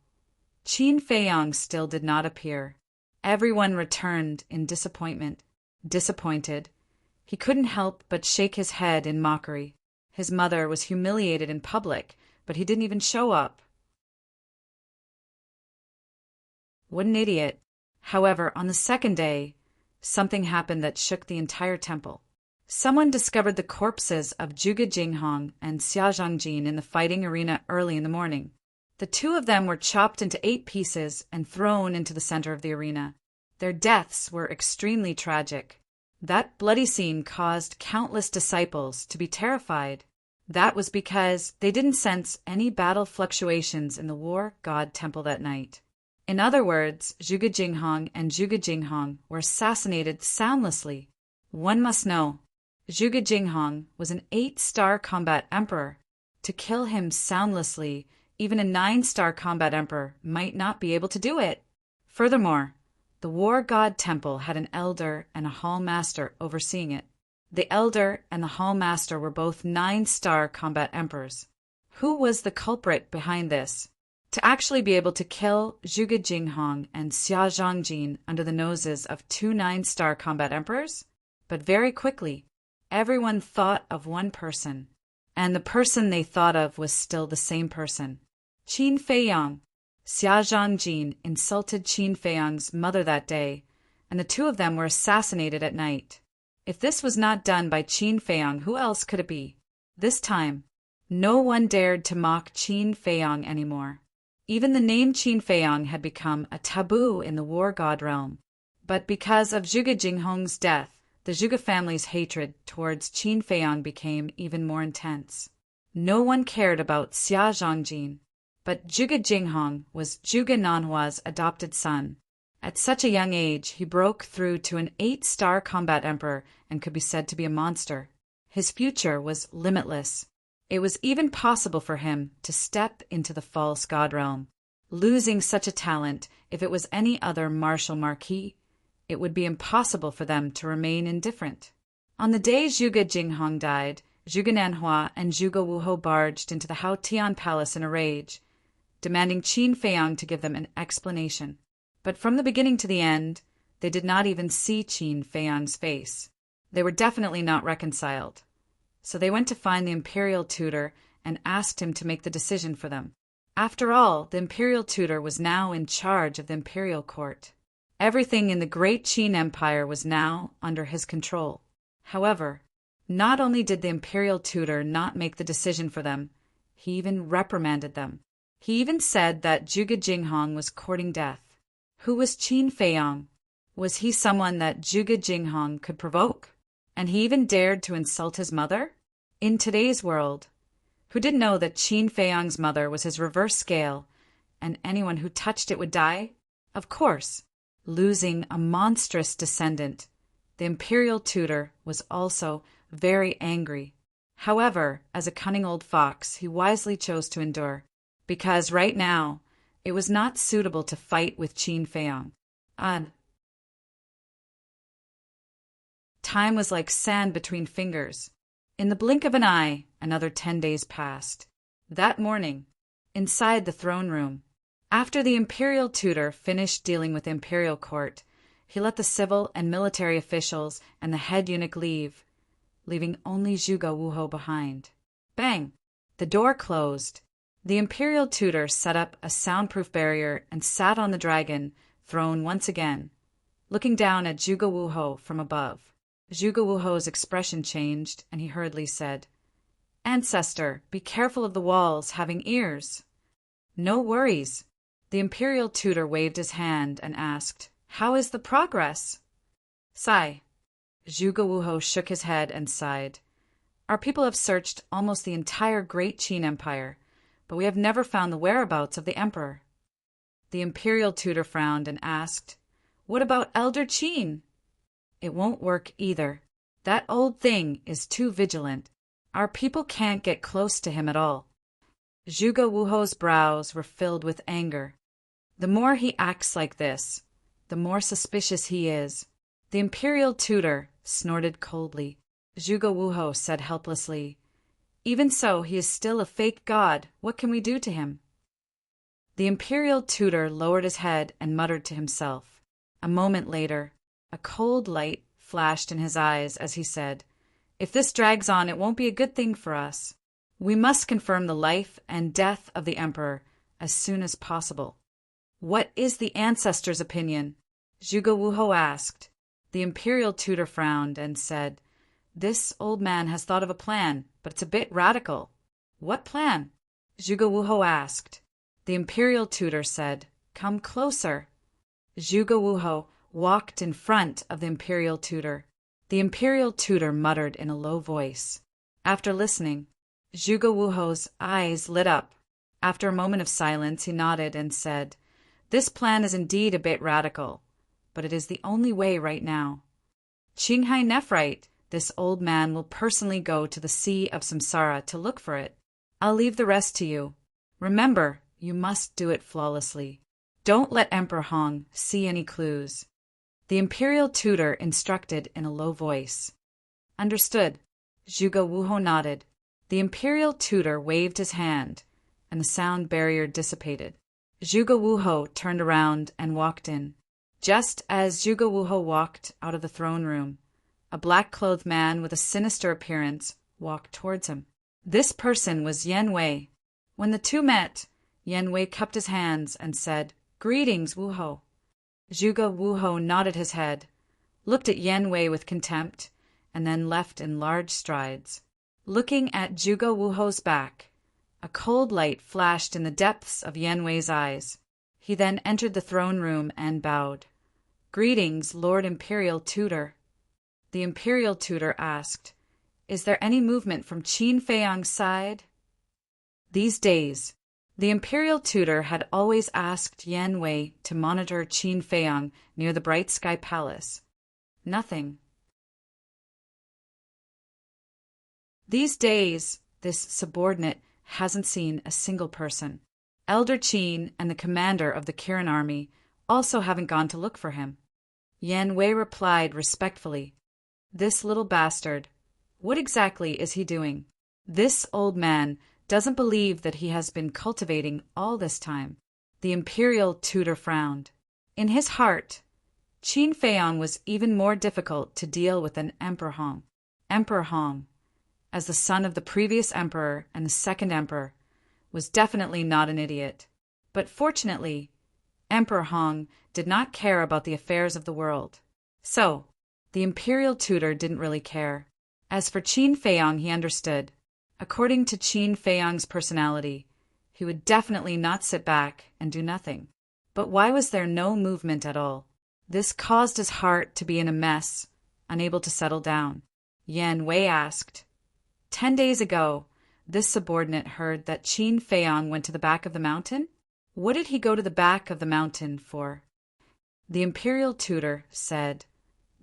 Qin Feiyang still did not appear. Everyone returned in disappointment. Disappointed, he couldn't help but shake his head in mockery. His mother was humiliated in public, but he didn't even show up. What an idiot. However, on the second day, something happened that shook the entire temple. Someone discovered the corpses of Zhuge Jinghong and Xia Zhangjin in the fighting arena early in the morning. The two of them were chopped into 8 pieces and thrown into the center of the arena. Their deaths were extremely tragic. That bloody scene caused countless disciples to be terrified. That was because they didn't sense any battle fluctuations in the war god temple that night. In other words, Zhuge Jinghong and Zhuge Jinghong were assassinated soundlessly. One must know, Zhuge Jinghong was an 8-star combat emperor. To kill him soundlessly, even a 9-star combat emperor might not be able to do it. Furthermore, the war god temple had an elder and a hall master overseeing it. The elder and the hall master were both 9-star combat emperors. Who was the culprit behind this? To actually be able to kill Zhuge Jinghong and Xia Zhangjin under the noses of 2 9-star combat emperors? But very quickly, everyone thought of one person, and the person they thought of was still the same person. Qin Feiyang. Xia Zhangjin insulted Qin Feiyang's mother that day, and the two of them were assassinated at night. If this was not done by Qin Feiyang, who else could it be? This time, no one dared to mock Qin Feiyang anymore. Even the name Qin Feiyang had become a taboo in the war god realm. But because of Zhuge Jinghong's death, the Zhuge family's hatred towards Qin Feiyang became even more intense. No one cared about Xia Zhangjin, but Zhuge Jinghong was Zhuge Nanhua's adopted son. At such a young age, he broke through to an 8-star combat emperor and could be said to be a monster. His future was limitless. It was even possible for him to step into the false god realm. Losing such a talent, if it was any other martial marquis, it would be impossible for them to remain indifferent. On the day Zhuge Jinghong died, Zhuge Nanhua and Zhuge Wuhou barged into the Haotian palace in a rage, demanding Qin Feiyang to give them an explanation. But from the beginning to the end, they did not even see Qin Feiyang's face. They were definitely not reconciled. So they went to find the imperial tutor and asked him to make the decision for them. After all, the imperial tutor was now in charge of the imperial court. Everything in the great Qin Empire was now under his control. However, not only did the imperial tutor not make the decision for them, he even reprimanded them. He even said that Zhuge Jinghong was courting death. Who was Qin Feiyang? Was he someone that Zhuge Jinghong could provoke? And he even dared to insult his mother? In today's world, who didn't know that Qin Feiyang's mother was his reverse scale, and anyone who touched it would die? Of course, losing a monstrous descendant, the imperial tutor was also very angry. However, as a cunning old fox, he wisely chose to endure, because right now, it was not suitable to fight with Qin Feiyang. Time was like sand between fingers. In the blink of an eye, another 10 days passed. That morning, inside the throne room, after the imperial tutor finished dealing with the imperial court, he let the civil and military officials and the head eunuch leave, leaving only Zhuge Wuhou behind. Bang! The door closed. The imperial tutor set up a soundproof barrier and sat on the dragon throne once again, looking down at Zhuge Wuhou from above. Zhuge Wuhou's expression changed, and he hurriedly said, "Ancestor, be careful of the walls having ears." "No worries." The imperial tutor waved his hand and asked, "How is the progress?" Sigh. Zhuge Wuhou shook his head and sighed. "Our people have searched almost the entire great Qin Empire, but we have never found the whereabouts of the emperor." The imperial tutor frowned and asked, "What about Elder Qin?" "It won't work either. That old thing is too vigilant. Our people can't get close to him at all." Zhuge Wuhou's brows were filled with anger. The more he acts like this, the more suspicious he is. The imperial tutor snorted coldly. Zhuge Wuhou said helplessly, "Even so, he is still a fake god. What can we do to him?" The imperial tutor lowered his head and muttered to himself. A moment later, a cold light flashed in his eyes as he said, "If this drags on, it won't be a good thing for us. We must confirm the life and death of the emperor as soon as possible." "What is the ancestor's opinion?" Zhuge Wuhou asked. The imperial tutor frowned and said, "This old man has thought of a plan, but it's a bit radical." "What plan?" Zhuge Wuhou asked. The imperial tutor said, "Come closer." Zhuge Wuho walked in front of the imperial tutor. The imperial tutor muttered in a low voice. After listening, Zhuge Wuho's eyes lit up. After a moment of silence, he nodded and said, "This plan is indeed a bit radical, but it is the only way right now. Qinghai Nephrite, this old man will personally go to the Sea of Samsara to look for it. I'll leave the rest to you. Remember, you must do it flawlessly. Don't let Emperor Hong see any clues." The imperial tutor instructed in a low voice. "Understood." Zhuge Wuho nodded. The imperial tutor waved his hand, and the sound barrier dissipated. Zhuge Wuho turned around and walked in. Just as Zhuge Wuho walked out of the throne room, a black-clothed man with a sinister appearance walked towards him. This person was Yan Wei. When the two met, Yan Wei cupped his hands and said, "Greetings, Wuho." Zhuge Wuho nodded his head, looked at Yan Wei with contempt, and then left in large strides. Looking at Zhuge Wuho's back, a cold light flashed in the depths of Yan Wei's eyes. He then entered the throne room and bowed. "Greetings, Lord Imperial Tutor." The Imperial Tutor asked, "Is there any movement from Qin Feiyang's side?" These days, the Imperial Tutor had always asked Yan Wei to monitor Qin Feiyang near the Bright Sky Palace. Nothing. These days, this subordinate hasn't seen a single person. Elder Qin and the commander of the Kirin army also haven't gone to look for him. Yan Wei replied respectfully, "This little bastard, what exactly is he doing? This old man doesn't believe that he has been cultivating all this time." The imperial tutor frowned. In his heart, Qin Feiyang was even more difficult to deal with than Emperor Hong. Emperor Hong, as the son of the previous emperor and the second emperor, was definitely not an idiot. But fortunately, Emperor Hong did not care about the affairs of the world. So, the imperial tutor didn't really care. As for Qin Feiyang, he understood. According to Qin Feiyang's personality, he would definitely not sit back and do nothing. But why was there no movement at all? This caused his heart to be in a mess, unable to settle down. Yan Wei asked, 10 days ago, this subordinate heard that Qin Feiyang went to the back of the mountain. What did he go to the back of the mountain for?" The imperial tutor said,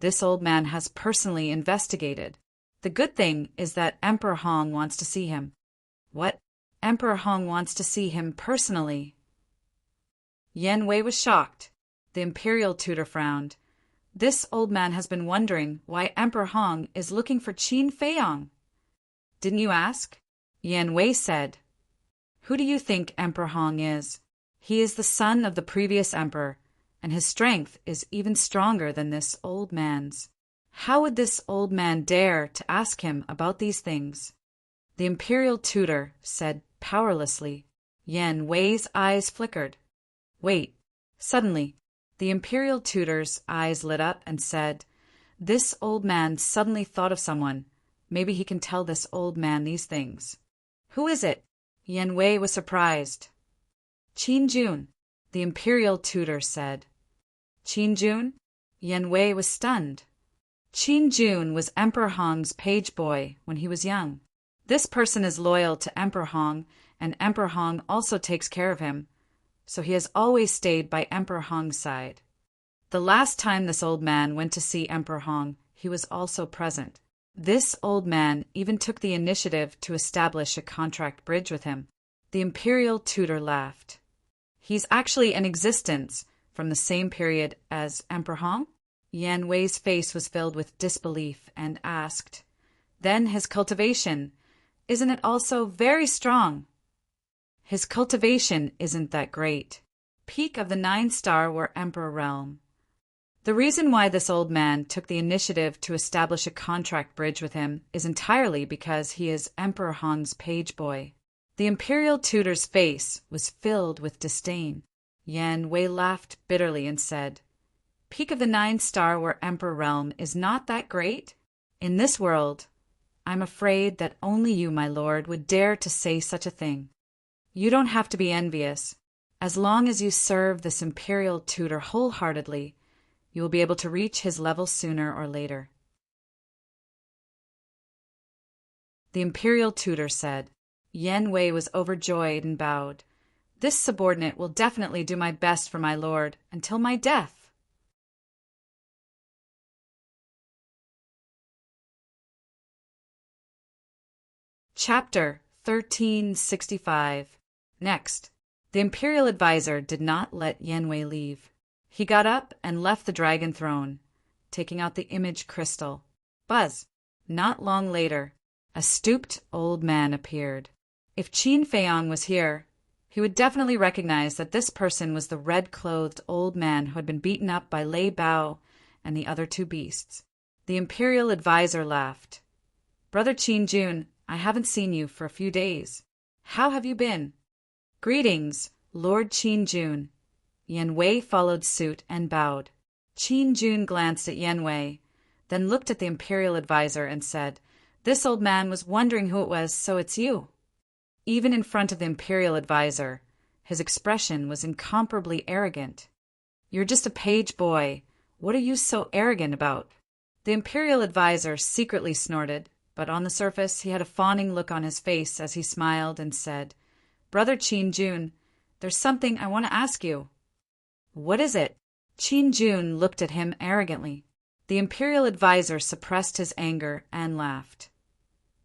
"This old man has personally investigated. The good thing is that Emperor Hong wants to see him." "What? Emperor Hong wants to see him personally?" Yan Wei was shocked. The imperial tutor frowned. "This old man has been wondering why Emperor Hong is looking for Qin Feiyang." "Didn't you ask?" Yan Wei said, "Who do you think Emperor Hong is? He is the son of the previous emperor, and his strength is even stronger than this old man's. How would this old man dare to ask him about these things?" The imperial tutor said powerlessly. Yan Wei's eyes flickered. "Wait." Suddenly, the imperial tutor's eyes lit up and said, "This old man suddenly thought of someone. Maybe he can tell this old man these things." "Who is it?" Yan Wei was surprised. "Qin Jun," the imperial tutor said. "Qin Jun?" Yan Wei was stunned. Qin Jun was Emperor Hong's page boy when he was young. This person is loyal to Emperor Hong, and Emperor Hong also takes care of him, so he has always stayed by Emperor Hong's side. The last time this old man went to see Emperor Hong, he was also present. This old man even took the initiative to establish a contract bridge with him. The imperial tutor laughed. "He's actually in existence from the same period as Emperor Hong?" Yan Wei's face was filled with disbelief and asked, "Then his cultivation, isn't it also very strong?" "His cultivation isn't that great. Peak of the 9-star were Emperor Realm. The reason why this old man took the initiative to establish a contract bridge with him is entirely because he is Emperor Hong's page boy." The imperial tutor's face was filled with disdain. Yan Wei laughed bitterly and said, "Peak of the 9-star where Emperor Realm is not that great? In this world, I'm afraid that only you, my lord, would dare to say such a thing. You don't have to be envious. As long as you serve this imperial tutor wholeheartedly, you will be able to reach his level sooner or later. The imperial tutor said. Yen Wei was overjoyed and bowed. This subordinate will definitely do my best for my lord until my death. Chapter 1365. Next, the imperial advisor did not let Yen Wei leave. He got up and left the dragon throne, taking out the image crystal. Buzz. Not long later, a stooped old man appeared. If Qin Feiyang was here, he would definitely recognize that this person was the red-clothed old man who had been beaten up by Lei Bao and the other two beasts. The imperial advisor laughed. Brother Qin Jun, I haven't seen you for a few days. How have you been? Greetings, Lord Qin Jun. Yen Wei followed suit and bowed. Qin Jun glanced at Yen Wei, then looked at the imperial advisor and said, This old man was wondering who it was, so it's you. Even in front of the imperial advisor, his expression was incomparably arrogant. You're just a page boy. What are you so arrogant about? The imperial advisor secretly snorted, but on the surface he had a fawning look on his face as he smiled and said, Brother Qin Jun, there's something I want to ask you. What is it? Qin Jun looked at him arrogantly. The imperial advisor suppressed his anger and laughed.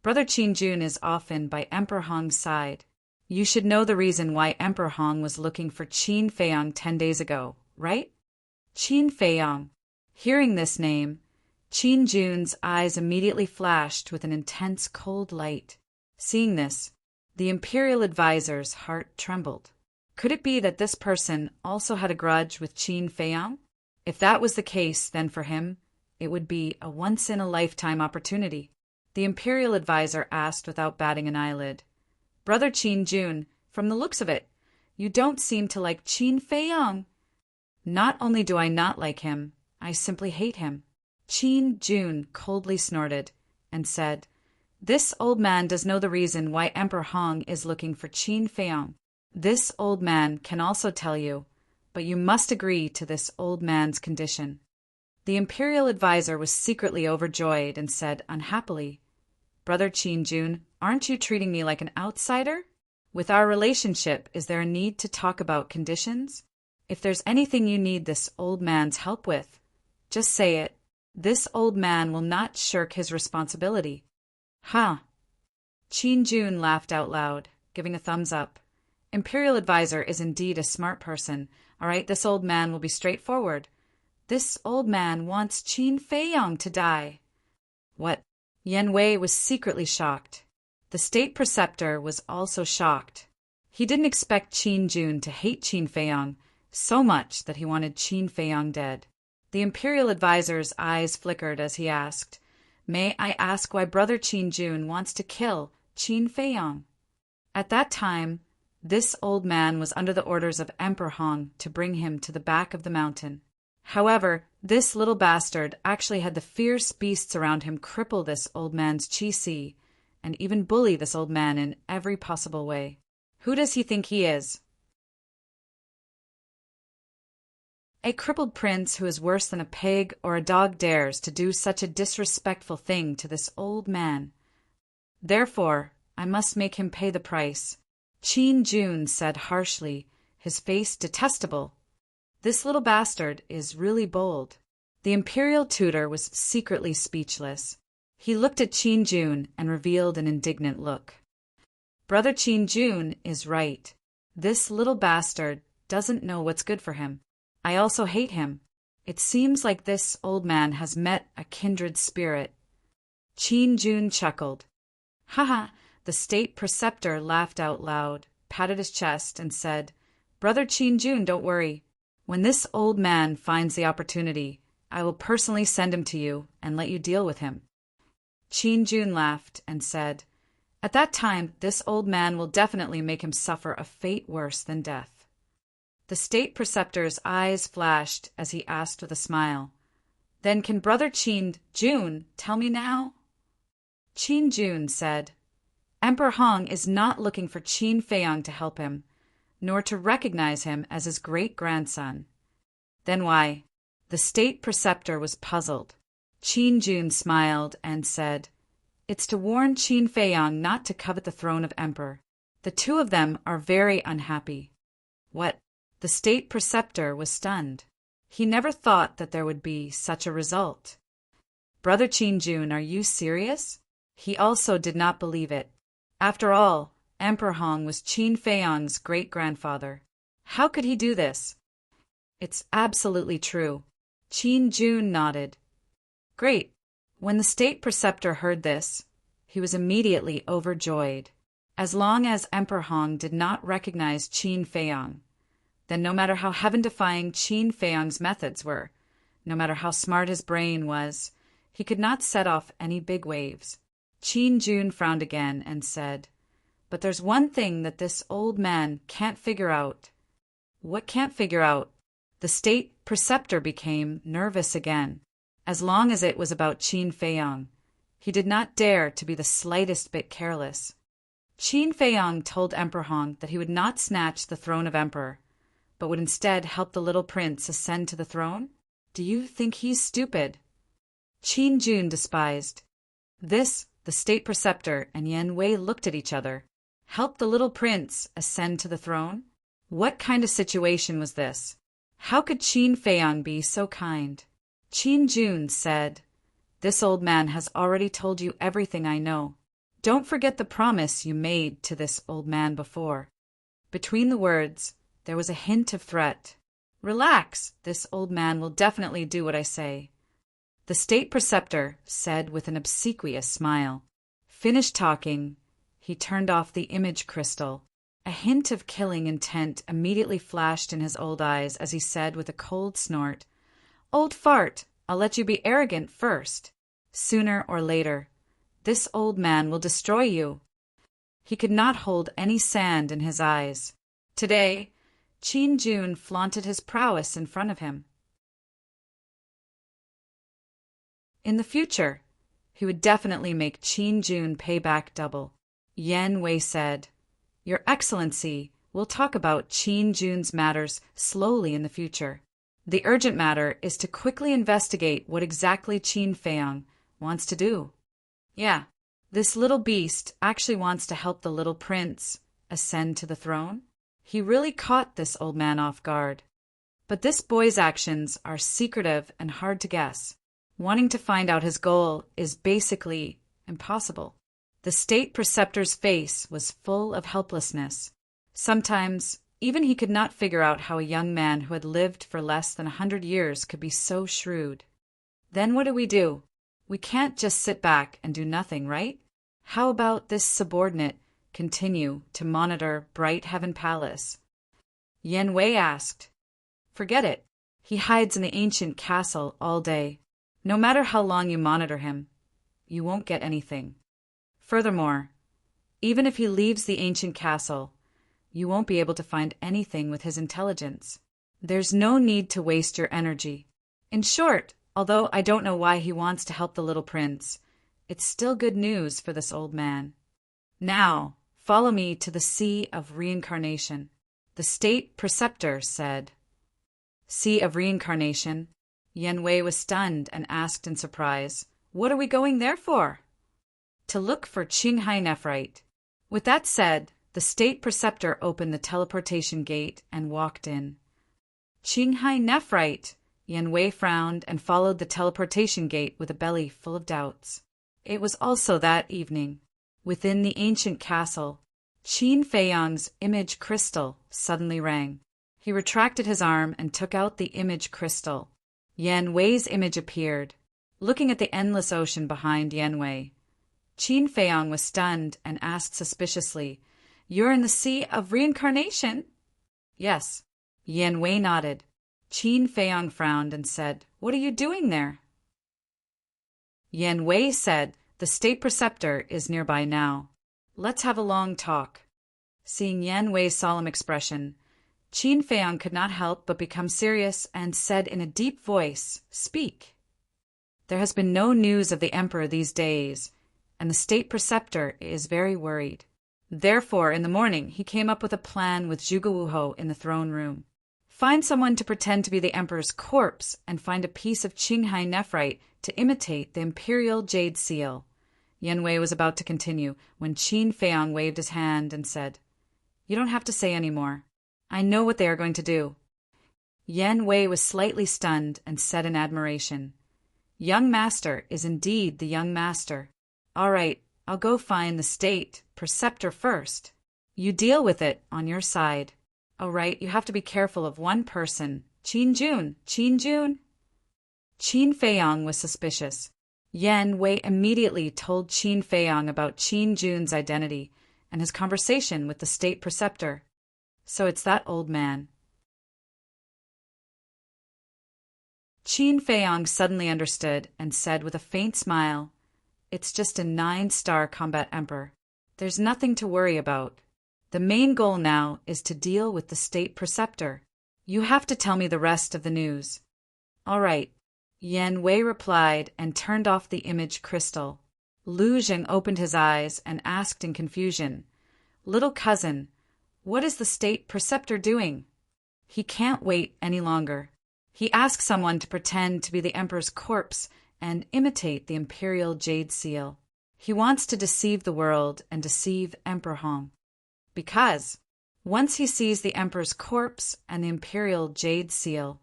Brother Qin Jun is often by Emperor Hong's side. You should know the reason why Emperor Hong was looking for Qin Feiyang 10 days ago, right? Qin Feiyang. Hearing this name, Qin Jun's eyes immediately flashed with an intense cold light. Seeing this, the imperial advisor's heart trembled. Could it be that this person also had a grudge with Qin Feiyang? If that was the case, then for him, it would be a once-in-a-lifetime opportunity. The imperial advisor asked without batting an eyelid. Brother Qin Jun, from the looks of it, you don't seem to like Qin Feiyang. Not only do I not like him, I simply hate him. Qin Jun coldly snorted and said, This old man does know the reason why Emperor Hong is looking for Qin Feiyang. This old man can also tell you, but you must agree to this old man's condition. The imperial advisor was secretly overjoyed and said unhappily, Brother Qin Jun, aren't you treating me like an outsider? With our relationship, is there a need to talk about conditions? If there's anything you need this old man's help with, just say it. This old man will not shirk his responsibility. Huh. Qin Jun laughed out loud, giving a thumbs up. Imperial advisor is indeed a smart person. All right, this old man will be straightforward. This old man wants Qin Feiyang to die. What? Yen Wei was secretly shocked. The state preceptor was also shocked. He didn't expect Qin Jun to hate Qin Feiyang so much that he wanted Qin Feiyang dead. The imperial advisor's eyes flickered as he asked, May I ask why Brother Qin Jun wants to kill Qin Feiyang? At that time, this old man was under the orders of Emperor Hong to bring him to the back of the mountain. However, this little bastard actually had the fierce beasts around him cripple this old man's qi and even bully this old man in every possible way. Who does he think he is? A crippled prince who is worse than a pig or a dog dares to do such a disrespectful thing to this old man. Therefore, I must make him pay the price. Qin Jun said harshly, his face detestable. This little bastard is really bold. The imperial tutor was secretly speechless. He looked at Qin Jun and revealed an indignant look. Brother Qin Jun is right. This little bastard doesn't know what's good for him. I also hate him. It seems like this old man has met a kindred spirit. Qin Jun chuckled. Haha, the state preceptor laughed out loud, patted his chest, and said, Brother Qin Jun, don't worry. When this old man finds the opportunity, I will personally send him to you and let you deal with him. Qin Jun laughed and said, At that time, this old man will definitely make him suffer a fate worse than death. The state preceptor's eyes flashed as he asked with a smile, Then can Brother Qin Jun tell me now? Qin Jun said, Emperor Hong is not looking for Qin Feiyang to help him. nor to recognize him as his great-grandson. Then why? The state preceptor was puzzled. Qin Jun smiled and said, "It's to warn Qin Feiyang not to covet the throne of emperor. The two of them are very unhappy." What? The state preceptor was stunned. He never thought that there would be such a result. "Brother Qin Jun, are you serious?" He also did not believe it. After all, Emperor Hong was Qin Feiyang's great-grandfather. How could he do this? "It's absolutely true." Qin Jun nodded. "Great." When the state preceptor heard this, he was immediately overjoyed. As long as Emperor Hong did not recognize Qin Feiyang, then no matter how heaven-defying Qin Feiyang's methods were, no matter how smart his brain was, he could not set off any big waves. Qin Jun frowned again and said, "But there's one thing that this old man can't figure out." "What can't figure out?" The state preceptor became nervous again. As long as it was about Qin Feiyang, he did not dare to be the slightest bit careless. Qin Feiyang told Emperor Hong that he would not snatch the throne of emperor, but would instead help the little prince ascend to the throne? Do you think he's stupid? Qin Jun despised. This, the state preceptor and Yan Wei looked at each other. Help the little prince ascend to the throne? What kind of situation was this? How could Qin Feiyang be so kind? Qin Jun said, "This old man has already told you everything I know. Don't forget the promise you made to this old man before." Between the words, there was a hint of threat. "Relax, this old man will definitely do what I say," the state preceptor said with an obsequious smile. Finished talking, he turned off the image crystal. A hint of killing intent immediately flashed in his old eyes as he said with a cold snort, "Old fart, I'll let you be arrogant first. Sooner or later, this old man will destroy you." He could not hold any sand in his eyes. Today, Qin Jun flaunted his prowess in front of him. In the future, he would definitely make Qin Jun pay back double. Yan Wei said, "Your Excellency, we'll talk about Qin Jun's matters slowly in the future. The urgent matter is to quickly investigate what exactly Qin Feiyang wants to do." Yeah, this little beast actually wants to help the little prince ascend to the throne. He really caught this old man off guard. But this boy's actions are secretive and hard to guess. Wanting to find out his goal is basically impossible. The state preceptor's face was full of helplessness. Sometimes, even he could not figure out how a young man who had lived for less than 100 years could be so shrewd. Then what do? We can't just sit back and do nothing, right? How about this subordinate continue to monitor Bright Heaven Palace? Yan Wei asked. "Forget it. He hides in the ancient castle all day. No matter how long you monitor him, you won't get anything. Furthermore, even if he leaves the ancient castle, you won't be able to find anything with his intelligence. There's no need to waste your energy. In short, although I don't know why he wants to help the little prince, it's still good news for this old man. Now, follow me to the Sea of Reincarnation," the state preceptor said. Sea of Reincarnation? Yan Wei was stunned and asked in surprise, "What are we going there for?" "To look for Qinghai Nephrite." With that said, the state preceptor opened the teleportation gate and walked in. Qinghai Nephrite! Yan Wei frowned and followed the teleportation gate with a belly full of doubts. It was also that evening. Within the ancient castle, Qin Feiyang's image crystal suddenly rang. He retracted his arm and took out the image crystal. Yan Wei's image appeared. Looking at the endless ocean behind Yan Wei, Qin Feiyang was stunned and asked suspiciously, "You're in the Sea of Reincarnation?" "Yes." Yan Wei nodded. Qin Feiyang frowned and said, "What are you doing there?" Yan Wei said, "The state preceptor is nearby now. Let's have a long talk." Seeing Yan Wei's solemn expression, Qin Feiyang could not help but become serious and said in a deep voice, "Speak." "There has been no news of the emperor these days, and the state preceptor is very worried." Therefore, in the morning, he came up with a plan with Zhuge in the throne room. Find someone to pretend to be the emperor's corpse and find a piece of Qinghai nephrite to imitate the imperial jade seal. Yan Wei was about to continue when Qin Feiyang waved his hand and said, "You don't have to say any more. I know what they are going to do." Yan Wei was slightly stunned and said in admiration, "Young master is indeed the young master. All right, I'll go find the state preceptor first. You deal with it on your side. All right, you have to be careful of one person. Qin Jun. Qin Feiyang was suspicious. Yan Wei immediately told Qin Feiyang about Qin Jun's identity and his conversation with the state preceptor. So it's that old man. Qin Feiyang suddenly understood and said with a faint smile, "It's just a 9-star combat emperor. There's nothing to worry about. The main goal now is to deal with the state preceptor. You have to tell me the rest of the news." "All right," Yan Wei replied and turned off the image crystal. Lu Zheng opened his eyes and asked in confusion, "Little cousin, what is the state preceptor doing?" "He can't wait any longer. He asked someone to pretend to be the emperor's corpse and imitate the imperial jade seal. He wants to deceive the world and deceive Emperor Hong. Because, once he sees the emperor's corpse and the imperial jade seal,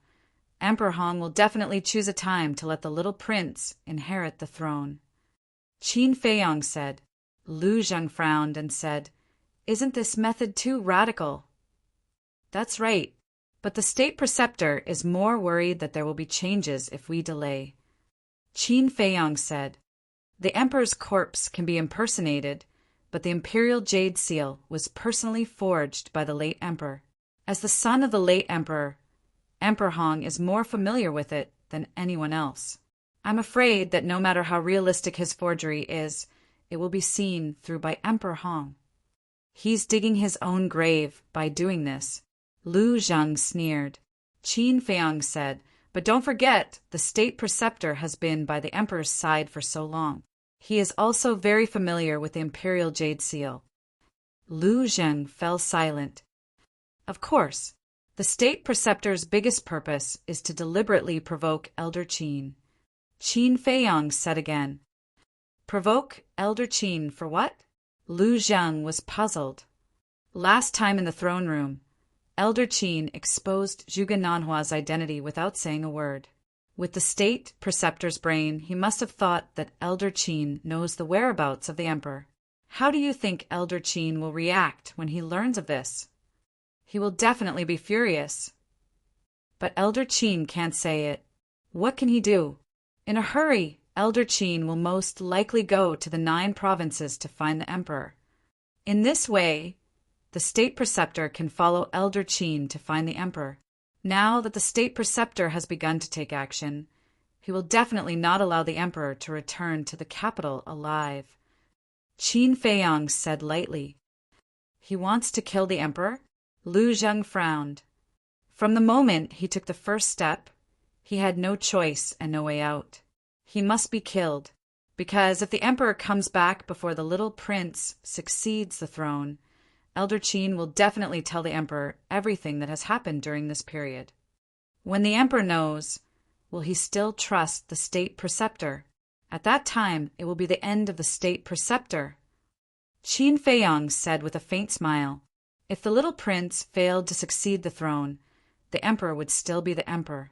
Emperor Hong will definitely choose a time to let the little prince inherit the throne." Qin Feiyang said. Lu Zheng frowned and said, "Isn't this method too radical?" "That's right, but the state preceptor is more worried that there will be changes if we delay." Qin Feiyang said, "The emperor's corpse can be impersonated, but the imperial jade seal was personally forged by the late emperor. As the son of the late emperor, Emperor Hong is more familiar with it than anyone else. I'm afraid that no matter how realistic his forgery is, it will be seen through by Emperor Hong. He's digging his own grave by doing this." Lu Zheng sneered. Qin Feiyang said, "But don't forget, the state preceptor has been by the emperor's side for so long. He is also very familiar with the imperial jade seal." Lu Zheng fell silent. "Of course, the state preceptor's biggest purpose is to deliberately provoke Elder Qin." Qin Feiyang said again. "Provoke Elder Qin for what?" Lu Zheng was puzzled. Last time in the throne room, Elder Qin exposed Zhuge Nanhua's identity without saying a word. With the state preceptor's brain, he must have thought that Elder Qin knows the whereabouts of the emperor. How do you think Elder Qin will react when he learns of this? He will definitely be furious. But Elder Qin can't say it. What can he do? In a hurry, Elder Qin will most likely go to the 9 provinces to find the emperor. In this way, the state preceptor can follow Elder Qin to find the emperor. Now that the state preceptor has begun to take action, he will definitely not allow the emperor to return to the capital alive." Qin Feiyang said lightly. "He wants to kill the emperor?" Lu Zheng frowned. From the moment he took the first step, he had no choice and no way out. He must be killed, because if the emperor comes back before the little prince succeeds the throne, Elder Qin will definitely tell the emperor everything that has happened during this period. When the emperor knows, will he still trust the state preceptor? At that time, it will be the end of the state preceptor. Qin Feiyang said with a faint smile, "If the little prince failed to succeed the throne, the emperor would still be the emperor."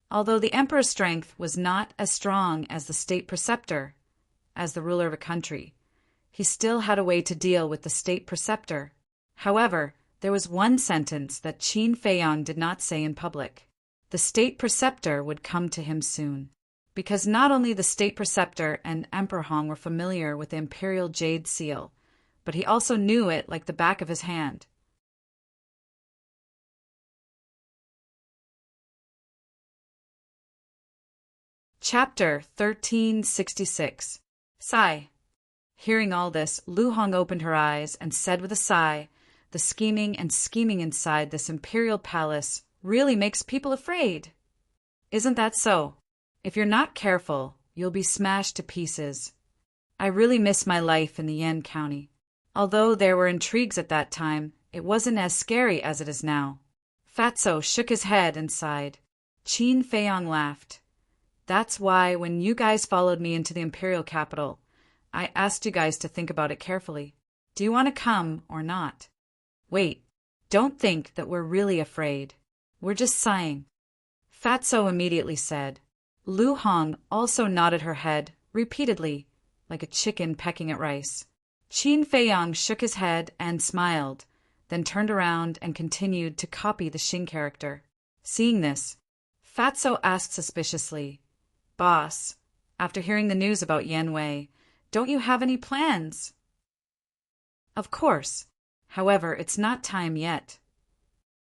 Although the emperor's strength was not as strong as the state preceptor, as the ruler of a country, he still had a way to deal with the state preceptor. However, there was one sentence that Qin Feiyang did not say in public. The state preceptor would come to him soon. Because not only the state preceptor and Emperor Hong were familiar with the imperial jade seal, but he also knew it like the back of his hand. Chapter 1366. Sigh. Hearing all this, Lu Hong opened her eyes and said with a sigh, "The scheming and scheming inside this imperial palace really makes people afraid." "Isn't that so? If you're not careful, you'll be smashed to pieces." I really miss my life in the Yan County. Although there were intrigues at that time, it wasn't as scary as it is now." Fatso shook his head and sighed. Qin Feiyong laughed. "That's why when you guys followed me into the imperial capital, I asked you guys to think about it carefully. Do you want to come or not? Wait, don't think that we're really afraid. We're just sighing." Fatso immediately said. Lu Hong also nodded her head repeatedly, like a chicken pecking at rice. Qin Feiyong shook his head and smiled, then turned around and continued to copy the Xing character. Seeing this, Fatso asked suspiciously, "Boss, after hearing the news about Yan Wei, don't you have any plans?" "Of course. However, it's not time yet."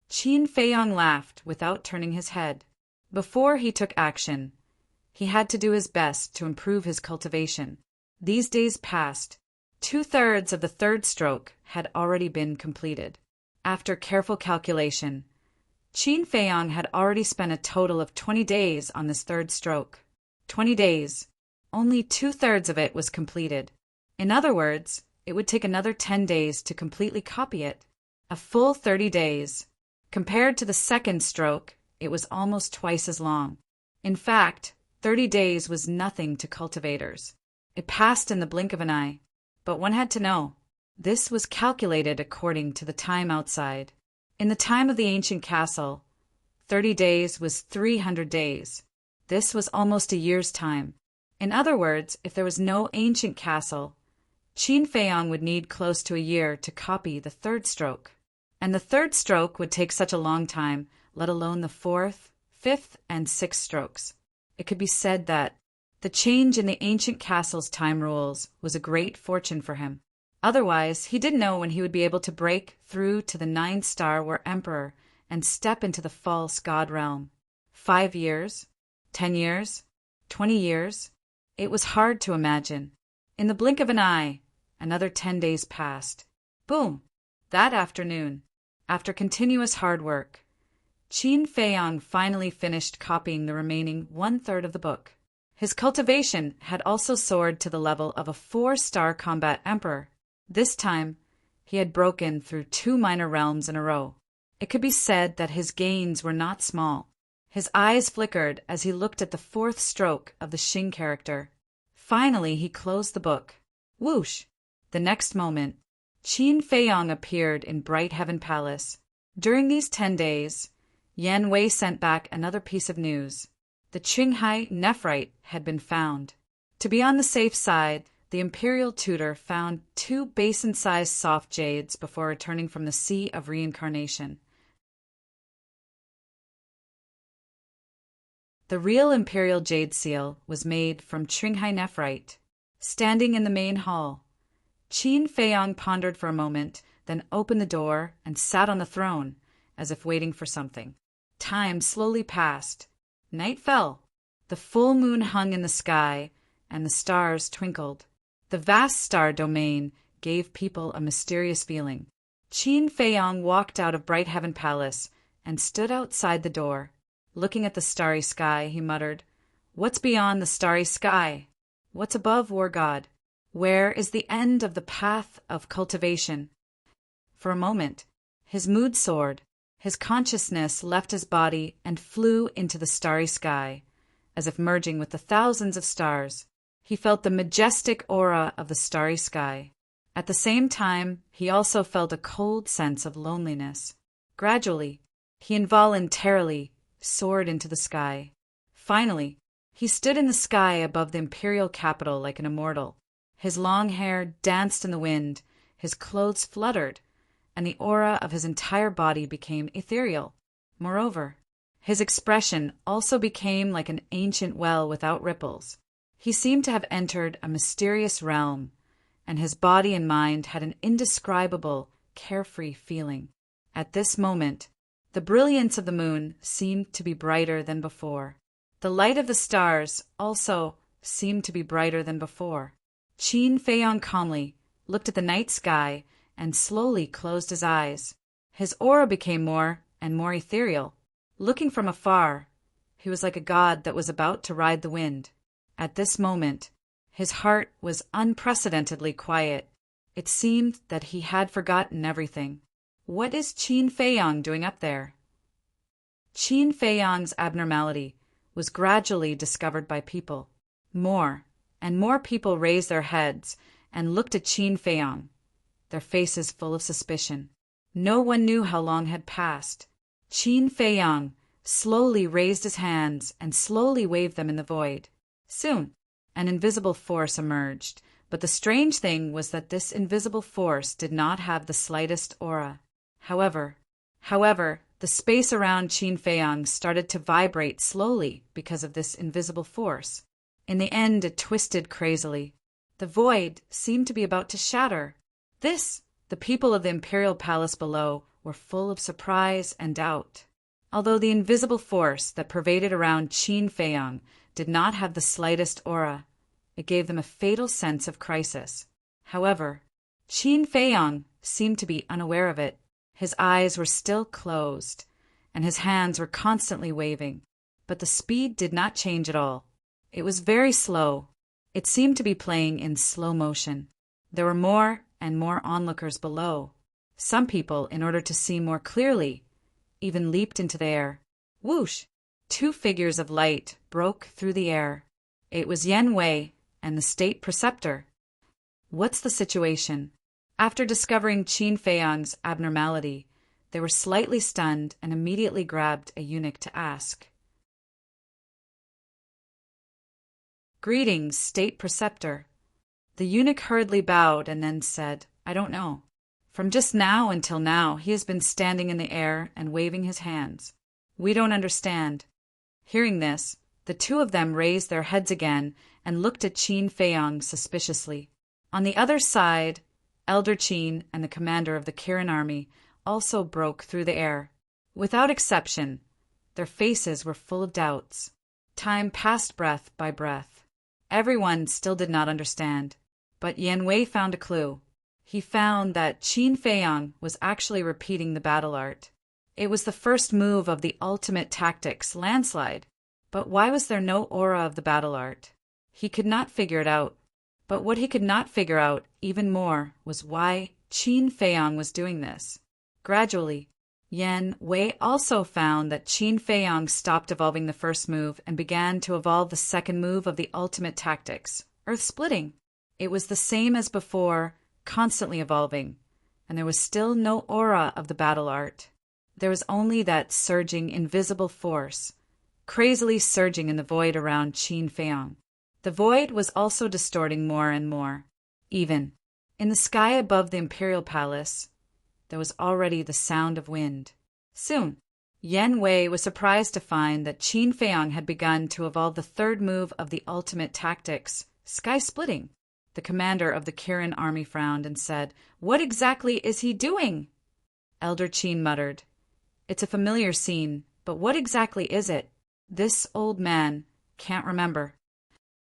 Qin Feiyong laughed without turning his head. Before he took action, he had to do his best to improve his cultivation. These days passed. 2/3 of the third stroke had already been completed. After careful calculation, Qin Feiyong had already spent a total of 20 days on this third stroke. 20 days. Only 2/3 of it was completed. In other words, it would take another 10 days to completely copy it. A full 30 days. Compared to the second stroke, it was almost twice as long. In fact, 30 days was nothing to cultivators. It passed in the blink of an eye. But one had to know. This was calculated according to the time outside. In the time of the ancient castle, 30 days was 300 days. This was almost a year's time. In other words, if there was no ancient castle, Qin Feiyong would need close to a year to copy the third stroke. And the third stroke would take such a long time, let alone the fourth, fifth, and sixth strokes. It could be said that the change in the ancient castle's time rules was a great fortune for him. Otherwise, he didn't know when he would be able to break through to the 9-star War Emperor and step into the false god realm. 5 years? 10 years? 20 years? It was hard to imagine. In the blink of an eye, another 10 days passed. Boom! That afternoon, after continuous hard work, Qin Feiyong finally finished copying the remaining 1/3 of the book. His cultivation had also soared to the level of a 4-star combat emperor. This time, he had broken through 2 minor realms in a row. It could be said that his gains were not small. His eyes flickered as he looked at the 4th stroke of the Xing character. Finally, he closed the book. Whoosh! The next moment, Qin Feiyong appeared in Bright Heaven Palace. During these 10 days, Yan Wei sent back another piece of news. The Qinghai nephrite had been found. To be on the safe side, the imperial tutor found 2 basin-sized soft jades before returning from the Sea of Reincarnation. The real imperial jade seal was made from Qinghai nephrite. Standing in the main hall, Qin Feiyong pondered for a moment, then opened the door and sat on the throne, as if waiting for something. Time slowly passed. Night fell. The full moon hung in the sky, and the stars twinkled. The vast star domain gave people a mysterious feeling. Qin Feiyong walked out of Bright Heaven Palace and stood outside the door. Looking at the starry sky, he muttered, "What's beyond the starry sky? What's above, War God? Where is the end of the path of cultivation?" For a moment, his mood soared. His consciousness left his body and flew into the starry sky, as if merging with the thousands of stars. He felt the majestic aura of the starry sky. At the same time, he also felt a cold sense of loneliness. Gradually, he involuntarily soared into the sky. Finally, he stood in the sky above the imperial capital like an immortal. His long hair danced in the wind, his clothes fluttered, and the aura of his entire body became ethereal. Moreover, his expression also became like an ancient well without ripples. He seemed to have entered a mysterious realm, and his body and mind had an indescribable, carefree feeling. At this moment, the brilliance of the moon seemed to be brighter than before. The light of the stars also seemed to be brighter than before. Qin Feiyong calmly looked at the night sky and slowly closed his eyes. His aura became more and more ethereal. Looking from afar, he was like a god that was about to ride the wind. At this moment, His heart was unprecedentedly quiet. It seemed that he had forgotten everything. What is Qin Feiyang doing up there? Qin Feiyang's abnormality was gradually discovered by people. More and more people raised their heads and looked at Qin Feiyang, their faces full of suspicion. No one knew how long had passed. Qin Feiyang slowly raised his hands and slowly waved them in the void. Soon, an invisible force emerged, but the strange thing was that this invisible force did not have the slightest aura. However, the space around Qin Feiyang started to vibrate slowly because of this invisible force. In the end, it twisted crazily. The void seemed to be about to shatter. The people of the imperial palace below were full of surprise and doubt. Although the invisible force that pervaded around Qin Feiyang did not have the slightest aura, it gave them a fatal sense of crisis. However, Qin Feiyang seemed to be unaware of it. His eyes were still closed, and his hands were constantly waving. But the speed did not change at all. It was very slow. It seemed to be playing in slow motion. There were more and more onlookers below. Some people, in order to see more clearly, even leaped into the air. Whoosh! 2 figures of light broke through the air. It was Yan Wei and the state preceptor. What's the situation? After discovering Qin Feiyang's abnormality, they were slightly stunned and immediately grabbed a eunuch to ask. Greetings, state preceptor. The eunuch hurriedly bowed and then said, I don't know. From just now until now, he has been standing in the air and waving his hands. We don't understand. Hearing this, the 2 of them raised their heads again and looked at Qin Feiyang suspiciously. On the other side, Elder Qin and the commander of the Kirin army also broke through the air. Without exception, their faces were full of doubts. Time passed breath by breath. Everyone still did not understand. But Yan Wei found a clue. He found that Qin Feiyang was actually repeating the battle art. It was the first move of the ultimate tactics, landslide. But why was there no aura of the battle art? He could not figure it out. But what he could not figure out even more was why Qin Feiyang was doing this. Gradually, Yan Wei also found that Qin Feiyang stopped evolving the first move and began to evolve the second move of the ultimate tactics, earth splitting. It was the same as before, constantly evolving, and there was still no aura of the battle art. There was only that surging invisible force, crazily surging in the void around Qin Feiyang. The void was also distorting more and more. Even in the sky above the imperial palace, there was already the sound of wind. Soon, Yan Wei was surprised to find that Qin Feiyang had begun to evolve the third move of the ultimate tactics, sky splitting. The commander of the Kirin army frowned and said, What exactly is he doing? Elder Qin muttered, It's a familiar scene, but what exactly is it? This old man can't remember.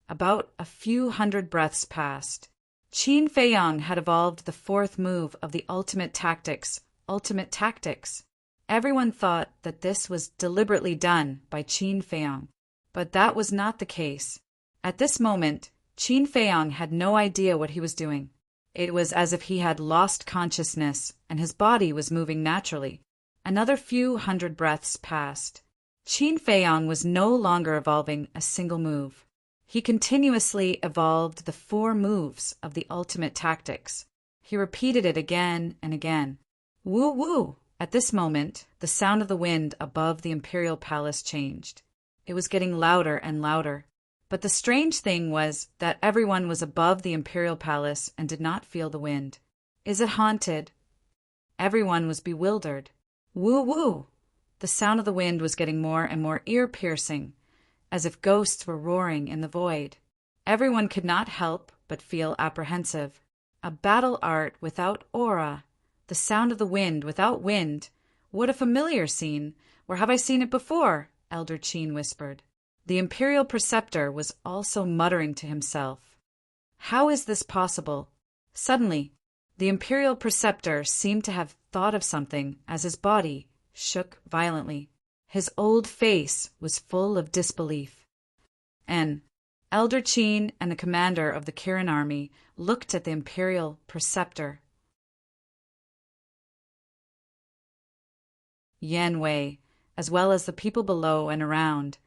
About a few hundred breaths passed. Qin Feiyang had evolved the fourth move of the ultimate tactics, ultimate tactics. Everyone thought that this was deliberately done by Qin Feiyang, but that was not the case. At this moment, Qin Feiyang had no idea what he was doing. It was as if he had lost consciousness and his body was moving naturally. Another few hundred breaths passed. Qin Feiyang was no longer evolving a single move. He continuously evolved the 4 moves of the ultimate tactics. He repeated it again and again. Woo woo! At this moment, the sound of the wind above the imperial palace changed. It was getting louder and louder. But the strange thing was that everyone was above the imperial palace and did not feel the wind. Is it haunted? Everyone was bewildered. Woo woo! The sound of the wind was getting more and more ear-piercing, as if ghosts were roaring in the void. Everyone could not help but feel apprehensive. A battle art without aura, the sound of the wind without wind. What a familiar scene! Where have I seen it before? Elder Qin whispered. The imperial preceptor was also muttering to himself. How is this possible? Suddenly, the imperial preceptor seemed to have thought of something as his body shook violently. His old face was full of disbelief. And Elder Qin and the commander of the Kirin army looked at the imperial preceptor. Yan Wei, as well as the people below and around,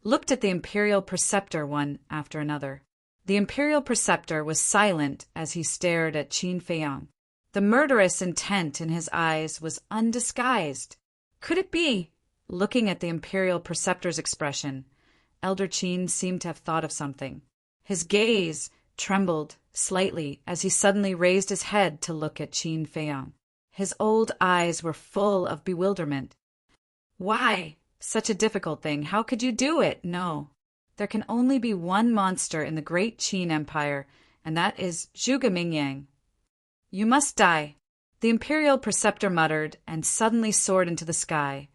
looked at the imperial preceptor one after another. The imperial preceptor was silent as he stared at Qin Feiyang. The murderous intent in his eyes was undisguised. Could it be? Looking at the imperial preceptor's expression, Elder Qin seemed to have thought of something. His gaze trembled slightly as he suddenly raised his head to look at Qin Feiyang. His old eyes were full of bewilderment. Why? Such a difficult thing. How could you do it? No. There can only be one monster in the great Qin Empire, and that is Zhuge Mingyang. You must die, the imperial preceptor muttered and suddenly soared into the sky,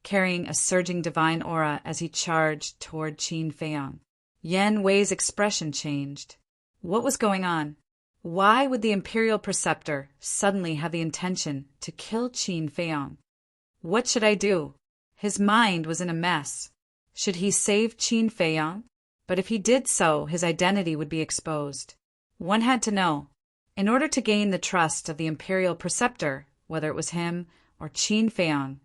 carrying a surging divine aura as he charged toward Qin Feiyang. Yan Wei's expression changed. What was going on? Why would the imperial preceptor suddenly have the intention to kill Qin Feiyang? What should I do? His mind was in a mess. Should he save Qin Feiyang? But if he did so, his identity would be exposed. One had to know. In order to gain the trust of the imperial preceptor, whether it was him or Qin Feiyang,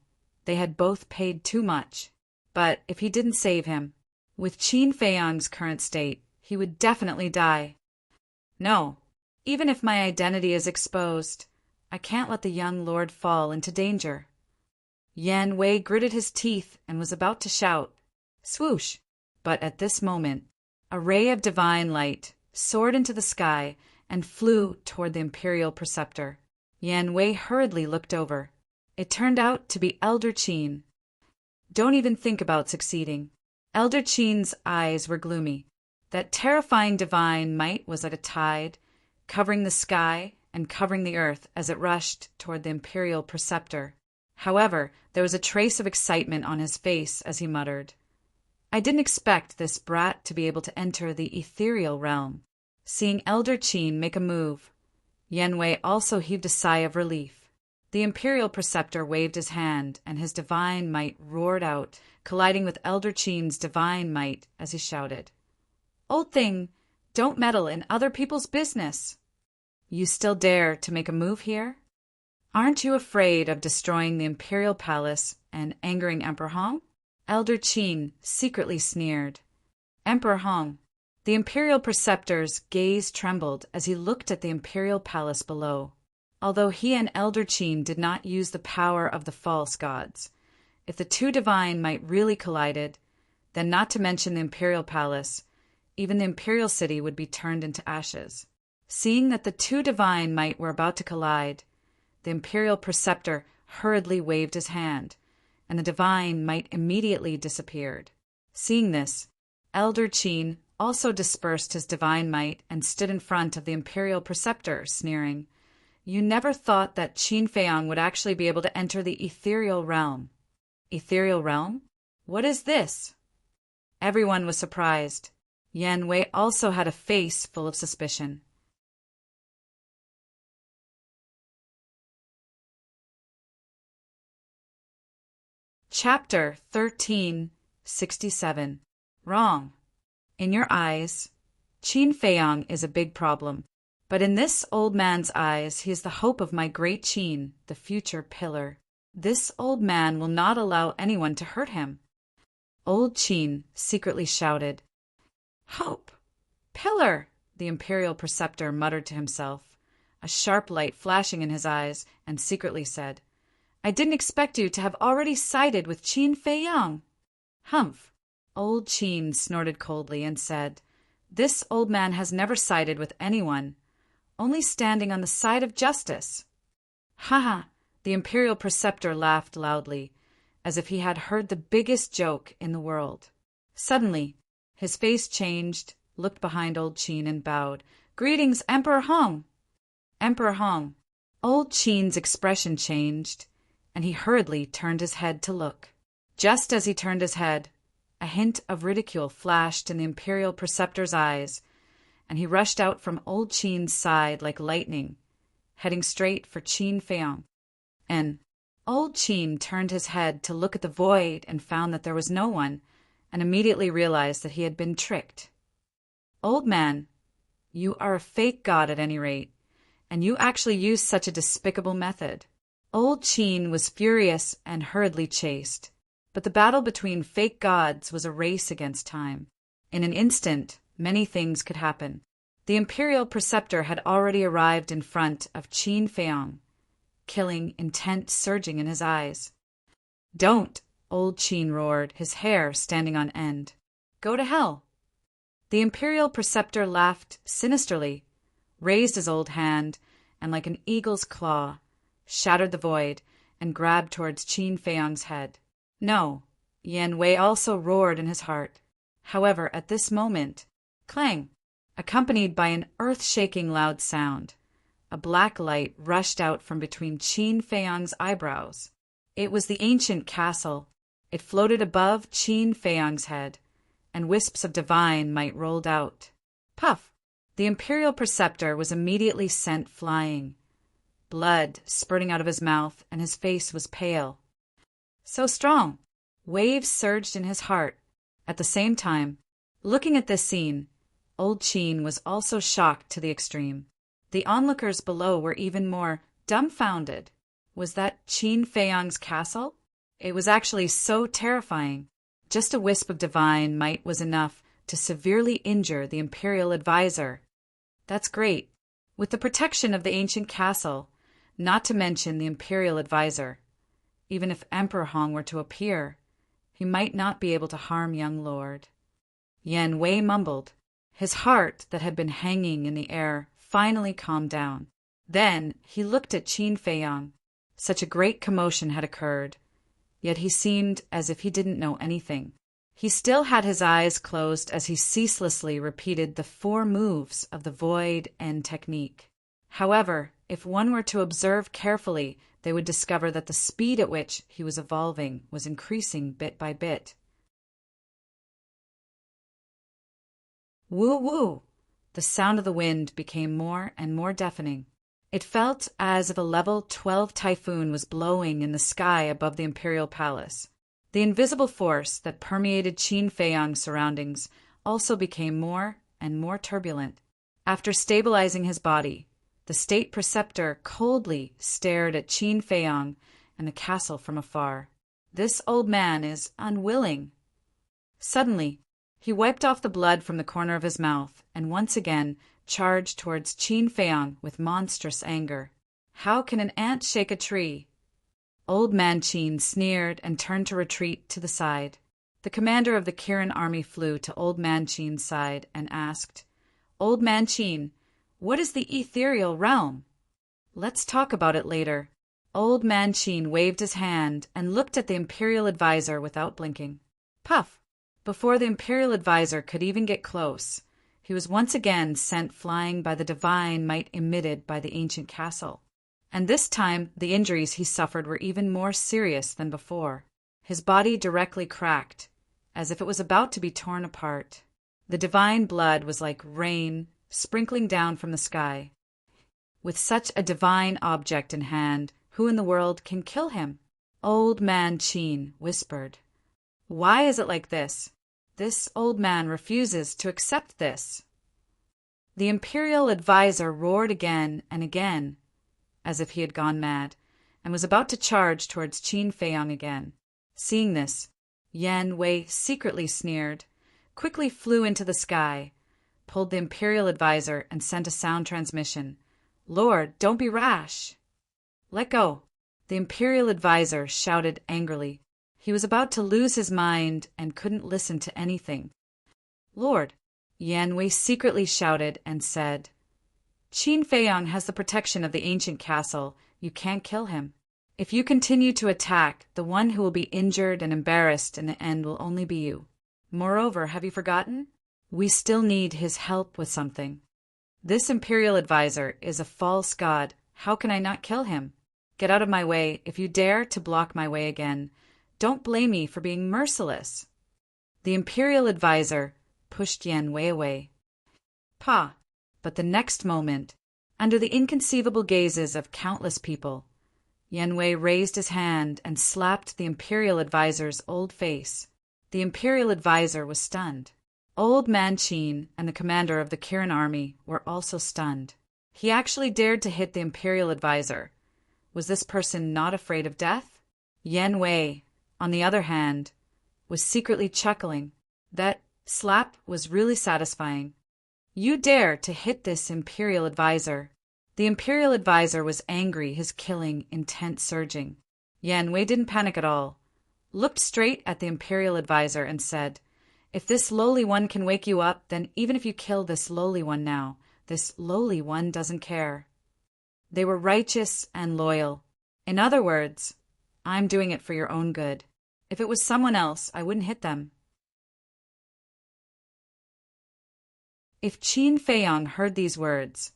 they had both paid too much. But if he didn't save him, with Qin Feiyang's current state, he would definitely die. No, even if my identity is exposed, I can't let the young lord fall into danger. Yan Wei gritted his teeth and was about to shout, swoosh! But at this moment, a ray of divine light soared into the sky and flew toward the imperial preceptor. Yan Wei hurriedly looked over. It turned out to be Elder Qin. Don't even think about succeeding. Elder Qin's eyes were gloomy. That terrifying divine might was at a tide, covering the sky and covering the earth as it rushed toward the imperial preceptor. However, there was a trace of excitement on his face as he muttered, I didn't expect this brat to be able to enter the ethereal realm. Seeing Elder Qin make a move, Yan Wei also heaved a sigh of relief. The imperial preceptor waved his hand, and his divine might roared out, colliding with Elder Qin's divine might as he shouted, Old thing, don't meddle in other people's business. You still dare to make a move here? Aren't you afraid of destroying the imperial palace and angering Emperor Hong? Elder Qin secretly sneered. Emperor Hong. The imperial preceptor's gaze trembled as he looked at the imperial palace below. Although he and Elder Qin did not use the power of the false gods, if the two divine might really collided, then not to mention the imperial palace, even the imperial city would be turned into ashes. Seeing that the two divine might were about to collide, the imperial preceptor hurriedly waved his hand, and the divine might immediately disappeared. Seeing this, Elder Qin also dispersed his divine might and stood in front of the imperial preceptor, sneering, You never thought that Qin Feiyang would actually be able to enter the ethereal realm. Ethereal realm? What is this? Everyone was surprised. Yan Wei also had a face full of suspicion. Chapter 1367. Wrong. In your eyes, Qin Feiyang is a big problem, but in this old man's eyes he is the hope of my great Qin, the future pillar. This old man will not allow anyone to hurt him. Old Qin secretly shouted. Hope! Pillar! The imperial preceptor muttered to himself, a sharp light flashing in his eyes, and secretly said, I didn't expect you to have already sided with Qin Feiyang. Humph! Old Qin snorted coldly and said, This old man has never sided with anyone, only standing on the side of justice. Ha ha! The imperial preceptor laughed loudly, as if he had heard the biggest joke in the world. Suddenly, his face changed, looked behind old Qin and bowed. Greetings, Emperor Hong! Emperor Hong! Old Qin's expression changed, and he hurriedly turned his head to look. Just as he turned his head, a hint of ridicule flashed in the imperial preceptor's eyes, and he rushed out from old Qin's side like lightning, heading straight for Qin Feiyang. And old Qin turned his head to look at the void and found that there was no one, and immediately realized that he had been tricked. "Old man, you are a fake god at any rate, and you actually use such a despicable method." Old Qin was furious and hurriedly chased. But the battle between fake gods was a race against time. In an instant, many things could happen. The imperial preceptor had already arrived in front of Qin Feiyang, killing intent surging in his eyes. "Don't!" Old Qin roared, his hair standing on end. "Go to hell!" The imperial preceptor laughed sinisterly, raised his old hand, and like an eagle's claw, shattered the void and grabbed towards Qin Feiyang's head. "No!" Yan Wei also roared in his heart. However, at this moment, clang! Accompanied by an earth-shaking loud sound, a black light rushed out from between Qin Feiyang's eyebrows. It was the ancient castle. It floated above Qin Feiyang's head, and wisps of divine might rolled out. Puff! The imperial preceptor was immediately sent flying, blood spurting out of his mouth, and his face was pale. So strong! Waves surged in his heart. At the same time, looking at this scene, Old Qin was also shocked to the extreme. The onlookers below were even more dumbfounded. Was that Qin Feiyang's castle? It was actually so terrifying. Just a wisp of divine might was enough to severely injure the imperial advisor. That's great. With the protection of the ancient castle, not to mention the imperial advisor, even if Emperor Hong were to appear, he might not be able to harm young lord. Yan Wei mumbled. His heart that had been hanging in the air finally calmed down. Then he looked at Qin Feiyang. Such a great commotion had occurred, yet he seemed as if he didn't know anything. He still had his eyes closed as he ceaselessly repeated the 4 moves of the Void End technique. However, if one were to observe carefully, they would discover that the speed at which he was evolving was increasing bit by bit. Woo woo! The sound of the wind became more and more deafening. It felt as if a level 12 typhoon was blowing in the sky above the imperial palace. The invisible force that permeated Qin Feiyang's surroundings also became more and more turbulent. After stabilizing his body, the state preceptor coldly stared at Qin Feiyang and the castle from afar. This old man is unwilling. Suddenly, he wiped off the blood from the corner of his mouth and once again charged towards Qin Feiyang with monstrous anger. How can an ant shake a tree? Old man Qin sneered and turned to retreat to the side. The commander of the Kirin army flew to Old man Qin's side and asked, "Old man Qin, what is the ethereal realm?" "Let's talk about it later." Old man Qin waved his hand and looked at the imperial advisor without blinking. Puff! Before the imperial advisor could even get close, he was once again sent flying by the divine might emitted by the ancient castle. And this time the injuries he suffered were even more serious than before. His body directly cracked, as if it was about to be torn apart. The divine blood was like rain sprinkling down from the sky. With such a divine object in hand, who in the world can kill him? Old man Qin whispered, "Why is it like this? This old man refuses to accept this." The imperial advisor roared again and again, as if he had gone mad, and was about to charge towards Qin Feiyang again. Seeing this, Yan Wei secretly sneered, quickly flew into the sky, pulled the imperial advisor, and sent a sound transmission. "Lord, don't be rash." "Let go." The imperial advisor shouted angrily. He was about to lose his mind and couldn't listen to anything. "Lord," Yan Wei secretly shouted and said, "Qin Feiyang has the protection of the ancient castle. You can't kill him. If you continue to attack, the one who will be injured and embarrassed in the end will only be you. Moreover, have you forgotten? We still need his help with something. This imperial advisor is a false god. How can I not kill him? Get out of my way. If you dare to block my way again, don't blame me for being merciless." The imperial advisor pushed Yan Wei away. Pa! But the next moment, under the inconceivable gazes of countless people, Yan Wei raised his hand and slapped the imperial advisor's old face. The imperial advisor was stunned. Old Man Qin and the commander of the Kirin army were also stunned. He actually dared to hit the imperial advisor. Was this person not afraid of death? Yan Wei, on the other hand, was secretly chuckling. That slap was really satisfying. You dare to hit this imperial advisor. The imperial advisor was angry, his killing intent surging. Yan Wei didn't panic at all, looked straight at the imperial advisor and said, "If this lowly one can wake you up, then even if you kill this lowly one now, this lowly one doesn't care." They were righteous and loyal. In other words, I'm doing it for your own good. If it was someone else, I wouldn't hit them. If Qin Feiyang heard these words,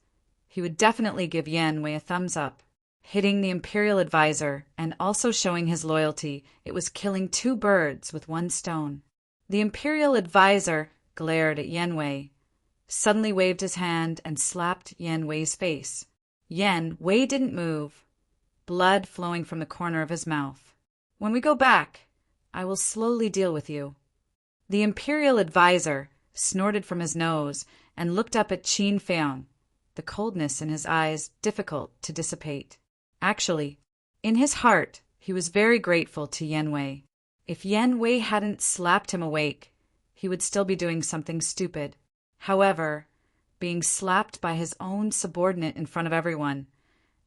he would definitely give Yan Wei a thumbs up. Hitting the imperial advisor and also showing his loyalty, it was killing two birds with one stone. The imperial advisor glared at Yan Wei, suddenly waved his hand and slapped Yan Wei's face. Yan Wei didn't move, blood flowing from the corner of his mouth. "When we go back, I will slowly deal with you." The imperial advisor snorted from his nose and looked up at Qin Feiyang, the coldness in his eyes difficult to dissipate. Actually, in his heart, he was very grateful to Yan Wei. If Yan Wei hadn't slapped him awake, he would still be doing something stupid. However, being slapped by his own subordinate in front of everyone,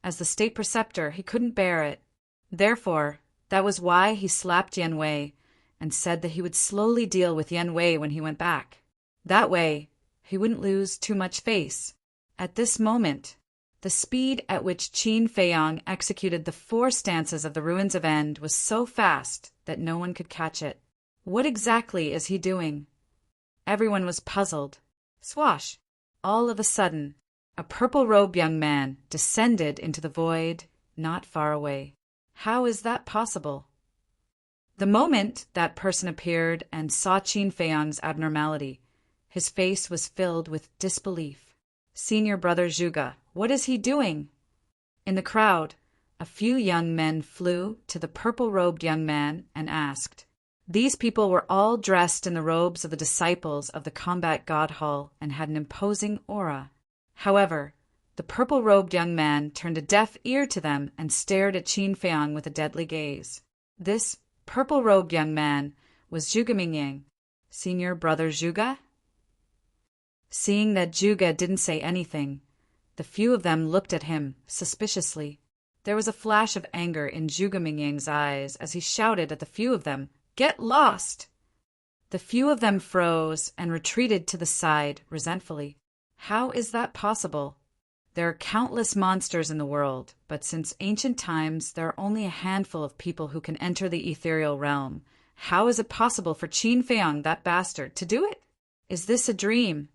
as the state preceptor, he couldn't bear it. Therefore, that was why he slapped Yan Wei and said that he would slowly deal with Yan Wei when he went back. That way, he wouldn't lose too much face. At this moment, the speed at which Qin Feiyang executed the 4 stanzas of the Ruins of End was so fast that no one could catch it. What exactly is he doing? Everyone was puzzled. Swash! All of a sudden, a purple-robed young man descended into the void not far away. How is that possible? The moment that person appeared and saw Qin Feiyang's abnormality, his face was filled with disbelief. "Senior brother Zhuge, what is he doing?" In the crowd, a few young men flew to the purple-robed young man and asked. These people were all dressed in the robes of the disciples of the combat god hall and had an imposing aura. However, the purple-robed young man turned a deaf ear to them and stared at Qin Feiyang with a deadly gaze. This purple-robed young man was Zhuge Mingyang, senior brother Zhuge. Seeing that Zhuge didn't say anything, the few of them looked at him suspiciously. There was a flash of anger in Zhuge Mingyang's eyes as he shouted at the few of them, "Get lost!" The few of them froze and retreated to the side resentfully. How is that possible? There are countless monsters in the world, but since ancient times there are only a handful of people who can enter the ethereal realm. How is it possible for Qin Feiyang, that bastard, to do it? Is this a dream?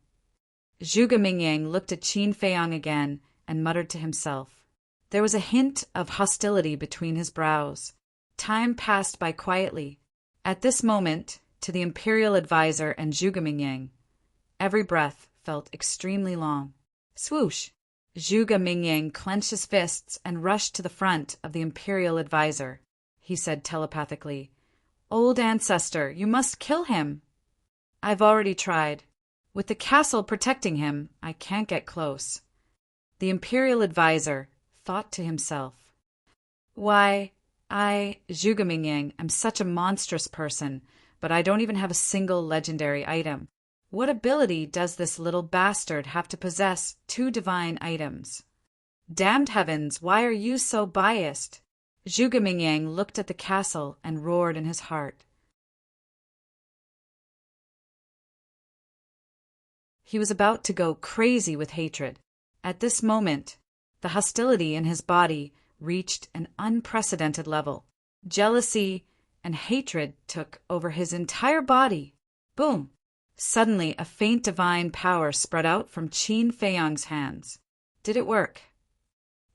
Zhuge Mingyang looked at Qin Feiyang again and muttered to himself. There was a hint of hostility between his brows. Time passed by quietly. At this moment, to the imperial advisor and Zhuge Mingyang, every breath felt extremely long. Swoosh! Zhuge Mingyang clenched his fists and rushed to the front of the imperial advisor. He said telepathically, "Old ancestor, you must kill him." "I've already tried. With the castle protecting him, I can't get close." The imperial advisor thought to himself, "Why, Zhuge Mingyang, am such a monstrous person, but I don't even have a single legendary item. What ability does this little bastard have to possess 2 divine items? Damned heavens, why are you so biased?" Zhuge Mingyang looked at the castle and roared in his heart. He was about to go crazy with hatred. At this moment, the hostility in his body reached an unprecedented level. Jealousy and hatred took over his entire body. Boom! Suddenly, a faint divine power spread out from Qin Feiyang's hands. Did it work?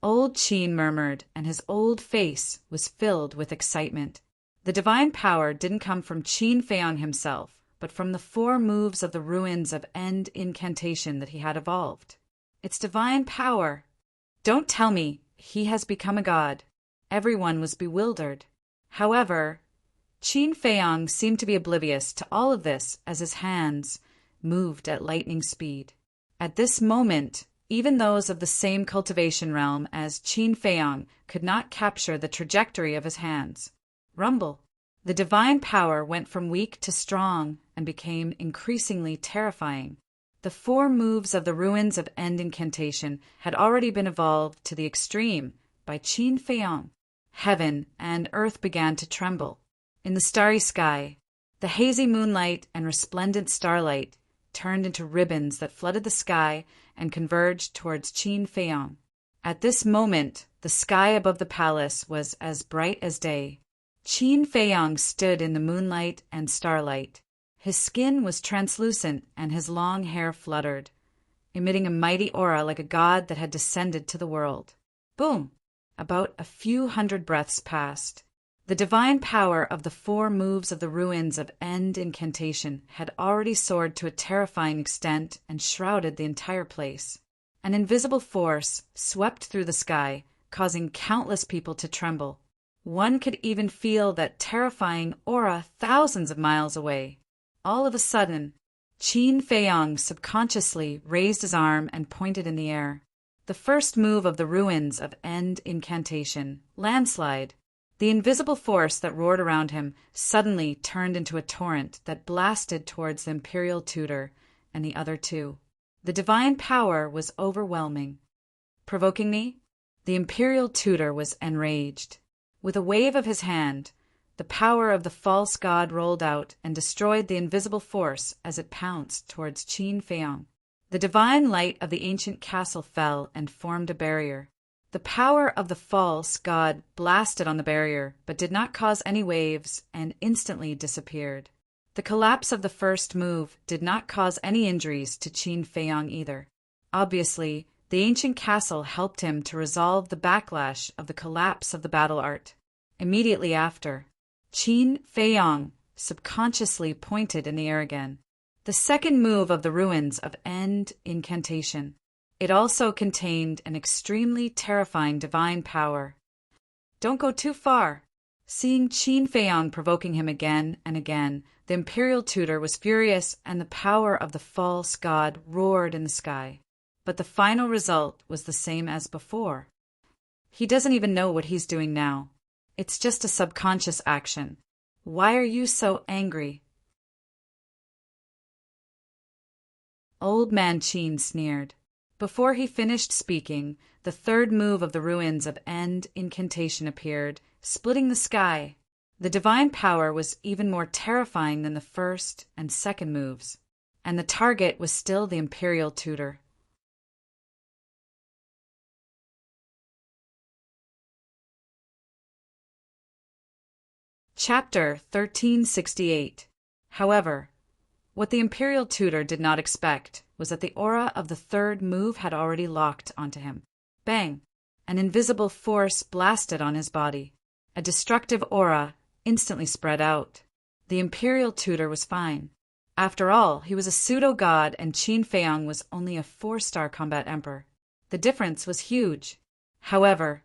Old Qin murmured, and his old face was filled with excitement. The divine power didn't come from Qin Feiyang himself, but from the 4 moves of the Ruins of End incantation that he had evolved. It's divine power. Don't tell me he has become a god. Everyone was bewildered. However, Qin Feiyang seemed to be oblivious to all of this as his hands moved at lightning speed. At this moment, even those of the same cultivation realm as Qin Feiyang could not capture the trajectory of his hands. Rumble. The divine power went from weak to strong and became increasingly terrifying. The 4 moves of the ruins of End Incantation had already been evolved to the extreme by Qin Feiyang. Heaven and earth began to tremble. In the starry sky, the hazy moonlight and resplendent starlight turned into ribbons that flooded the sky and converged towards Qin Feiyang. At this moment, the sky above the palace was as bright as day. Qin Feiyang stood in the moonlight and starlight. His skin was translucent and his long hair fluttered, emitting a mighty aura like a god that had descended to the world. Boom! About a few hundred breaths passed. The divine power of the 4 moves of the ruins of End Incantation had already soared to a terrifying extent and shrouded the entire place. An invisible force swept through the sky, causing countless people to tremble. One could even feel that terrifying aura thousands of miles away. All of a sudden, Qin Feiyang subconsciously raised his arm and pointed in the air. The first move of the ruins of End Incantation, landslide. The invisible force that roared around him suddenly turned into a torrent that blasted towards the Imperial Tutor and the other 2. The divine power was overwhelming. Provoking me? The Imperial Tutor was enraged. With a wave of his hand, the power of the false god rolled out and destroyed the invisible force as it pounced towards Qin Feiyang. The divine light of the ancient castle fell and formed a barrier. The power of the false god blasted on the barrier, but did not cause any waves and instantly disappeared. The collapse of the first move did not cause any injuries to Qin Feiyang either. Obviously, the ancient castle helped him to resolve the backlash of the collapse of the battle art. Immediately after, Qin Feiyang subconsciously pointed in the air again. The second move of the ruins of End Incantation. It also contained an extremely terrifying divine power. Don't go too far. Seeing Qin Feiyang provoking him again and again, the Imperial Tutor was furious and the power of the false god roared in the sky. But the final result was the same as before. He doesn't even know what he's doing now. It's just a subconscious action. Why are you so angry? Old Man Qin sneered. Before he finished speaking, the third move of the ruins of End Incantation appeared, splitting the sky. The divine power was even more terrifying than the first and second moves, and the target was still the Imperial Tutor. Chapter 1368. However, what the Imperial Tutor did not expect was that the aura of the third move had already locked onto him. Bang! An invisible force blasted on his body. A destructive aura instantly spread out. The Imperial Tutor was fine. After all, he was a pseudo-god and Qin Feiyang was only a 4-star combat emperor. The difference was huge. However,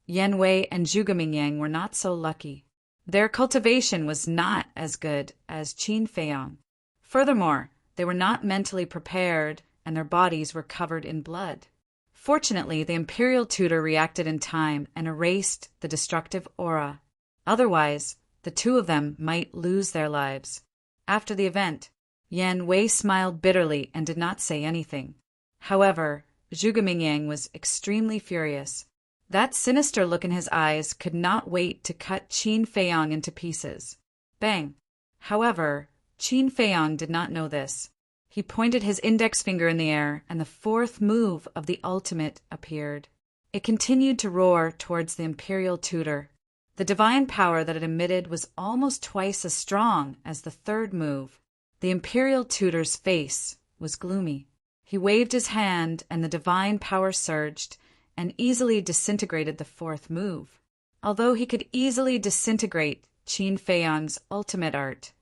Yan Wei and Zhuge Mingyang were not so lucky. Their cultivation was not as good as Qin Feiyang. Furthermore, they were not mentally prepared and their bodies were covered in blood. Fortunately, the Imperial Tutor reacted in time and erased the destructive aura. Otherwise, the 2 of them might lose their lives. After the event, Yan Wei smiled bitterly and did not say anything. However, Zhuge Mingyang was extremely furious. That sinister look in his eyes could not wait to cut Qin Feiyang into pieces. Bang! However, Qin Feiyang did not know this. He pointed his index finger in the air, and the fourth move of the ultimate appeared. It continued to roar towards the Imperial Tutor. The divine power that it emitted was almost twice as strong as the third move. The Imperial Tutor's face was gloomy. He waved his hand, and the divine power surged and easily disintegrated the fourth move. Although he could easily disintegrate Qin Feiyang's ultimate art,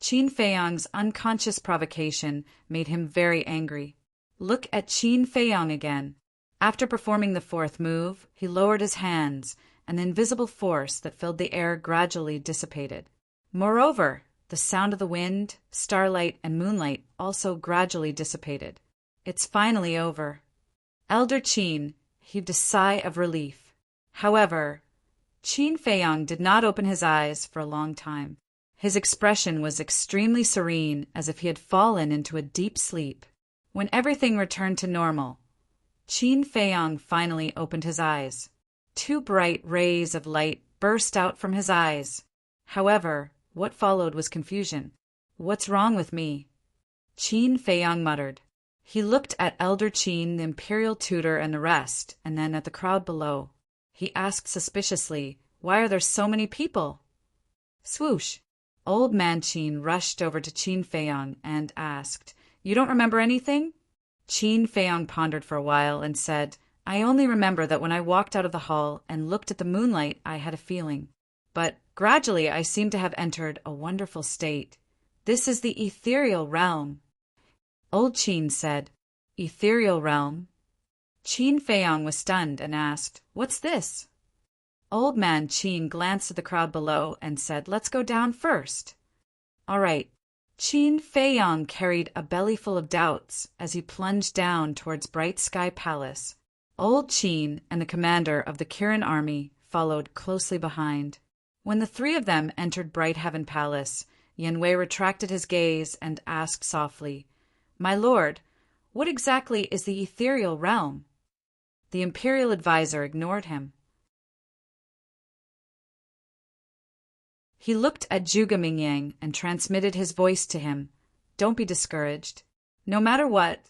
Qin Feiyang's unconscious provocation made him very angry. Look at Qin Feiyang again. After performing the fourth move, he lowered his hands, and the invisible force that filled the air gradually dissipated. Moreover, The sound of the wind, starlight, and moonlight also gradually dissipated. It's finally over. Elder Qin heaved a sigh of relief. However, Qin Feiyang did not open his eyes for a long time. His expression was extremely serene, as if he had fallen into a deep sleep. When everything returned to normal, Qin Feiyang finally opened his eyes. 2 bright rays of light burst out from his eyes. However, what followed was confusion. "What's wrong with me?" Qin Feiyang muttered. He looked at Elder Qin, the imperial tutor, and the rest, and then at the crowd below. He asked suspiciously, "Why are there so many people?" Swoosh! Old Man Qin rushed over to Qin Feiyang and asked, "You don't remember anything?" Qin Feiyang pondered for a while and said, "I only remember that when I walked out of the hall and looked at the moonlight, I had a feeling. But gradually I seem to have entered a wonderful state. This is the ethereal realm." Old Qin said, "Ethereal realm?" Qin Feiyang was stunned and asked, "What's this?" Old Man Qin glanced at the crowd below and said, "Let's go down first." All right. Qin Feiyang carried a bellyful of doubts as he plunged down towards Bright Sky Palace. Old Qin and the commander of the Kirin army followed closely behind. When the 3 of them entered Bright Heaven Palace, Yanwei retracted his gaze and asked softly, "My lord, what exactly is the ethereal realm?" The imperial advisor ignored him. He looked at Zhuge Mingyang and transmitted his voice to him. "Don't be discouraged. No matter what,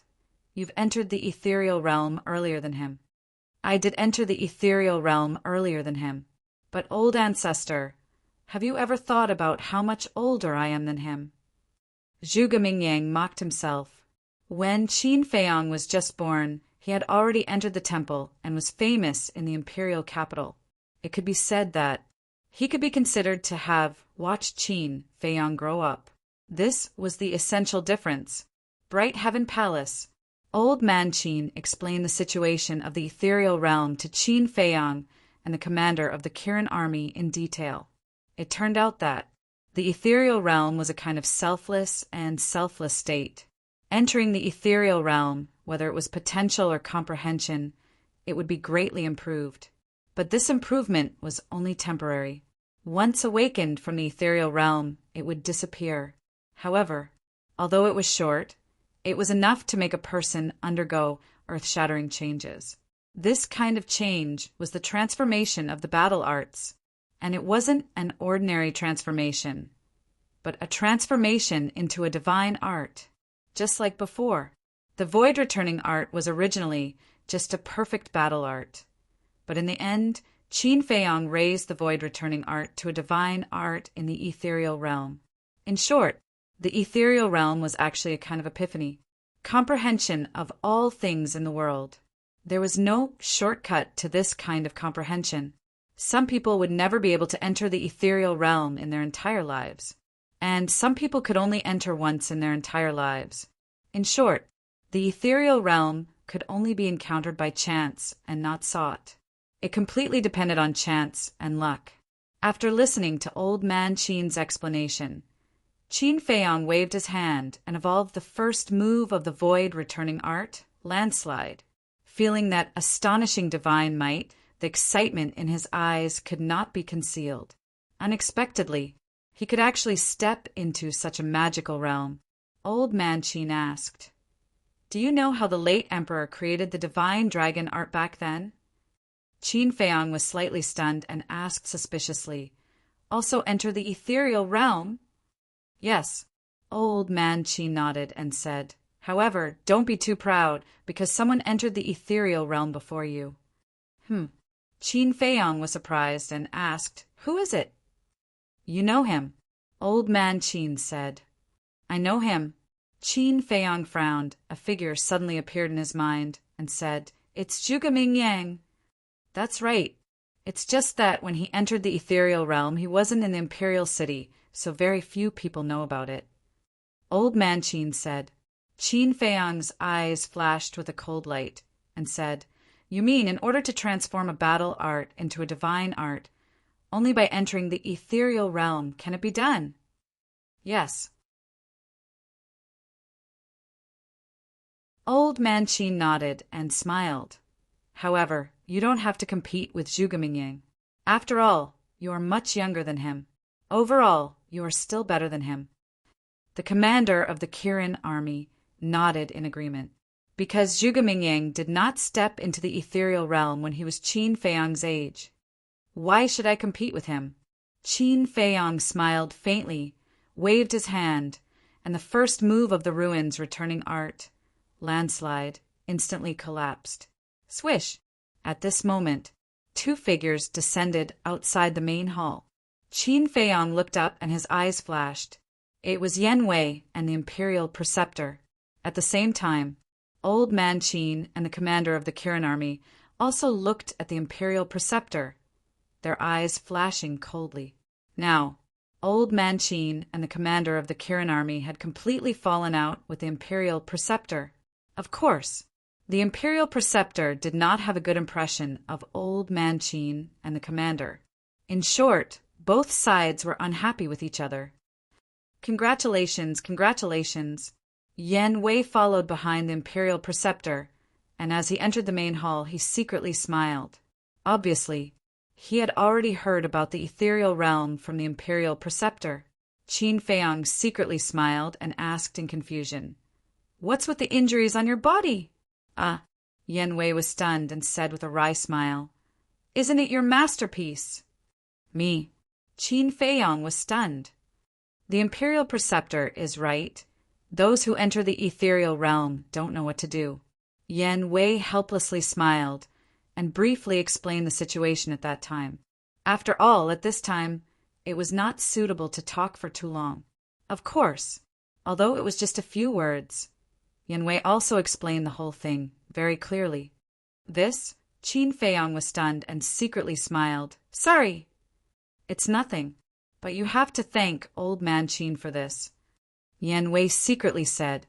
you've entered the ethereal realm earlier than him." "I did enter the ethereal realm earlier than him. But, old ancestor, have you ever thought about how much older I am than him?" Zhuge Mingyang mocked himself. When Qin Feiyang was just born, he had already entered the temple and was famous in the imperial capital. It could be said that he could be considered to have watched Qin Feiyang grow up. This was the essential difference. Bright Heaven Palace. Old Man Qin explained the situation of the ethereal realm to Qin Feiyang and the commander of the Kirin army in detail. It turned out that the ethereal realm was a kind of selfless and selfless state. Entering the ethereal realm, whether it was potential or comprehension, it would be greatly improved. But this improvement was only temporary. Once awakened from the ethereal realm, it would disappear. However, although it was short, it was enough to make a person undergo earth-shattering changes. This kind of change was the transformation of the battle arts, and it wasn't an ordinary transformation, but a transformation into a divine art. Just like before, the void-returning art was originally just a perfect battle art. But in the end, Qin Feiyang raised the void-returning art to a divine art in the ethereal realm. In short, the ethereal realm was actually a kind of epiphany, comprehension of all things in the world. There was no shortcut to this kind of comprehension. Some people would never be able to enter the ethereal realm in their entire lives, and some people could only enter once in their entire lives. In short, the ethereal realm could only be encountered by chance and not sought. It completely depended on chance and luck. After listening to Old Man Qin's explanation, Qin Feiyang waved his hand and evolved the first move of the void-returning art, Landslide. Feeling that astonishing divine might, the excitement in his eyes could not be concealed. Unexpectedly, he could actually step into such a magical realm. Old Man Qin asked, "Do you know how the late emperor created the divine dragon art back then?" Qin Feiyang was slightly stunned and asked suspiciously, "Also enter the ethereal realm?" "Yes." Old Man Qin nodded and said, "However, don't be too proud, because someone entered the ethereal realm before you." Qin Feiyang was surprised and asked, "Who is it?" "You know him," Old Man Qin said. "I know him." Qin Feiyang frowned. A figure suddenly appeared in his mind and said, "It's Zhuge Mingyang." "That's right. It's just that when he entered the ethereal realm, he wasn't in the imperial city, so very few people know about it." Old Man Qin said. Qin Feiyang's eyes flashed with a cold light and said, "You mean in order to transform a battle art into a divine art, only by entering the ethereal realm can it be done?" Yes. Old Man Qin nodded and smiled. However, you don't have to compete with Zhuge Mingyang. After all, you are much younger than him. Overall, you are still better than him. The commander of the Kirin army nodded in agreement. Because Zhuge Mingyang did not step into the ethereal realm when he was Qin Feiyang's age. Why should I compete with him? Qin Feiyang smiled faintly, waved his hand, and the first move of the ruins returning art, landslide, instantly collapsed. Swish! At this moment, two figures descended outside the main hall. Qin Feiyang looked up and his eyes flashed. It was Yan Wei and the Imperial Preceptor. At the same time, Old Man Qin and the commander of the Kirin army also looked at the Imperial Preceptor, their eyes flashing coldly. Now, Old Man Qin and the commander of the Kirin army had completely fallen out with the Imperial Preceptor. Of course, the Imperial Preceptor did not have a good impression of Old Man Qin and the commander. In short, both sides were unhappy with each other. Congratulations, congratulations. Yan Wei followed behind the Imperial Preceptor, and as he entered the main hall, he secretly smiled. Obviously, he had already heard about the ethereal realm from the Imperial Preceptor. Qin Feiyang secretly smiled and asked in confusion, "What's with the injuries on your body?" Yan Wei was stunned and said with a wry smile, "Isn't it your masterpiece?" Me. Qin Feiyang was stunned. The Imperial Preceptor is right. Those who enter the ethereal realm don't know what to do. Yan Wei helplessly smiled and briefly explained the situation at that time. After all, at this time, it was not suitable to talk for too long. Of course, although it was just a few words, Yan Wei also explained the whole thing very clearly. This, Qin Feiyang was stunned and secretly smiled. "Sorry." "It's nothing, but you have to thank Old Man Qin for this," Yan Wei secretly said.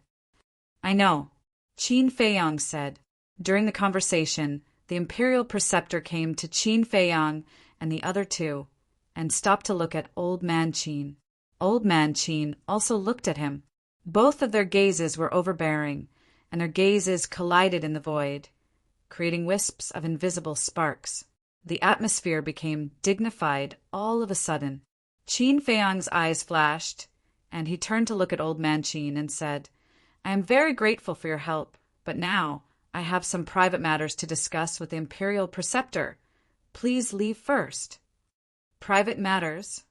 "I know," Qin Feiyang said. During the conversation, the Imperial Preceptor came to Qin Feiyang and the other two, and stopped to look at Old Man Qin. Old Man Qin also looked at him. Both of their gazes were overbearing, and their gazes collided in the void, creating wisps of invisible sparks. The atmosphere became dignified all of a sudden. Qin Feiyang's eyes flashed, and he turned to look at Old Man Qin and said, "I am very grateful for your help, but now I have some private matters to discuss with the Imperial Preceptor. Please leave first." "Private matters?"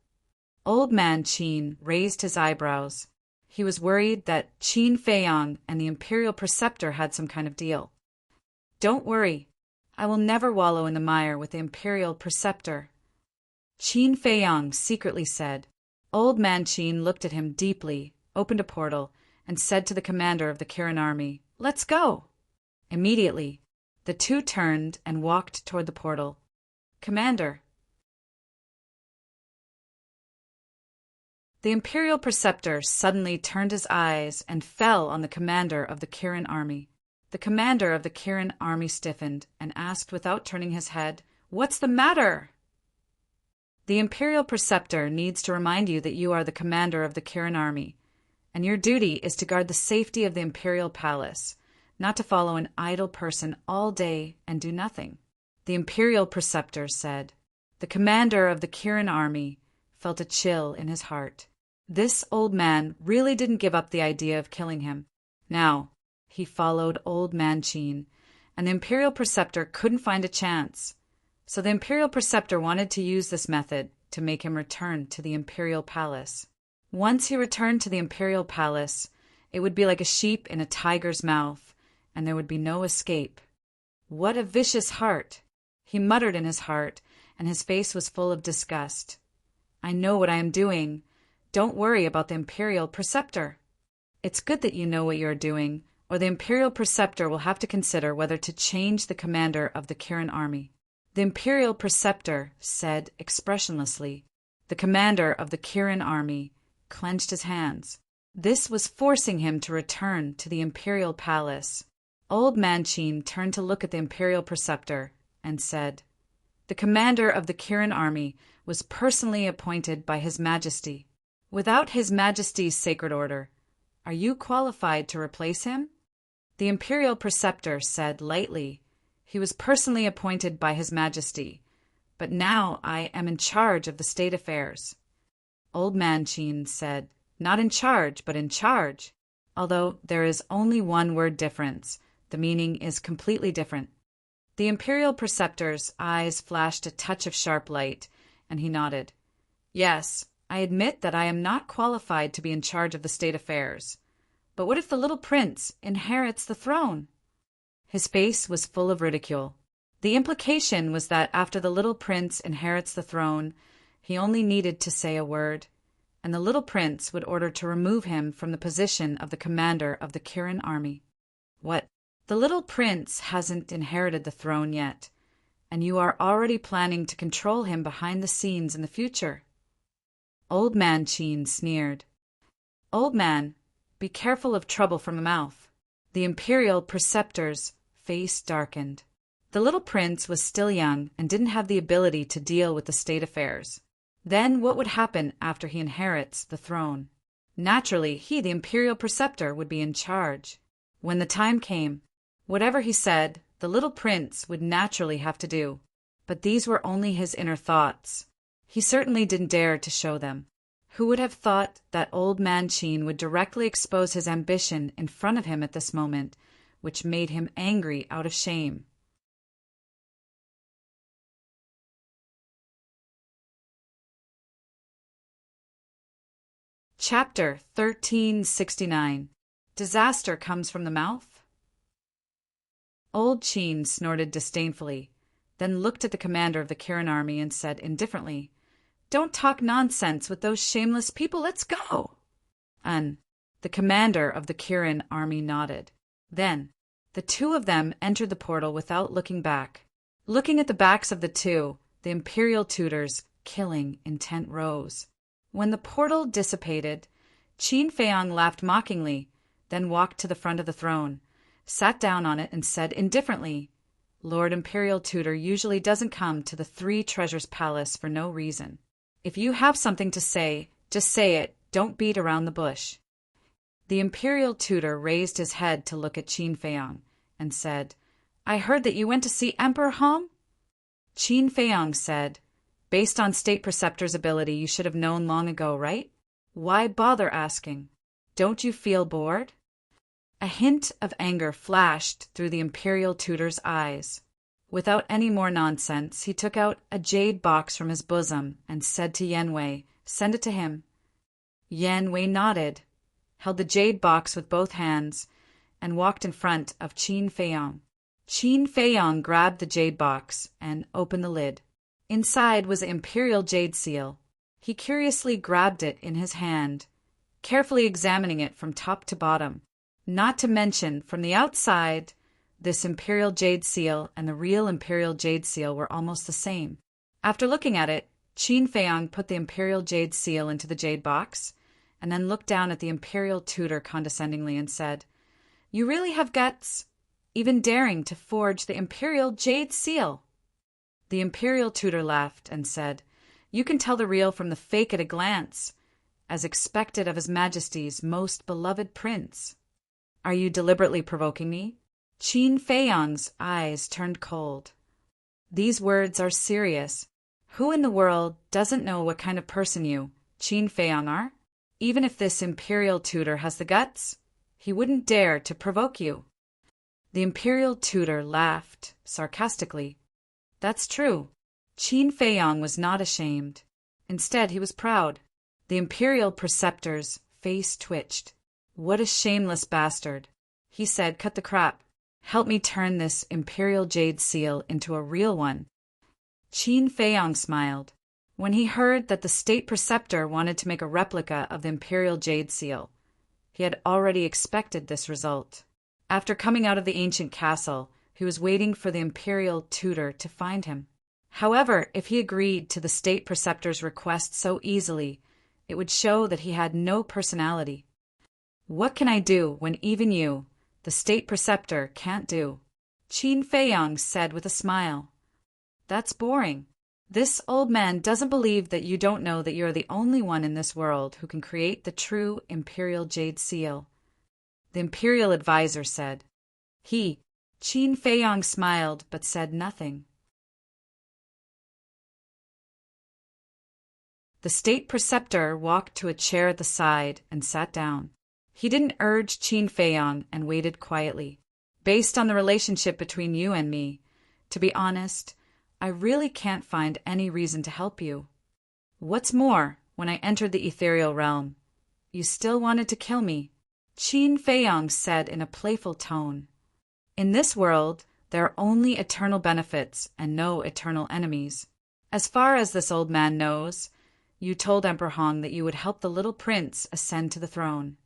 Old Man Qin raised his eyebrows. He was worried that Qin Feiyang and the Imperial Preceptor had some kind of deal. "Don't worry. I will never wallow in the mire with the Imperial Preceptor," Qin Feiyang secretly said. Old Man Qin looked at him deeply, opened a portal, and said to the commander of the Kirin army, "Let's go." Immediately, the two turned and walked toward the portal. "Commander." The Imperial Preceptor suddenly turned his eyes and fell on the commander of the Kirin army. The commander of the Kirin army stiffened and asked without turning his head, "What's the matter?" The Imperial Preceptor needs to remind you that you are the commander of the Kirin army, and your duty is to guard the safety of the Imperial Palace, not to follow an idle person all day and do nothing. The Imperial Preceptor said. The commander of the Kirin army felt a chill in his heart. This old man really didn't give up the idea of killing him. Now, he followed Old Man Qin, and the Imperial Preceptor couldn't find a chance. So the Imperial Preceptor wanted to use this method to make him return to the Imperial Palace. Once he returned to the Imperial Palace, it would be like a sheep in a tiger's mouth, and there would be no escape. What a vicious heart! He muttered in his heart, and his face was full of disgust. "I know what I am doing. Don't worry about the Imperial Preceptor." "It's good that you know what you are doing, or the Imperial Preceptor will have to consider whether to change the commander of the Kirin army." The Imperial Preceptor said expressionlessly. The commander of the Kirin army clenched his hands. This was forcing him to return to the Imperial Palace. Old Man Qin turned to look at the Imperial Preceptor and said, "The commander of the Kirin army was personally appointed by His Majesty." Without His Majesty's sacred order, are you qualified to replace him? The imperial preceptor said lightly, he was personally appointed by His Majesty, but now I am in charge of the state affairs. Old Man Qin said, not in charge, but in charge. Although there is only one word difference, the meaning is completely different. The imperial preceptor's eyes flashed a touch of sharp light, and he nodded. Yes, I admit that I am not qualified to be in charge of the state affairs. But what if the little prince inherits the throne? His face was full of ridicule. The implication was that after the little prince inherits the throne, he only needed to say a word, and the little prince would order to remove him from the position of the commander of the Kirin army. What? The little prince hasn't inherited the throne yet, and you are already planning to control him behind the scenes in the future. Old Man Qin sneered. Old man, be careful of trouble from the mouth. The imperial preceptor's face darkened. The little prince was still young and didn't have the ability to deal with the state affairs. Then what would happen after he inherits the throne? Naturally, he, the imperial preceptor, would be in charge. When the time came, whatever he said, the little prince would naturally have to do. But these were only his inner thoughts. He certainly didn't dare to show them. Who would have thought that Old Man Qin would directly expose his ambition in front of him at this moment, which made him angry out of shame? Chapter 1369. Disaster Comes from the Mouth? Old Qin snorted disdainfully, then looked at the commander of the Kirin army and said indifferently, Don't talk nonsense with those shameless people, let's go! The commander of the Kirin army nodded. Then, the two of them entered the portal without looking back. Looking at the backs of the two, the imperial tutors' killing intent rose. When the portal dissipated, Qin Feiyang laughed mockingly, then walked to the front of the throne, sat down on it and said indifferently, Lord Imperial Tutor usually doesn't come to the Three Treasures Palace for no reason. If you have something to say, just say it, don't beat around the bush. The Imperial Tutor raised his head to look at Qin Feiyang and said, I heard that you went to see Emperor Hong? Qin Feiyang said, Based on State Preceptor's ability, you should have known long ago, right? Why bother asking? Don't you feel bored? A hint of anger flashed through the Imperial Tutor's eyes. Without any more nonsense, he took out a jade box from his bosom and said to Yan Wei, Send it to him. Yan Wei nodded, held the jade box with both hands, and walked in front of Qin Feiyang. Qin Feiyang grabbed the jade box and opened the lid. Inside was the imperial jade seal. He curiously grabbed it in his hand, carefully examining it from top to bottom. Not to mention, from the outside, this imperial jade seal and the real imperial jade seal were almost the same. After looking at it, Qin Feiyang put the imperial jade seal into the jade box, and then looked down at the imperial tutor condescendingly and said, You really have guts, even daring to forge the imperial jade seal. The imperial tutor laughed and said, You can tell the real from the fake at a glance, as expected of His Majesty's most beloved prince. Are you deliberately provoking me? Qin Feiyang's eyes turned cold. These words are serious. Who in the world doesn't know what kind of person you, Qin Feiyang, are? Even if this imperial tutor has the guts, he wouldn't dare to provoke you. The imperial tutor laughed sarcastically. That's true. Qin Feiyang was not ashamed. Instead, he was proud. The imperial preceptor's face twitched. What a shameless bastard. He said, Cut the crap. Help me turn this imperial jade seal into a real one. Qin Feiyang smiled. When he heard that the state preceptor wanted to make a replica of the imperial jade seal, he had already expected this result. After coming out of the ancient castle, he was waiting for the imperial tutor to find him. However, if he agreed to the state preceptor's request so easily, it would show that he had no personality. What can I do when even you, the state preceptor, can't do? Qin Feiyang said with a smile. That's boring. This old man doesn't believe that you don't know that you're the only one in this world who can create the true Imperial Jade Seal, the Imperial advisor said. Qin Feiyong smiled but said nothing. The state preceptor walked to a chair at the side and sat down. He didn't urge Qin Feiyong and waited quietly. Based on the relationship between you and me, to be honest, I really can't find any reason to help you. What's more, when I entered the ethereal realm, you still wanted to kill me, Qin Feiyong said in a playful tone. In this world, there are only eternal benefits and no eternal enemies. As far as this old man knows, you told Emperor Hong that you would help the little prince ascend to the throne.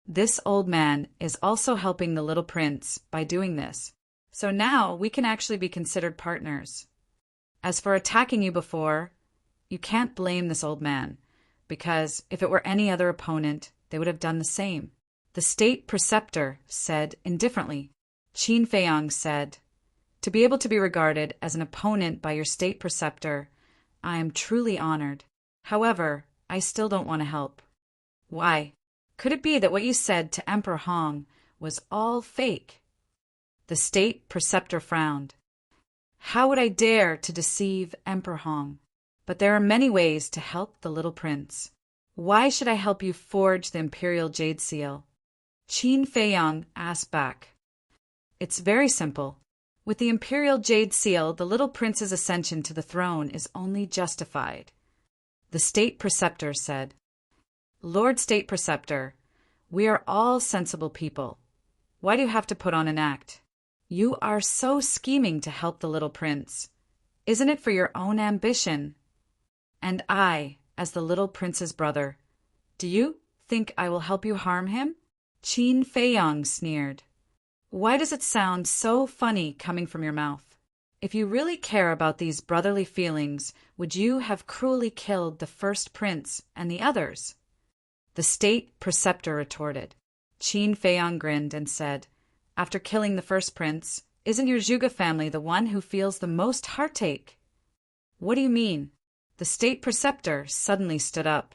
This old man is also helping the little prince by doing this. So now we can actually be considered partners. As for attacking you before, you can't blame this old man, because if it were any other opponent, they would have done the same. The state preceptor said indifferently. Qin Feiyong said, "To be able to be regarded as an opponent by your state preceptor, I am truly honored. However, I still don't want to help." Why? Could it be that what you said to Emperor Hong was all fake? The state preceptor frowned. How would I dare to deceive Emperor Hong? But there are many ways to help the little prince. Why should I help you forge the Imperial Jade Seal? Qin Feiyong asked back. It's very simple. With the Imperial Jade Seal, the little prince's ascension to the throne is only justified. The state preceptor said, Lord State Preceptor, we are all sensible people. Why do you have to put on an act? You are so scheming to help the little prince. Isn't it for your own ambition? And I, as the little prince's brother, do you think I will help you harm him? Qin Feiyong sneered. Why does it sound so funny coming from your mouth? If you really care about these brotherly feelings, would you have cruelly killed the first prince and the others? The state preceptor retorted. Qin Feiyong grinned and said, After killing the first prince, isn't your Zhuge family the one who feels the most heartache? What do you mean? The state preceptor suddenly stood up.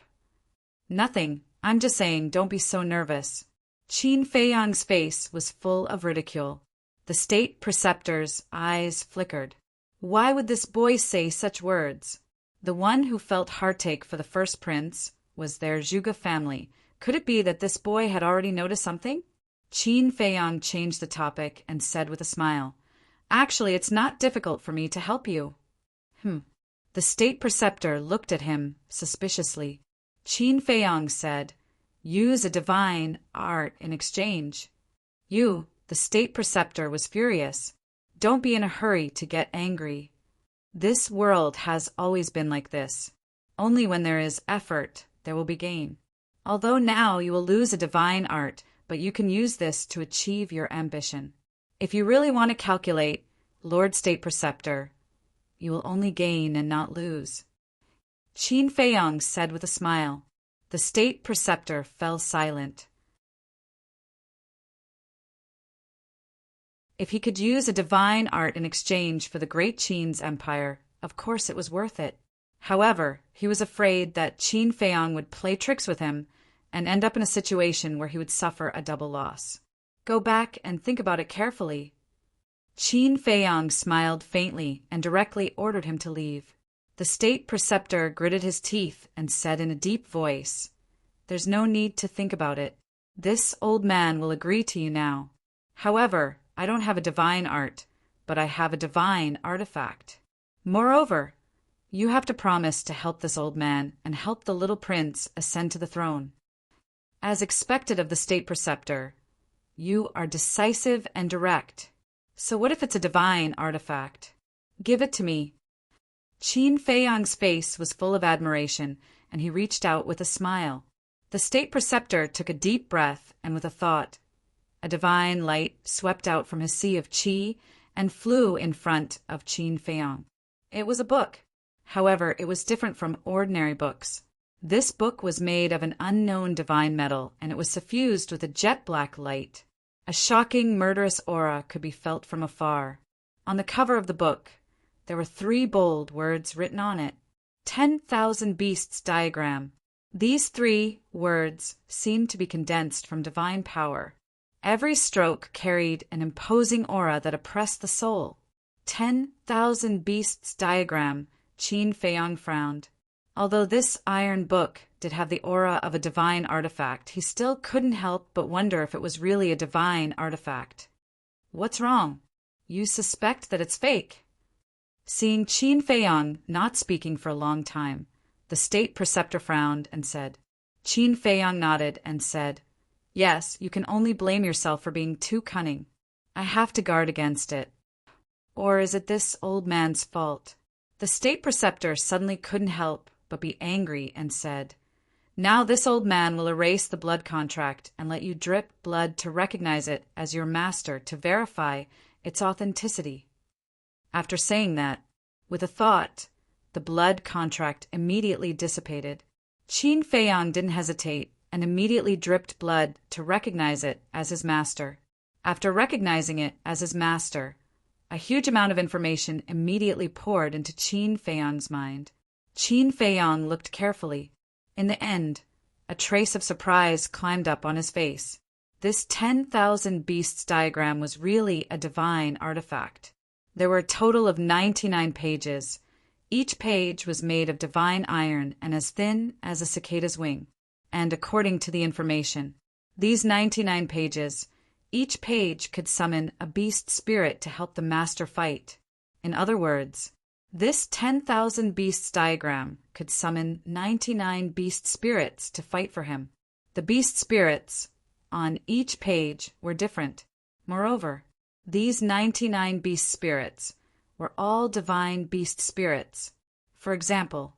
Nothing. I'm just saying, don't be so nervous. Qin Feiyong's face was full of ridicule. The state preceptor's eyes flickered. Why would this boy say such words? The one who felt heartache for the first prince was their Zhuge family. Could it be that this boy had already noticed something? Qin Feiyong changed the topic and said with a smile, Actually, it's not difficult for me to help you. The state preceptor looked at him suspiciously. Qin Feiyong said, Use a divine art in exchange. The state preceptor was furious. Don't be in a hurry to get angry. This world has always been like this. Only when there is effort, there will be gain. Although now you will lose a divine art, but you can use this to achieve your ambition. If you really want to calculate, Lord State Preceptor, you will only gain and not lose. Qin Feiyong said with a smile. The State Preceptor fell silent. If he could use a divine art in exchange for the great Qin's empire, of course it was worth it. However, he was afraid that Qin Feiyong would play tricks with him and end up in a situation where he would suffer a double loss. Go back and think about it carefully. Qin Feiyong smiled faintly and directly ordered him to leave. The State Preceptor gritted his teeth and said in a deep voice, There's no need to think about it. This old man will agree to you now. However, I don't have a divine art, but I have a divine artifact. Moreover, you have to promise to help this old man and help the little prince ascend to the throne. As expected of the State Preceptor, you are decisive and direct. So what if it's a divine artifact? Give it to me. Qin Feiyong's face was full of admiration, and he reached out with a smile. The State Preceptor took a deep breath, and with a thought, a divine light swept out from his sea of qi and flew in front of Qin Feiyong. It was a book. However, it was different from ordinary books. This book was made of an unknown divine metal, and it was suffused with a jet-black light. A shocking, murderous aura could be felt from afar. On the cover of the book, there were 3 bold words written on it. 10,000 Beasts Diagram. These 3 words seemed to be condensed from divine power. Every stroke carried an imposing aura that oppressed the soul. 10,000 Beasts Diagram, Qin Feiyang frowned. Although this iron book did have the aura of a divine artifact, he still couldn't help but wonder if it was really a divine artifact. What's wrong? You suspect that it's fake? Seeing Qin Feiyang not speaking for a long time, the state preceptor frowned and said. Qin Feiyang nodded and said, "Yes, you can only blame yourself for being too cunning. I have to guard against it. Or is it this old man's fault?" The state preceptor suddenly couldn't help but be angry and said, "Now this old man will erase the blood contract and let you drip blood to recognize it as your master to verify its authenticity." After saying that, with a thought, the blood contract immediately dissipated. Qin Feiyang didn't hesitate and immediately dripped blood to recognize it as his master. After recognizing it as his master, a huge amount of information immediately poured into Qin Feiyang's mind. Qin Feiyang looked carefully. In the end, a trace of surprise climbed up on his face. This 10,000 Beasts diagram was really a divine artifact. There were a total of 99 pages. Each page was made of divine iron and as thin as a cicada's wing. And according to the information, these 99 pages, each page could summon a beast spirit to help the master fight. In other words, this 10,000 Beasts diagram could summon 99 beast spirits to fight for him. The beast spirits on each page were different. Moreover, these 99 beast spirits were all divine beast spirits. For example,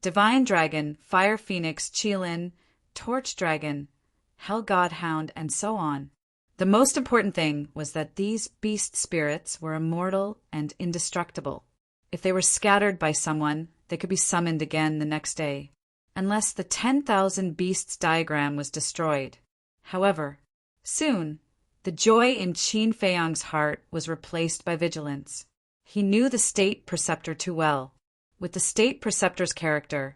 Divine Dragon, Fire Phoenix, Qilin, Torch Dragon, Hell Godhound, and so on. The most important thing was that these beast spirits were immortal and indestructible. If they were scattered by someone, they could be summoned again the next day, unless the 10,000 Beasts diagram was destroyed. However, soon, the joy in Qin Feiyang's heart was replaced by vigilance. He knew the state preceptor too well. With the state preceptor's character,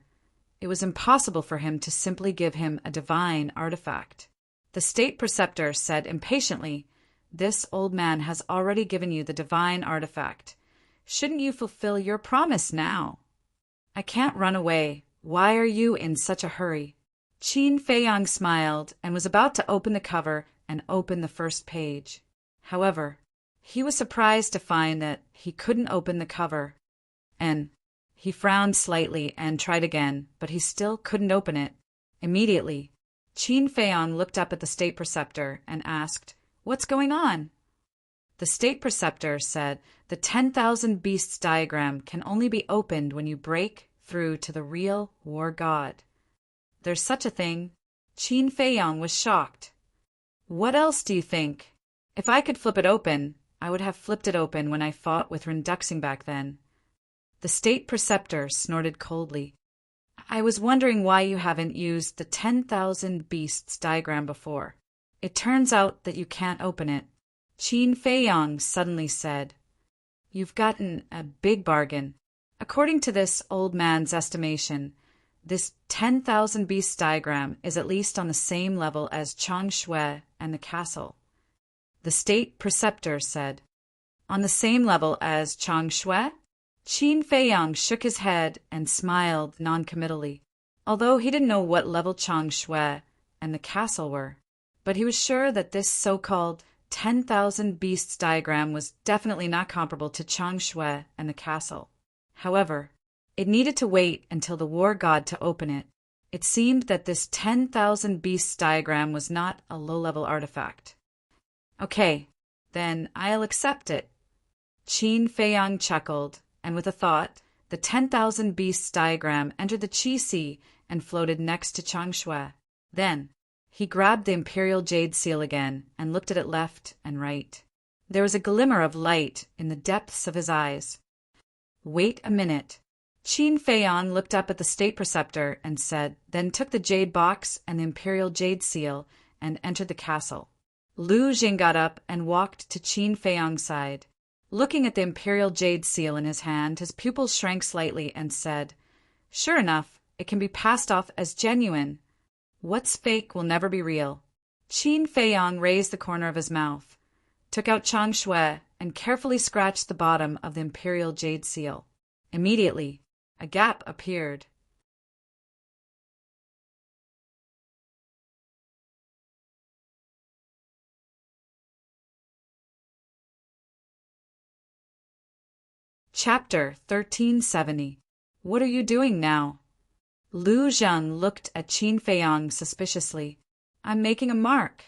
it was impossible for him to simply give him a divine artifact. The state preceptor said impatiently, "This old man has already given you the divine artifact. Shouldn't you fulfill your promise now?" "I can't run away. Why are you in such a hurry?" Qin Feiyang smiled and was about to open the cover and open the first page. However, he was surprised to find that he couldn't open the cover, and he frowned slightly and tried again, but he still couldn't open it. Immediately, Qin Feiyang looked up at the state preceptor and asked, "What's going on?" The state preceptor said, "The 10,000 Beasts diagram can only be opened when you break through to the real war god." "There's such a thing?" Qin Feiyang was shocked. "What else do you think? If I could flip it open, I would have flipped it open when I fought with Renduxing back then." The state preceptor snorted coldly. "I was wondering why you haven't used the 10,000 Beasts diagram before. It turns out that you can't open it." Qin Feiyang suddenly said, "You've gotten a big bargain." According to this old man's estimation, this 10,000 Beasts diagram is at least on the same level as Changshui and the castle. The state preceptor said, "On the same level as Changshui?" Qin Feiyang shook his head and smiled noncommittally, although he didn't know what level Changshui and the castle were. But he was sure that this so-called 10,000 Beasts diagram was definitely not comparable to Changshui and the castle. However, it needed to wait until the war god to open it. It seemed that this 10,000 Beasts diagram was not a low-level artifact. "Okay, then I'll accept it." Qin Feiyang chuckled, and with a thought, the 10,000 Beasts diagram entered the Qi Sea and floated next to Changshui. Then, he grabbed the Imperial Jade Seal again and looked at it left and right. There was a glimmer of light in the depths of his eyes. "Wait a minute." Qin Feiyang looked up at the state preceptor and said, then took the jade box and the Imperial Jade Seal and entered the castle. Lu Jing got up and walked to Qin Feiyang's side. Looking at the imperial jade seal in his hand, his pupils shrank slightly and said, "Sure enough, it can be passed off as genuine. What's fake will never be real." Qin Feiyang raised the corner of his mouth, took out Chang Shui, and carefully scratched the bottom of the imperial jade seal. Immediately, a gap appeared. Chapter 1370. What are you doing now? Lu Zhang looked at Qin Feiyang suspiciously. "I'm making a mark."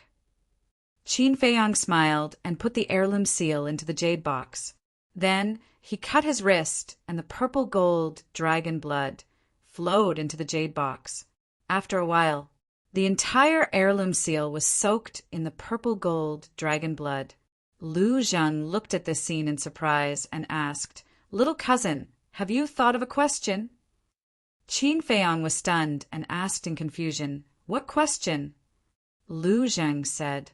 Qin Feiyang smiled and put the heirloom seal into the jade box. Then he cut his wrist, and the purple gold dragon blood flowed into the jade box. After a while, the entire heirloom seal was soaked in the purple gold dragon blood. Lu Zhang looked at this scene in surprise and asked, "Little cousin, have you thought of a question?" Qin Feiyang was stunned and asked in confusion, "What question?" Lu Zhang said,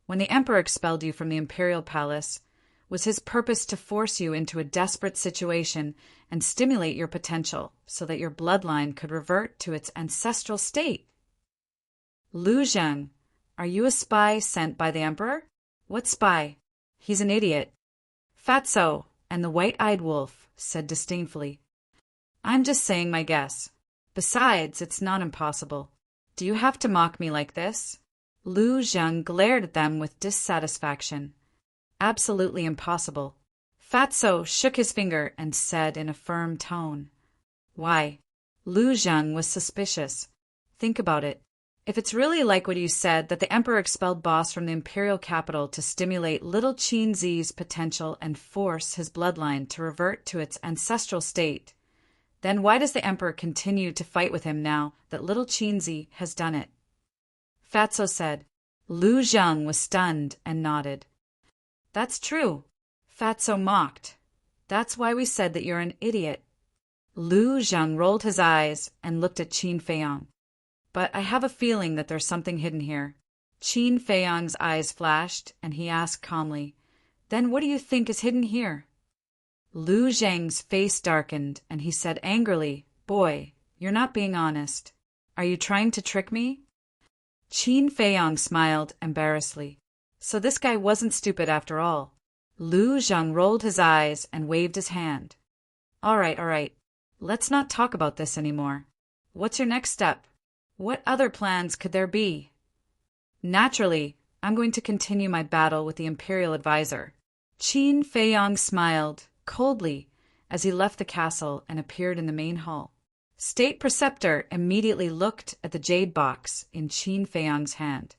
"When the emperor expelled you from the imperial palace, was his purpose to force you into a desperate situation and stimulate your potential so that your bloodline could revert to its ancestral state?" Lu Zhang, "Are you a spy sent by the emperor?" "What spy? He's an idiot." Fatso and the white-eyed wolf said disdainfully, "I'm just saying my guess. Besides, it's not impossible. Do you have to mock me like this?" Lu Zhang glared at them with dissatisfaction. "Absolutely impossible." Fatso shook his finger and said in a firm tone, "Why?" Lu Zhang was suspicious. "Think about it. If it's really like what you said, that the emperor expelled Boss from the imperial capital to stimulate little Qin Zi's potential and force his bloodline to revert to its ancestral state, then why does the emperor continue to fight with him now that little Qin Zi has done it?" Fatso said. Lu Zhang was stunned and nodded. "That's true." Fatso mocked. "That's why we said that you're an idiot." Lu Zhang rolled his eyes and looked at Qin Feiyang. "But I have a feeling that there's something hidden here." Qin Feiyang's eyes flashed, and he asked calmly, "Then what do you think is hidden here?" Lu Zhang's face darkened, and he said angrily, "Boy, you're not being honest. Are you trying to trick me?" Qin Feiyang smiled embarrassedly. So this guy wasn't stupid after all. Lu Zhang rolled his eyes and waved his hand. All right. Let's not talk about this anymore. What's your next step? What other plans could there be?" "Naturally, I'm going to continue my battle with the imperial advisor." Qin Feiyang smiled coldly as he left the castle and appeared in the main hall. State Preceptor immediately looked at the jade box in Qin Feiyang's hand.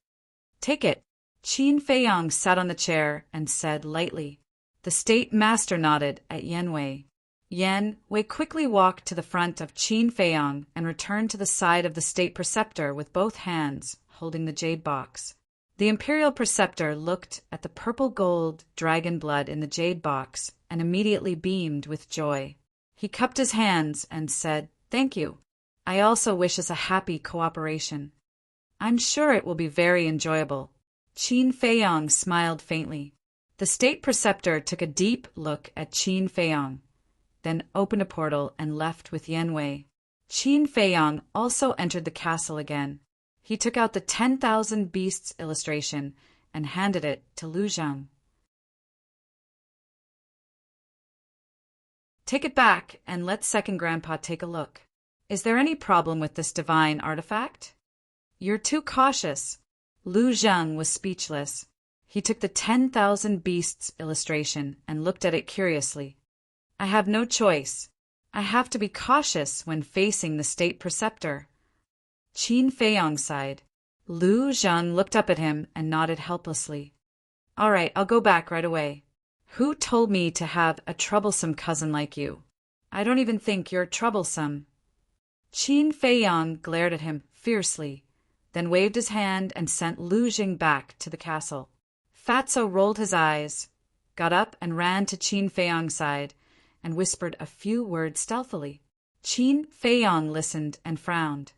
"Take it." Qin Feiyang sat on the chair and said lightly. The State Master nodded at Yan Wei. Yan Wei quickly walked to the front of Qin Feiyang and returned to the side of the State Preceptor with both hands holding the jade box. The Imperial Preceptor looked at the purple gold dragon blood in the jade box and immediately beamed with joy. He cupped his hands and said, "Thank you. I also wish us a happy cooperation. I'm sure it will be very enjoyable." Qin Feiyang smiled faintly. The State Preceptor took a deep look at Qin Feiyang, then opened a portal and left with Yan Wei. Qin Feiyang also entered the castle again. He took out the 10,000 Beasts illustration and handed it to Lu Zhang. "Take it back and let Second Grandpa take a look. Is there any problem with this divine artifact?" "You're too cautious." Lu Zhang was speechless. He took the 10,000 Beasts illustration and looked at it curiously. "I have no choice. I have to be cautious when facing the State Preceptor." Qin Feiyang sighed. Lu Zhang looked up at him and nodded helplessly. "All right, I'll go back right away. Who told me to have a troublesome cousin like you? I don't even think you're troublesome." Qin Feiyang glared at him fiercely, then waved his hand and sent Lu Zhang back to the castle. Fatso rolled his eyes, got up and ran to Qin Feiyang's side, and whispered a few words stealthily. Qin Feiyang listened and frowned.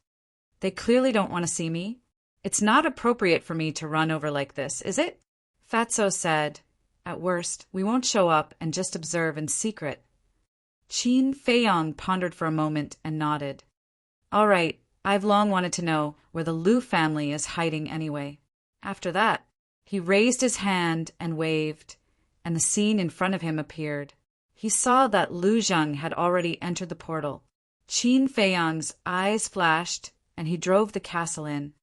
"They clearly don't want to see me. It's not appropriate for me to run over like this, is it? Fatso said. At worst, we won't show up and just observe in secret. Qin Feiyang pondered for a moment and nodded. All right, I've long wanted to know where the Liu family is hiding anyway. After that, he raised his hand and waved, and the scene in front of him appeared. He saw that Liu Zheng had already entered the portal. Qin Feiyang's eyes flashed, and he drove the castle in.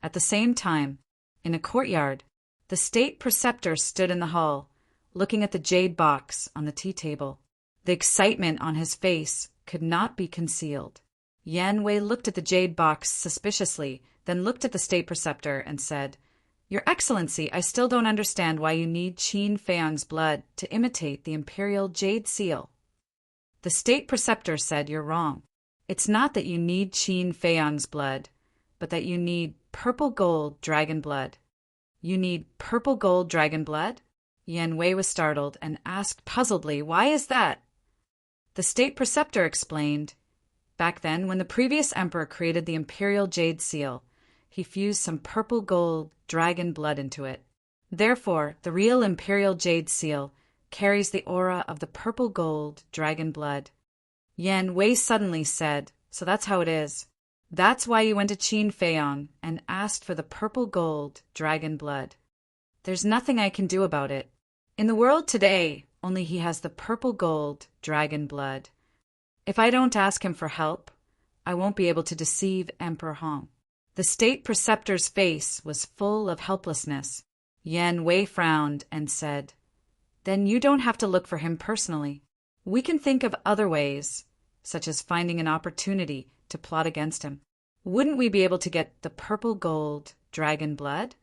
At the same time, in a courtyard, the state preceptor stood in the hall, looking at the jade box on the tea table. The excitement on his face could not be concealed. Yan Wei looked at the jade box suspiciously, then looked at the state preceptor and said, Your Excellency, I still don't understand why you need Qin Feiyang's blood to imitate the imperial jade seal. The state preceptor said, You're wrong. It's not that you need Qin Feiyang's blood, but that you need purple gold dragon blood. You need purple gold dragon blood? Yan Wei was startled and asked puzzledly, Why is that? The state preceptor explained, Back then, when the previous emperor created the imperial jade seal, he fused some purple gold dragon blood into it. Therefore, the real imperial jade seal carries the aura of the purple gold dragon blood. Yan Wei suddenly said, So that's how it is. That's why you went to Qin Feiyang and asked for the purple gold dragon blood. There's nothing I can do about it. In the world today, only he has the purple gold dragon blood. If I don't ask him for help, I won't be able to deceive Emperor Hong. The state preceptor's face was full of helplessness. Yan Wei frowned and said, Then you don't have to look for him personally. We can think of other ways, such as finding an opportunity to plot against him. Wouldn't we be able to get the purple gold dragon blood?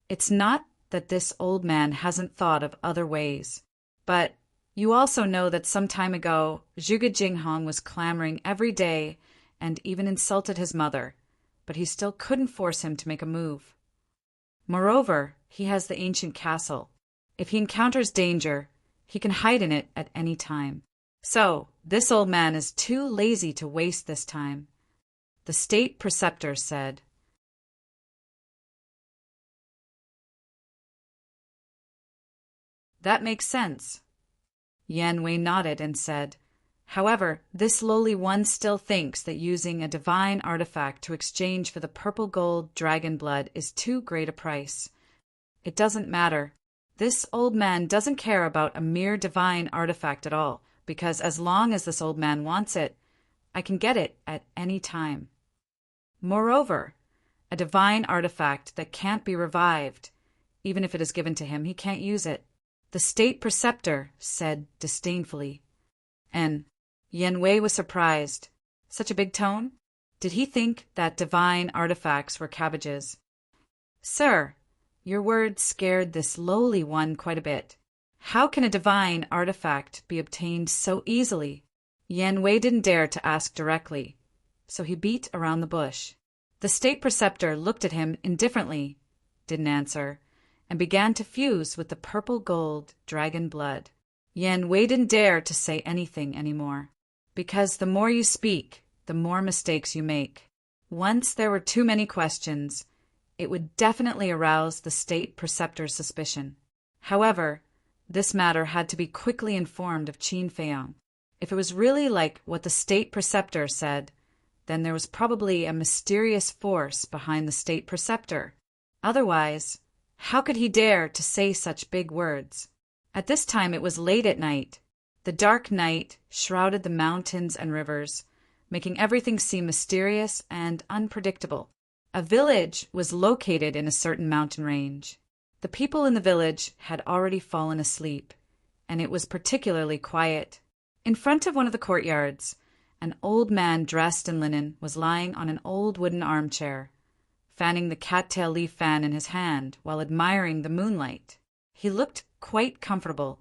It's not that this old man hasn't thought of other ways, but you also know that some time ago, Zhuge Jinghong was clamoring every day and even insulted his mother, but he still couldn't force him to make a move. Moreover, he has the ancient castle. If he encounters danger, he can hide in it at any time. So, this old man is too lazy to waste this time. The state preceptor said, That makes sense. Yan Wei nodded and said, However, this lowly one still thinks that using a divine artifact to exchange for the purple gold dragon blood is too great a price. It doesn't matter. This old man doesn't care about a mere divine artifact at all, because as long as this old man wants it, I can get it at any time. Moreover, a divine artifact that can't be revived, even if it is given to him, he can't use it. The state preceptor said disdainfully. And Yan Wei was surprised. Such a big tone? Did he think that divine artifacts were cabbages? Sir, your words scared this lowly one quite a bit. How can a divine artifact be obtained so easily? Yan Wei didn't dare to ask directly, so he beat around the bush. The state preceptor looked at him indifferently, didn't answer, and began to fuse with the purple gold dragon blood. Yan Wei didn't dare to say anything anymore, because the more you speak, the more mistakes you make. Once there were too many questions, it would definitely arouse the state preceptor's suspicion. However, this matter had to be quickly informed of Qin Feiyang. If it was really like what the state preceptor said, then there was probably a mysterious force behind the state preceptor. Otherwise, how could he dare to say such big words? At this time it was late at night. The dark night shrouded the mountains and rivers, making everything seem mysterious and unpredictable. A village was located in a certain mountain range. The people in the village had already fallen asleep, and it was particularly quiet. In front of one of the courtyards, an old man dressed in linen was lying on an old wooden armchair, fanning the cattail leaf fan in his hand while admiring the moonlight. He looked quite comfortable.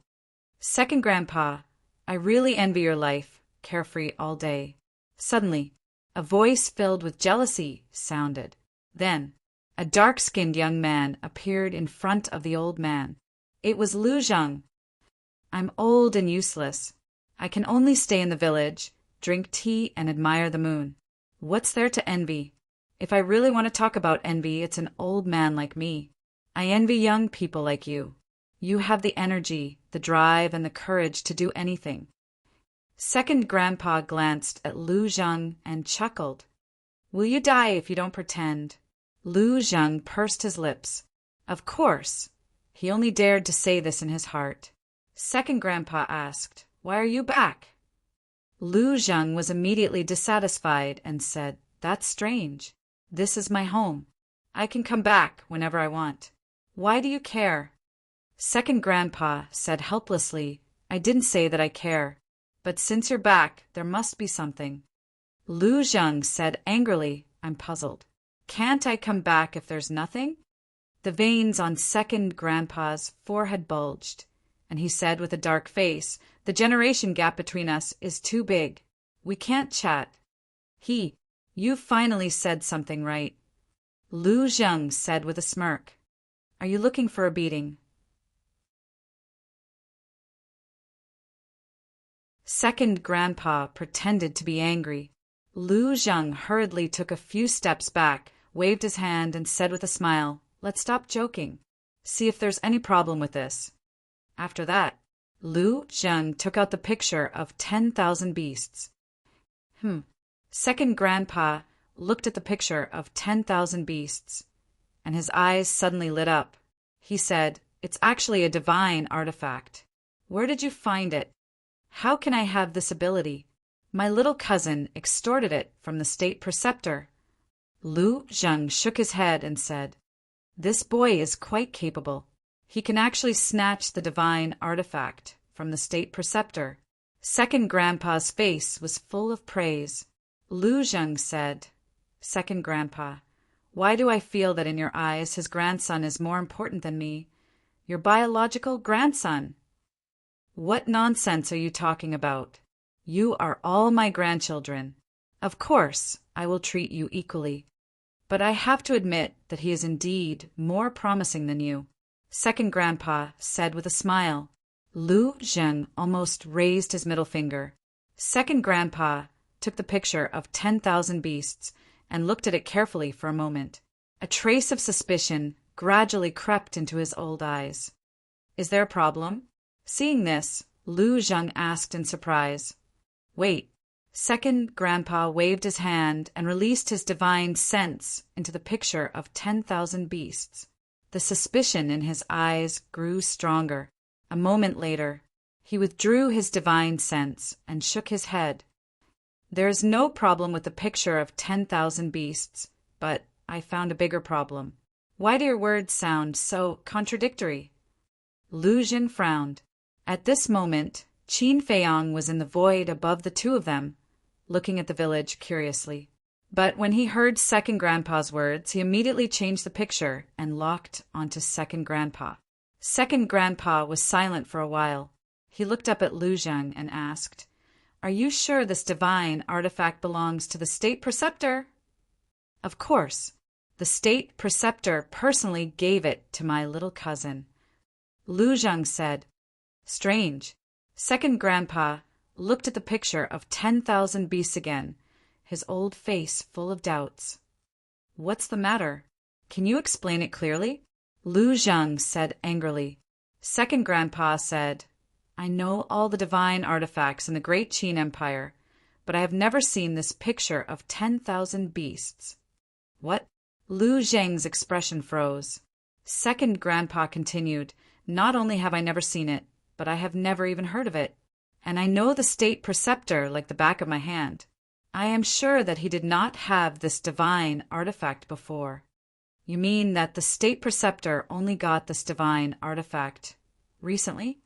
Second Grandpa, I really envy your life, carefree all day. Suddenly, a voice filled with jealousy sounded. Then, a dark-skinned young man appeared in front of the old man. It was Liu Zheng. I'm old and useless. I can only stay in the village, drink tea, and admire the moon. What's there to envy? If I really want to talk about envy, it's an old man like me. I envy young people like you. You have the energy, the drive, and the courage to do anything. Second Grandpa glanced at Lu Zheng and chuckled. Will you die if you don't pretend? Lu Zheng pursed his lips. Of course. He only dared to say this in his heart. Second Grandpa asked, Why are you back? Lu Zheng was immediately dissatisfied and said, That's strange. This is my home. I can come back whenever I want. Why do you care? Second Grandpa said helplessly, I didn't say that I care. But since you're back, there must be something. Lu Zheng said angrily, I'm puzzled. Can't I come back if there's nothing? The veins on Second Grandpa's forehead bulged, and he said with a dark face, The generation gap between us is too big. We can't chat. You finally said something right. Lu Zheng said with a smirk, Are you looking for a beating? Second Grandpa pretended to be angry. Lu Zheng hurriedly took a few steps back, waved his hand, and said with a smile, Let's stop joking. See if there's any problem with this. After that, Lu Zheng took out the picture of 10,000 beasts. Second Grandpa looked at the picture of 10,000 beasts, and his eyes suddenly lit up. He said, It's actually a divine artifact. Where did you find it? How can I have this ability? My little cousin extorted it from the state preceptor. Lu Zheng shook his head and said, This boy is quite capable. He can actually snatch the divine artifact from the state preceptor. Second Grandpa's face was full of praise. Lu Zheng said, Second Grandpa, why do I feel that in your eyes his grandson is more important than me? Your biological grandson. What nonsense are you talking about? You are all my grandchildren. Of course, I will treat you equally. But I have to admit that he is indeed more promising than you. Second Grandpa said with a smile. Lu Zheng almost raised his middle finger. Second Grandpa took the picture of 10,000 beasts and looked at it carefully for a moment. A trace of suspicion gradually crept into his old eyes. Is there a problem? Seeing this, Lu Zheng asked in surprise. Wait. Second Grandpa waved his hand and released his divine sense into the picture of 10,000 beasts. The suspicion in his eyes grew stronger. A moment later, he withdrew his divine sense and shook his head. There is no problem with the picture of 10,000 beasts, but I found a bigger problem. Why do your words sound so contradictory? Lu Zheng frowned. At this moment, Qin Feiyang was in the void above the two of them, looking at the village curiously. But when he heard Second Grandpa's words, he immediately changed the picture and locked onto Second Grandpa. Second Grandpa was silent for a while. He looked up at Lu Zheng and asked, Are you sure this divine artifact belongs to the state preceptor? Of course. The state preceptor personally gave it to my little cousin. Lu Zheng said. Strange. Second Grandpa looked at the picture of 10,000 beasts again, his old face full of doubts. What's the matter? Can you explain it clearly? Lu Zheng said angrily. Second Grandpa said, I know all the divine artifacts in the great Qin Empire, but I have never seen this picture of 10,000 beasts. What? Lu Zheng's expression froze. Second Grandpa continued, Not only have I never seen it, but I have never even heard of it. And I know the state preceptor like the back of my hand. I am sure that he did not have this divine artifact before. You mean that the state preceptor only got this divine artifact recently?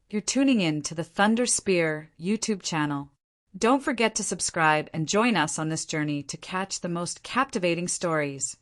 You're tuning in to the Thunder Spear YouTube channel. Don't forget to subscribe and join us on this journey to catch the most captivating stories.